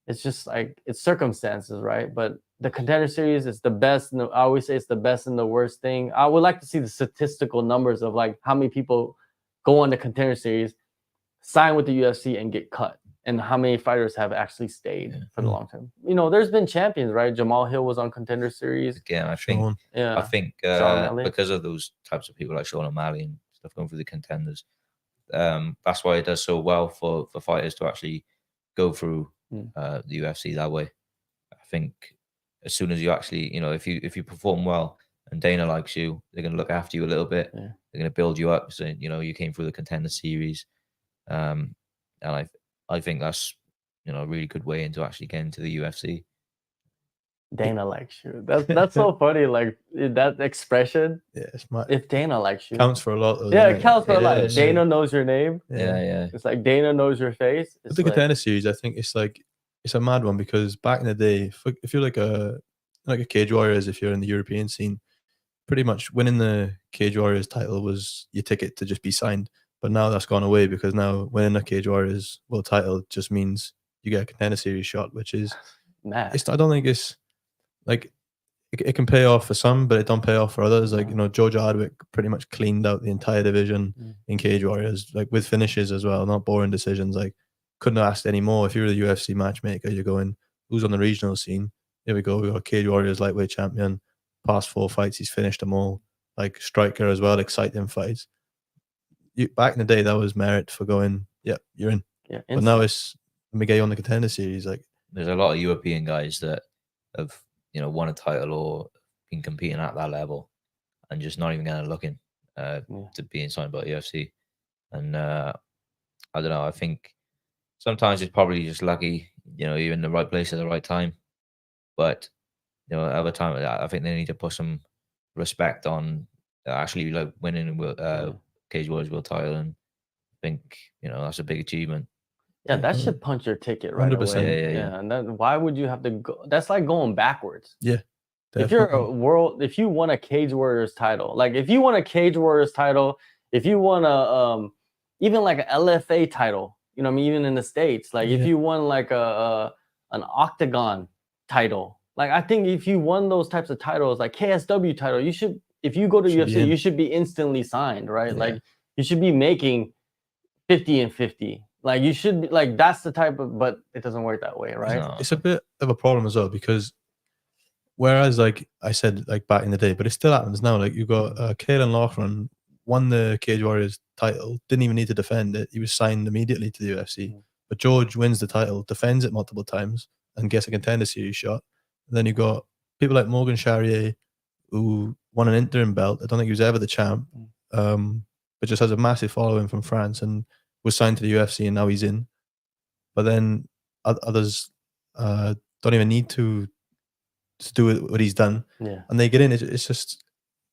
it's just like it's circumstances, right? But the Contender Series is the best. I always say it's the best and the worst thing. I would like to see the statistical numbers of like how many people go on the Contender Series, sign with the UFC, and get cut, and how many fighters have actually stayed for the long term. There's been champions, right? Jamahal Hill was on Contender Series. Again, I think because of those types of people like Sean O'Malley and stuff going through the contenders, that's why it does so well for fighters to actually go through the UFC that way. I think as soon as you actually, if you perform well and Dana likes you, they're going to look after you a little bit. Yeah. They're going to build you up. So, you came through the Contender Series. And I think that's, a really good way into actually getting to the UFC. Dana likes you. That's so funny. Like that expression. Yeah, it's my, if Dana likes you, counts for a lot. Though, yeah, it counts for a lot. Dana knows your name. Yeah. It's like Dana knows your face. With the Contender Series, I think it's a mad one because back in the day, if you're like a Cage Warriors, if you're in the European scene, pretty much winning the Cage Warriors title was your ticket to just be signed. But now that's gone away because now winning a Cage Warriors world title just means you get a Contender Series shot, which is mad. I don't think it's like it can pay off for some, but it don't pay off for others. Like Joe Hardwick pretty much cleaned out the entire division in Cage Warriors, like with finishes as well, not boring decisions. Like couldn't have asked any more. If you're the UFC matchmaker, you're going, who's on the regional scene? Here we go. We got Cage Warriors lightweight champion. Past 4 fights, he's finished them all. Like striker as well, exciting fights. Back in the day, that was merit for going, yep, you're in. Yeah, but now it's let me get you on the Contender Series. Like there's a lot of European guys that have won a title or been competing at that level and just not even kind of looking to being signed by the UFC. And I don't know. I think sometimes it's probably just lucky, you're in the right place at the right time. But other time, I think they need to put some respect on actually like winning Cage Warriors world title, and I think that's a big achievement. Yeah, that should punch your ticket right 100%. Away. Yeah. And then why would you have to go? That's like going backwards. Yeah. Definitely. If you won a Cage Warriors title, like if you won a Cage Warriors title, if you won a even like an LFA title, even in the States, like if you won like an Octagon title, like I think if you won those types of titles, like KSW title, you should, if you go to UFC, you should be instantly signed, right? Yeah. Like you should be making 50 and 50. Like you should be like, that's the type of, but it doesn't work that way, right? No. It's a bit of a problem as well because whereas like I said, like back in the day, but it still happens now. Like you got Caelan Loughran won the Cage Warriors title, didn't even need to defend it. He was signed immediately to the UFC. But George wins the title, defends it multiple times, and gets a Contender Series shot. And then you got people like Morgan Charrier, who won an interim belt. I don't think he was ever the champ, but just has a massive following from France and was signed to the UFC, and now he's in. But then others don't even need to do what he's done, and they get in. It's just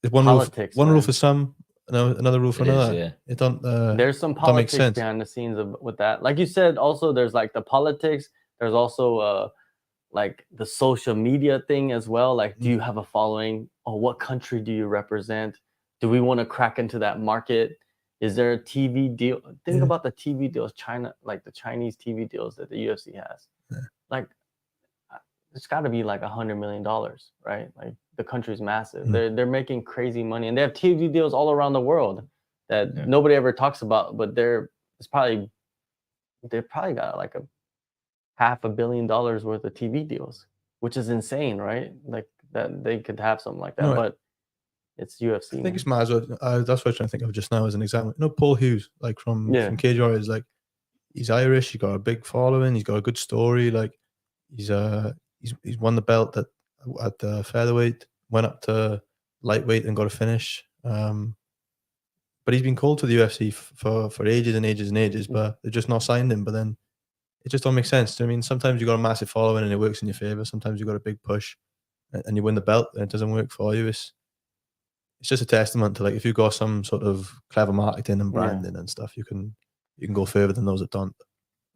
one politics, rule for some, another rule for another. Yeah. It don't. There's some politics behind the scenes with that. Like you said, also there's like the politics. There's also like the social media thing as well. Like, do you have a following? Or what country do you represent? Do we want to crack into that market? Is there a TV deal? Think about the TV deals, China, like the Chinese TV deals that the UFC has. Yeah. Like, it's got to be like $100 million, right? Like the country's massive. They're making crazy money, and they have TV deals all around the world that nobody ever talks about. But they probably got like $500 million worth of TV deals, which is insane, right? Like that they could have something like that, no, but it's UFC. I think it's mad. That's what I was trying to think of just now as an example. Paul Hughes, like from Cage Warriors, like he's Irish. He's got a big following. He's got a good story. Like he's won the belt at featherweight, went up to lightweight and got a finish. But he's been called to the UFC for ages and ages and ages, but they've just not signed him. But then it just don't make sense. I mean, sometimes you got a massive following and it works in your favor. Sometimes you got a big push and you win the belt and it doesn't work for you. it's just a testament to like if you've got some sort of clever marketing and branding and stuff, you can go further than those that don't.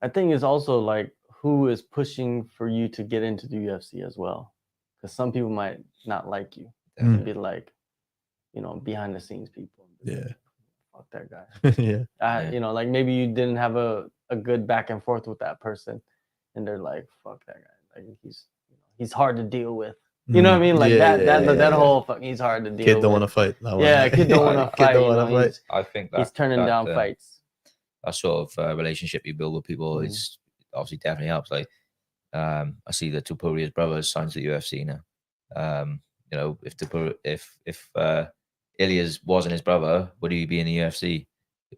I think it's also like who is pushing for you to get into the UFC as well, because some people might not like you and be like, you know, behind the scenes people. Yeah. Fuck that guy. Yeah. You know, like maybe you didn't have a good back and forth with that person, and they're like, fuck that guy. Like he's hard to deal with. You know what I mean? Like that whole fucking he's hard to deal with. Kid don't want to fight. Kid don't want to fight. You know, I think he's turning down fights. That sort of relationship you build with people is obviously definitely helps. Like, I see that Topuria's brother signed to the UFC now. You know, if Ilia's wasn't his brother, would he be in the UFC?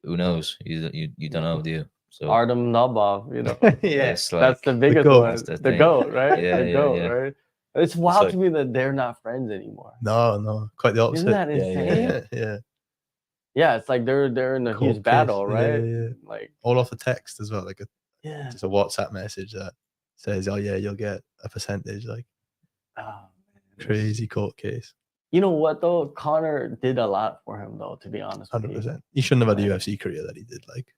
Who knows? You don't know, do you? So Artem Nabov, you know. Yes, like, that's the biggest one. The GOAT, right? The GOAT, right? It's wild to me that they're not friends anymore. No, quite the opposite. Isn't that insane? Yeah, it's like they're in a huge battle, right? Yeah. Like all off the text as well, like just a WhatsApp message that says, "Oh yeah, you'll get a percentage." Like, crazy court case. You know what though? Conor did a lot for him though. To be honest, 100%. He shouldn't have had the UFC career that he did. Like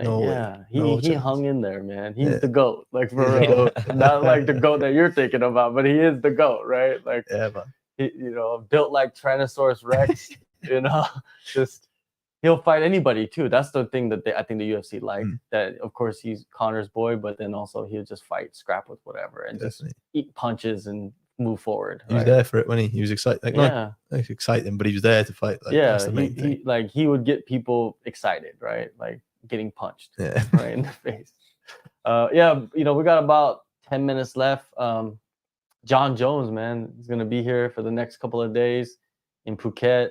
no way. He hung in there, man. He's the GOAT, like for real. Not like the GOAT that you're thinking about, but he is the GOAT, right? Like, yeah, man. He, you know, built like Tyrannosaurus Rex. You know, just he'll fight anybody too. That's the thing that I think the UFC like. That of course he's Conor's boy, but then also he'll just fight, scrap with whatever, and just eat punches and move forward. He was there for it when he was excited. Like, not like exciting, but he was there to fight. Like, that's the main thing. He would get people excited, right? Like getting punched right in the face. You know, we got about 10 minutes left. John Jones, man, is gonna be here for the next couple of days in Phuket.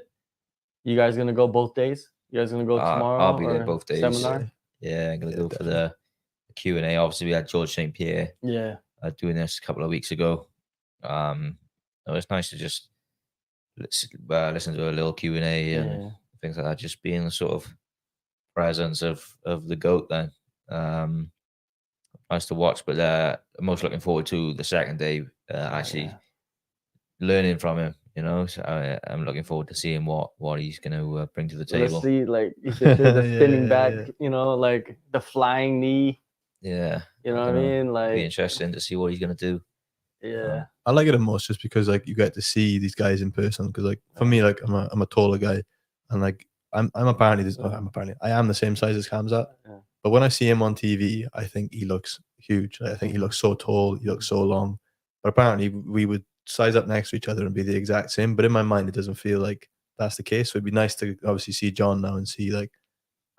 You guys gonna go both days? You guys gonna go tomorrow? I'll be there both days. Seminar? Yeah, I'm gonna go for the Q&A. Obviously, we had George St. Pierre. Doing this a couple of weeks ago. It's nice to just listen to a little Q&A and things like that. Just being the sort of presence of the GOAT then. Nice to watch, but I'm most looking forward to the second day, actually learning from him, you know. So I'm looking forward to seeing what he's going to bring to the table. Let's see, like, if there's a spinning back, you know, like the flying knee. Yeah. You know what I mean? Like, it'll be interesting to see what he's going to do. Yeah. I like it the most just because, like, you get to see these guys in person. Because, like, for me, like, I'm a taller guy, and like I am the same size as Khamzat. But when I see him on TV, I think he looks huge. I think he looks so tall. He looks so long. But apparently, we would size up next to each other and be the exact same. But in my mind, it doesn't feel like that's the case. So it'd be nice to obviously see John now and see like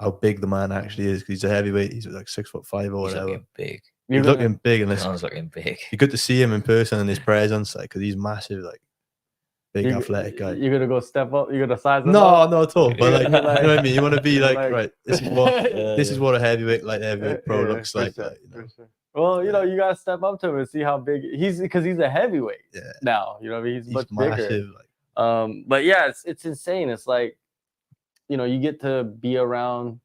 how big the man actually is. Because he's a heavyweight. He's like 6'5" or whatever. Looking big. He's looking big, and John's looking big. You good to see him in person and his presence, like, because he's massive, like big athletic guy. You're gonna go step up. You're gonna size up. No, not at all. But like, you know what I mean. You want to be like, right. This is what a heavyweight pro looks like. Sure, well, you know, you gotta step up to him and see how big because he's a heavyweight now. You know what I mean? He's much massive, bigger. Like. But yeah, it's insane. It's like, you know, you get to be around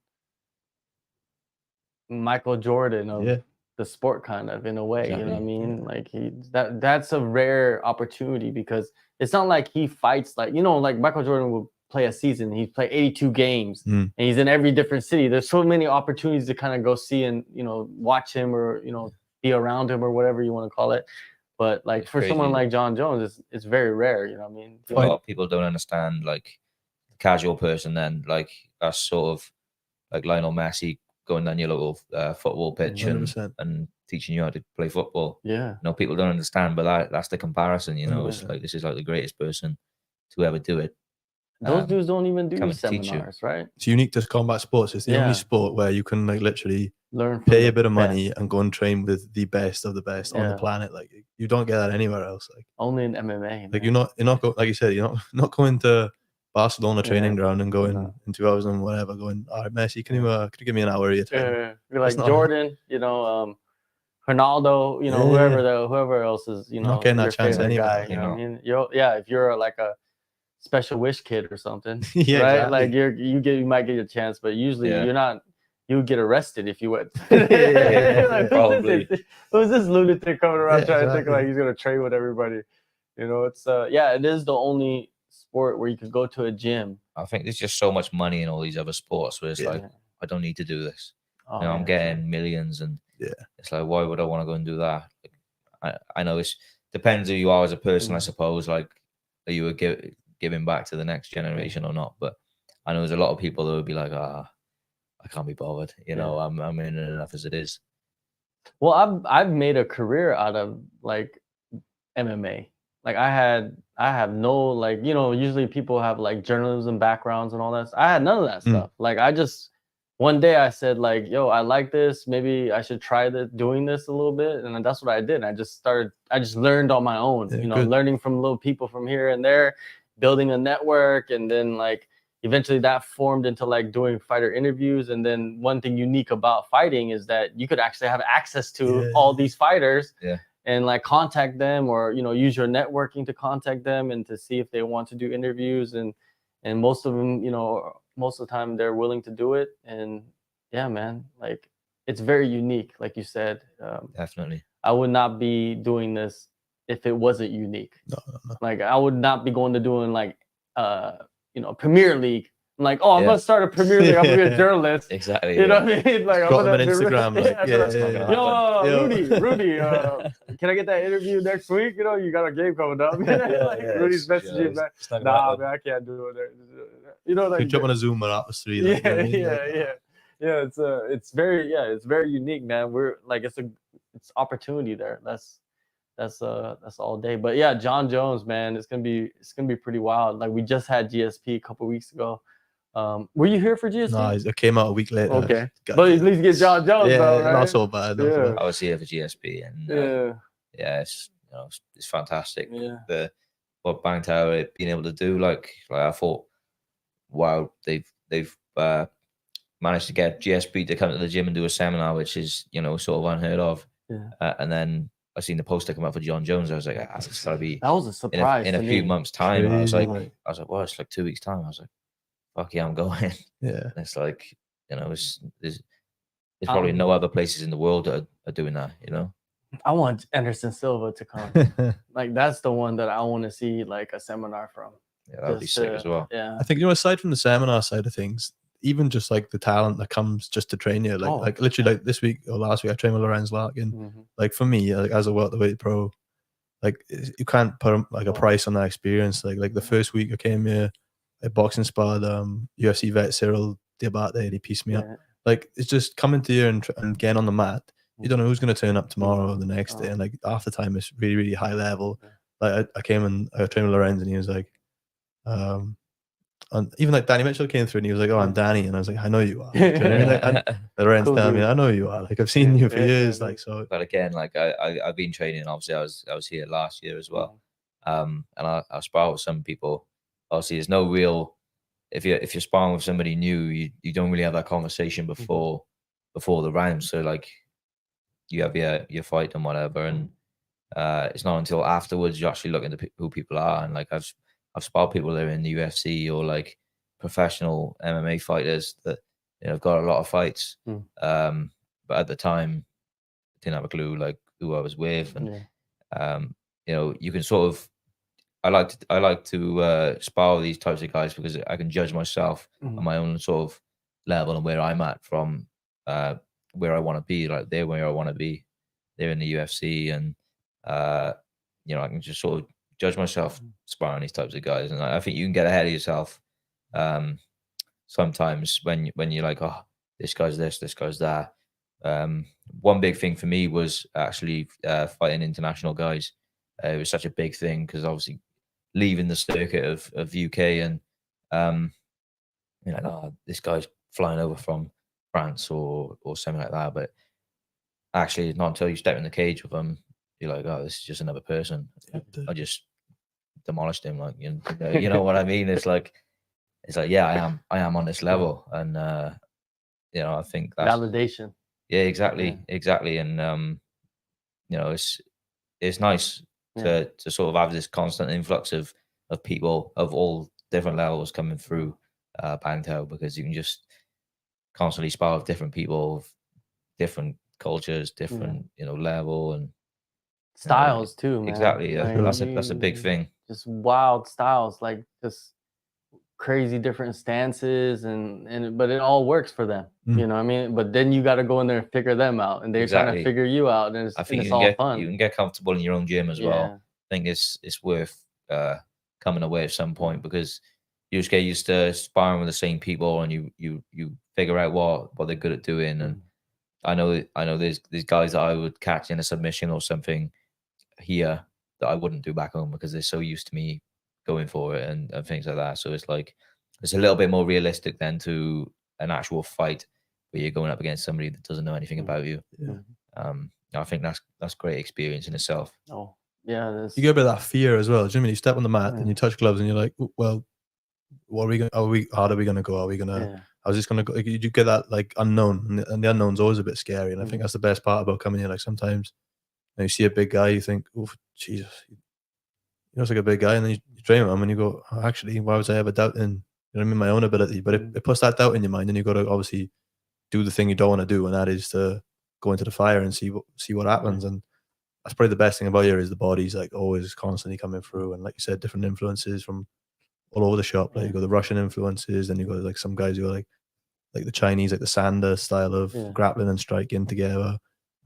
Michael Jordan of the sport, kind of, in a way. You know what I mean? Like that's a rare opportunity, because it's not like he fights like, you know, like Michael Jordan will play a season, he's played 82 games and he's in every different city. There's so many opportunities to kind of go see and, you know, watch him, or, you know, be around him, or whatever you want to call it. But like, for someone like John Jones, it's very rare. You know what I mean? A lot of people don't understand, like, the casual person then, like, that's sort of like Lionel Messi going down your local football pitch and teaching you how to play football. Yeah. You know, people don't understand, but that's the comparison, you know. It's like, this is like the greatest person to ever do it. Those dudes don't even do seminars, right? It's unique to combat sports. It's the only sport where you can, like, literally learn, pay a bit of money and go and train with the best of the best on the planet. Like, you don't get that anywhere else. Like, only in MMA. Like, you're not like you said, you're not going to Barcelona training ground and going in 2000 and whatever, going, all right, Messi, can you give me an hour of your time? You're like Jordan, you know, Ronaldo, you know, whoever else is, you know, not getting that chance anyway. Guy, you know what I mean? If you're like a special wish kid or something, right? Exactly. Like you might get your chance, but usually you're not. You would get arrested if you went. Like, probably. Who's this lunatic coming around trying to think like he's gonna train with everybody? You know, it's it is the only sport where you could go to a gym. I think there's just so much money in all these other sports where it's like, I don't need to do this. Oh, you know, I'm getting millions, and it's like, why would I want to go and do that? Like, I know it's depends who you are as a person, I suppose. Like, are you giving back to the next generation or not? But I know there's a lot of people that would be like, I can't be bothered. You know, I'm in enough as it is. Well, I've made a career out of like MMA. Like I have no, like, you know, usually people have like journalism backgrounds and all that. I had none of that stuff. Like one day I said like, yo, I like this. Maybe I should try doing this a little bit. And that's what I did. I just learned on my own, you know, learning from little people from here and there, building a network. And then like, eventually that formed into like doing fighter interviews. And then one thing unique about fighting is that you could actually have access to all these fighters and like contact them, or, you know, use your networking to contact them and to see if they want to do interviews. And most of them, you know, most of the time they're willing to do it. And yeah, man, like it's very unique. Like you said, definitely. I would not be doing this if it wasn't unique. No. Like I would not be going to doing like, you know, Premier League. I'm like, oh, I'm gonna start a Premier League. I'm gonna be a journalist. Exactly. You know what I mean? Like, I'm Got gonna him on Instagram. Rudy, can I get that interview next week? You know, you got a game coming up. Rudy's messaging back. Nah, man, I can't do it. You know, like you jump on a Zoom or Atlas 3. Like, yeah. It's very unique, man. We're like, it's opportunity there. That's all day. But yeah, John Jones, man, it's gonna be pretty wild. Like we just had GSP a couple weeks ago. Were you here for GSP? No, it came out a week later. Okay, but at least get John Jones. Though, right? Not so bad. I was here for GSP, and it's, you know, it's fantastic. Yeah. What Bang Tower been able to do, like I thought, wow, they've managed to get GSP to come to the gym and do a seminar, which is, you know, sort of unheard of. Yeah. And then I seen the poster come out for John Jones. I was like, it's gotta be. That was a surprise in a few months' time. Crazy. I was like, well, it's like 2 weeks' time. I was like, fuck yeah, I'm going. Yeah. And it's like, you know, there's probably no other places in the world that are doing that. You know. I want Anderson Silva to come. Like that's the one that I want to see like a seminar from. Yeah, that would be sick as well. Yeah. I think, you know, aside from the seminar side of things, even just like the talent that comes just to train you, like literally like this week or last week, I trained with Lorenz Larkin. Like for me, like as a welterweight pro, like you can't put like a price on that experience. Like the first week I came here, I boxing sparred UFC vet Cyril Diabate, and he pieced me up. Like it's just coming to you and getting on the mat. You don't know who's going to turn up tomorrow or the next day, and like half the time it's really, really high level. Like I came and I trained with Lorenz, and he was like, and even like Danny Mitchell came through and he was like, oh, I'm Danny. And I was like, I know you are. Like, and Lorenz telling me, I know you are. Like, I've seen you for years. Like, so. But again, like I've been training. Obviously, I was here last year as well. And I spar with some people. Obviously, there's no real, if you're sparring with somebody new, you don't really have that conversation before the round. So like you have your fight and whatever. And it's not until afterwards you actually look into who people are. And like I've sparred people that are in the UFC or like professional MMA fighters that, you know, have got a lot of fights. But at the time, didn't have a clue like who I was with, and you know, you can sort of. I like to spar with these types of guys because I can judge myself on my own sort of level and where I'm at from where I want to be. Like they're where I want to be. They're in the UFC, and you know, I can just sort of judge myself sparring these types of guys, and I think you can get ahead of yourself sometimes when you're like, oh, this guy's this guy's that. One big thing for me was actually fighting international guys. It was such a big thing because obviously leaving the circuit of UK and you're like, oh, this guy's flying over from France or something like that, but actually it's not until you step in the cage with them you're like, oh, this is just another person. I just demolished him, like, you know what I mean? It's like yeah, I am on this level, and you know, I think that's validation. Yeah, exactly. And you know, it's nice to sort of have this constant influx of people of all different levels coming through Bangtao, because you can just constantly spar with different people, of different cultures, different you know, level and styles too, man. Exactly. Like, That's a big thing. just wild styles, like just crazy different stances, but it all works for them. You know what I mean? But then you got to go in there and figure them out, and they're trying to figure you out, and I think it's all fun. You can get comfortable in your own gym as well. I think it's worth coming away at some point, because you just get used to sparring with the same people, and you figure out what they're good at doing. And I know there's guys that I would catch in a submission or something here that I wouldn't do back home, because they're so used to me going for it and things like that. So it's like, it's a little bit more realistic than to an actual fight where you're going up against somebody that doesn't know anything about you. I think that's great experience in itself. Oh yeah, you get a bit of that fear as well. Do you mean you step on the mat and you touch gloves and you're like, well, what are we going? How are we going to go? Are we going to? How's this going to go? You get that like unknown, and the unknown's always a bit scary. And I think that's the best part about coming here. Like sometimes you see a big guy, you think, oh Jesus, he looks like a big guy, and then you train with him and you go, oh, actually, why was I ever doubting, you know what I mean, my own ability? But it puts that doubt in your mind, and you've got to obviously do the thing you don't want to do, and that is to go into the fire and see what happens. And that's probably the best thing about here, is the body's like always constantly coming through, and like you said, different influences from all over the shop. Like you got the Russian influences, then you got like some guys who are like the Chinese, like the Sander style of grappling and striking together.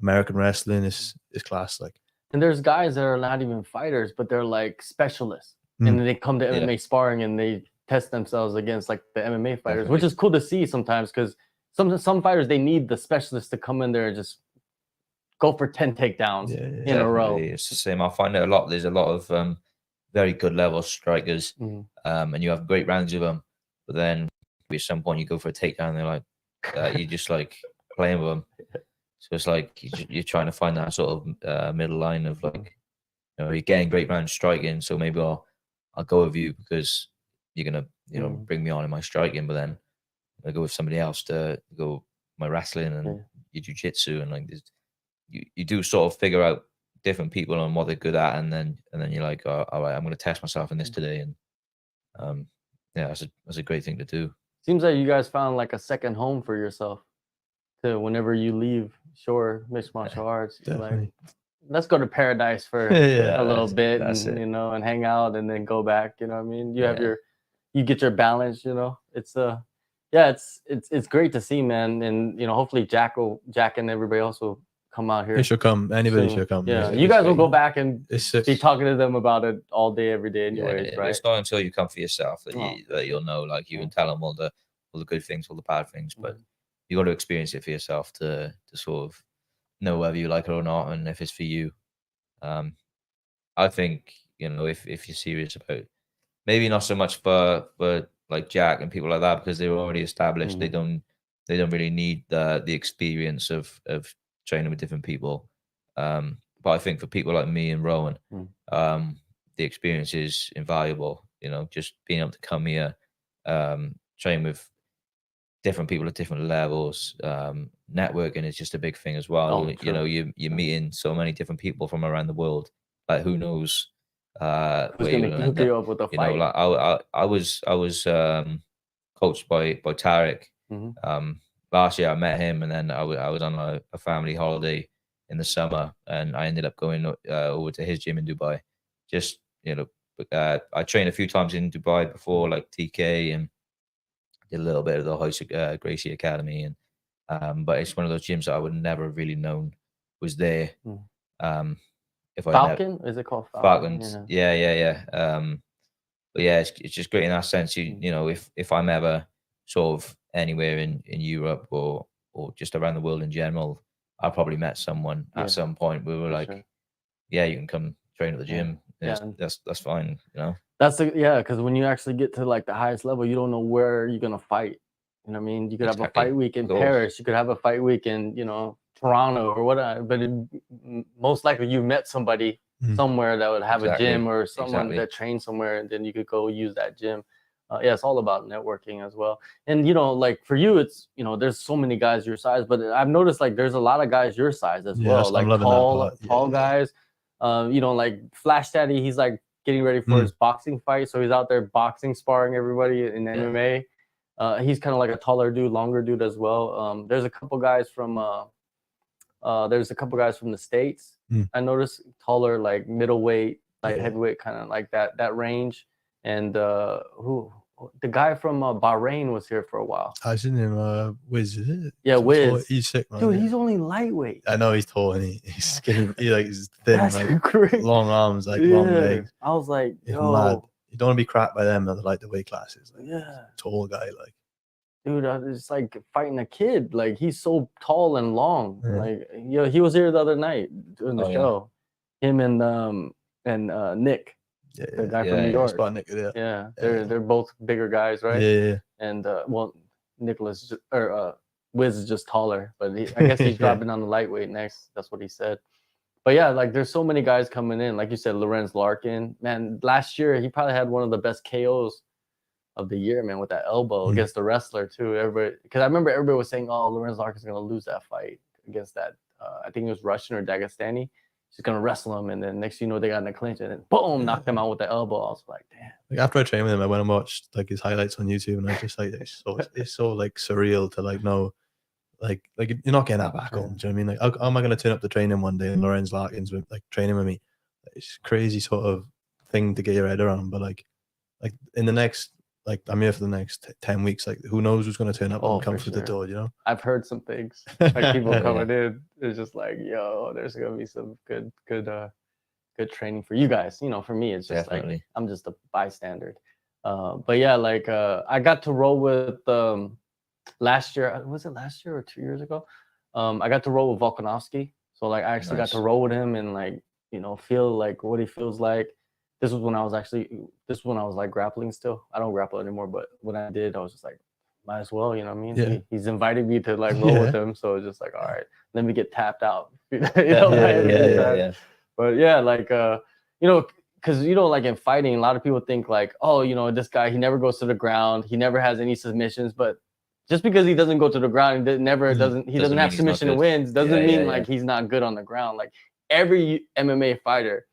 American wrestling is class. Like, and there's guys that are not even fighters, but they're like specialists, and then they come to MMA sparring and they test themselves against like the MMA fighters, which is cool to see sometimes, because some fighters, they need the specialists to come in there and just go for 10 takedowns in a row. It's the same. I find it a lot. There's a lot of very good level strikers, and you have great rounds of them, but then at some point you go for a takedown and they're like, you're just like playing with them. So it's like you're trying to find that sort of middle line of like, you're getting great round striking, so maybe I'll go with you because you're gonna bring me on in my striking, but then I go with somebody else to go my wrestling and your jiu-jitsu, and like you do sort of figure out different people and what they're good at, and then you're like, oh, all right, I'm going to test myself in this today, and that's a great thing to do. Seems like you guys found like a second home for yourself. To whenever you leave mixed martial arts, like, let's go to paradise for a little bit, and and hang out, and then go back. You know what I mean? You have you get your balance. It's it's great to see, man, and hopefully Jack and everybody else will come out here. He should come. Anybody should come. Yeah, you guys will go back and be talking to them about it all day, every day, anyways, right? It's not until you come for yourself that you'll know. Like, you can tell them all the good things, all the bad things, but you got to experience it for yourself to sort of know whether you like it or not, and if it's for you. I think if you're serious about, maybe not so much for like Jack and people like that, because they're already established. They don't really need the experience of training with different people. But I think for people like me and Rowan, the experience is invaluable. Just being able to come here, train with different people at different levels. Networking is just a big thing as well. You're meeting so many different people from around the world. Like, who knows who's gonna hook you up with a fight? Like I was coached by Tarek. Last year I met him, and then I was on a family holiday in the summer, and I ended up going over to his gym in Dubai. Just I trained a few times in Dubai before, like TK, and did a little bit of the House Gracie Academy, and but it's one of those gyms that I would never have really known was there. If Falcon, is it called Falcon? Yeah. But yeah, it's just great in that sense. If I'm ever sort of anywhere in Europe or just around the world in general, I probably met someone at some point where we're like, yeah, you can come train at the gym. That's fine. That's because when you actually get to like the highest level, you don't know where you're gonna fight. You know what I mean? You could have a fight week in Paris. You could have a fight week in Toronto or whatever. But most likely you met somebody somewhere that would have a gym, or someone that trains somewhere, and then you could go use that gym. It's all about networking as well. And like for you, it's there's so many guys your size, but I've noticed like there's a lot of guys your size as well, like tall guys. Like Flash Daddy, he's like getting ready for his boxing fight, so he's out there boxing, sparring everybody in MMA. He's kind of like a taller dude, longer dude as well. There's a couple guys from the States. I noticed, taller, like middleweight, light heavyweight, kind of like that range. And who the guy from Bahrain was here for a while. I seen him. Wiz, is it? Yeah, Wiz. He's sick, man. Dude, he's only lightweight. I know he's tall and he's skinny. He's thin, That's like great. long arms, like long legs. I was like, He's yo, mad. You don't want to be cracked by them that like the weight classes. Like, yeah, tall guy, like. Dude, it's like fighting a kid. Like he's so tall and long. Yeah. Like he was here the other night doing the show. Him and Nick, the guy from New York. Nick, Yeah, they're both bigger guys, right? Yeah. And well, Nicholas Wiz is just taller, but I guess he's dropping on the lightweight next. That's what he said. But yeah, like there's so many guys coming in. Like you said, Lorenz Larkin. Man, last year he probably had one of the best KOs of the year, man, with that elbow against the wrestler too. Everybody, because I remember everybody was saying, "Oh, Lorenz Larkin's gonna lose that fight against that." I think it was Russian or Dagestani. He's gonna wrestle him, and then next thing you know, they got in a clinch, and then boom, knocked him out with the elbow. I was like, damn. Like after I trained with him, I went and watched like his highlights on YouTube, and I just like it's so like surreal to like know, like you're not getting that back home. Do you know what I mean? Like, how am I gonna turn up to training one day and Lorenz Larkin's like training with me? It's crazy sort of thing to get your head around, but like in the next. Like I'm here for the next 10 weeks. Like who knows who's going to turn up and come through the door? You know. I've heard some things. Like people coming in, it's just like, yo, there's going to be some good training for you guys. You know, for me, it's just like I'm just a bystander. But yeah, like I got to roll with last year. Was it last year or 2 years ago? I got to roll with Volkanovski. So like I actually got to roll with him and like feel like what he feels like. This was when I was like grappling still. I don't grapple anymore, but when I did, I was just like, might as well, you know what I mean? Yeah. He's invited me to like roll with him. So it's just like, all right, let me get tapped out. Yeah. But yeah, like, because, like in fighting, a lot of people think like, oh, this guy, he never goes to the ground. He never has any submissions. But just because he doesn't go to the ground, he doesn't have submission and wins, doesn't mean like he's not good on the ground. Like every MMA fighter,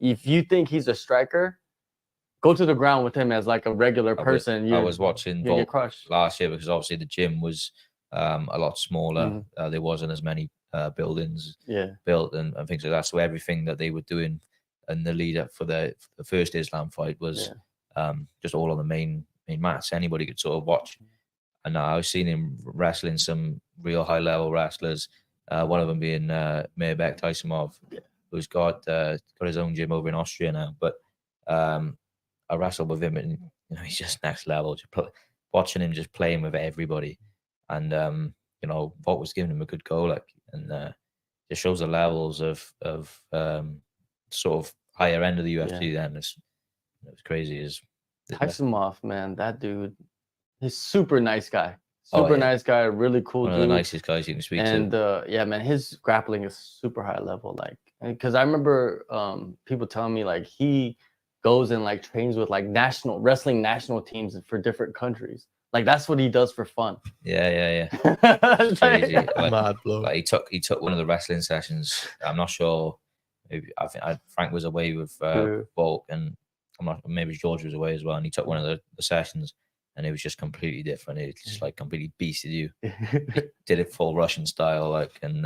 if you think he's a striker, go to the ground with him as like a regular person. I was watching Volk last year because obviously the gym was a lot smaller. There wasn't as many buildings built and things like that. So everything that they were doing in the lead up for the first Islam fight was just all on the main mats. Anybody could sort of watch. And I was seeing him wrestling some real high level wrestlers. One of them being Mairbek Taisumov. Who's got his own gym over in Austria now, but I wrestled with him, and he's just next level. Just watching him just playing with everybody, and Volk was giving him a good go, like, and just shows the levels of sort of higher end of the UFC. Then it's crazy. Taisumov, man, that dude, he's super nice guy. Nice guy, really cool dude. One of the nicest guys you can speak to. And yeah, man, his grappling is super high level. Like, because I remember people telling me like he goes and like trains with like wrestling national teams for different countries. Like that's what he does for fun. Yeah. It's crazy. Mad blow. Like he took one of the wrestling sessions. I'm not sure. I think Frank was away with Volk, and maybe George was away as well. And he took one of the sessions. And it was just completely different. It just like completely beasted you. Did it full Russian style, like, and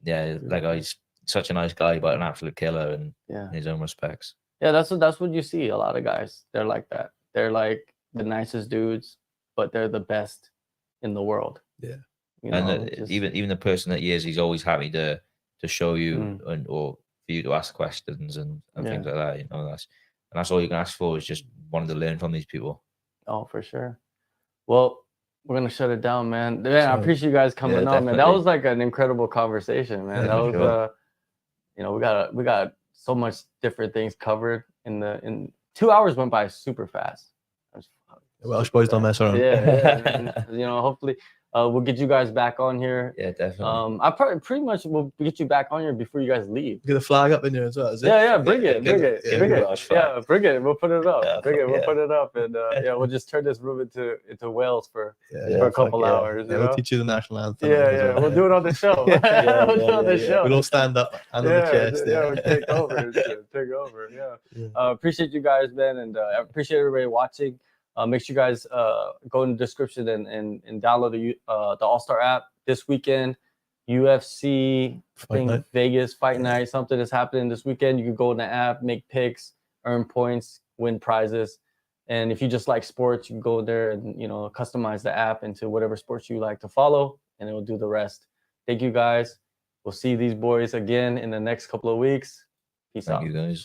he's such a nice guy, but an absolute killer in his own respects. Yeah, that's what you see. A lot of guys, they're like that. They're like the nicest dudes, but they're the best in the world. Yeah, even the person that he is, he's always happy to show you or for you to ask questions and things like that. That's all you can ask for is just wanting to learn from these people. Oh, for sure. Well, we're gonna shut it down, man. I appreciate you guys coming on, man. That was like an incredible conversation, man. That was we got so much different things covered in 2 hours went by super fast. Welsh boys don't mess around. Yeah. Hopefully we'll get you guys back on here. Yeah, definitely. I probably pretty much will get you back on here before you guys leave. Get the flag up in here as well. Is it? Yeah, bring it. Bring it. Yeah, bring it. We'll put it up. We'll put it up, and we'll just turn this room into Wales for a couple hours. We'll teach you the national anthem. Yeah. We'll do it on the show. We'll do it on the show. We'll all stand up, hand on the chest. We'll take over. Take over. Yeah. Appreciate you guys, man, and I appreciate everybody watching. Make sure you guys go in the description and download the All-Star app this weekend. UFC, I think night. Vegas fight night, something that's happening this weekend. You could go in the app, make picks, earn points, win prizes. And if you just like sports, you can go there and, you know, customize the app into whatever sports you like to follow, and it will do the rest. Thank you, guys. We'll see these boys again in the next couple of weeks. Peace out. Thank you, guys.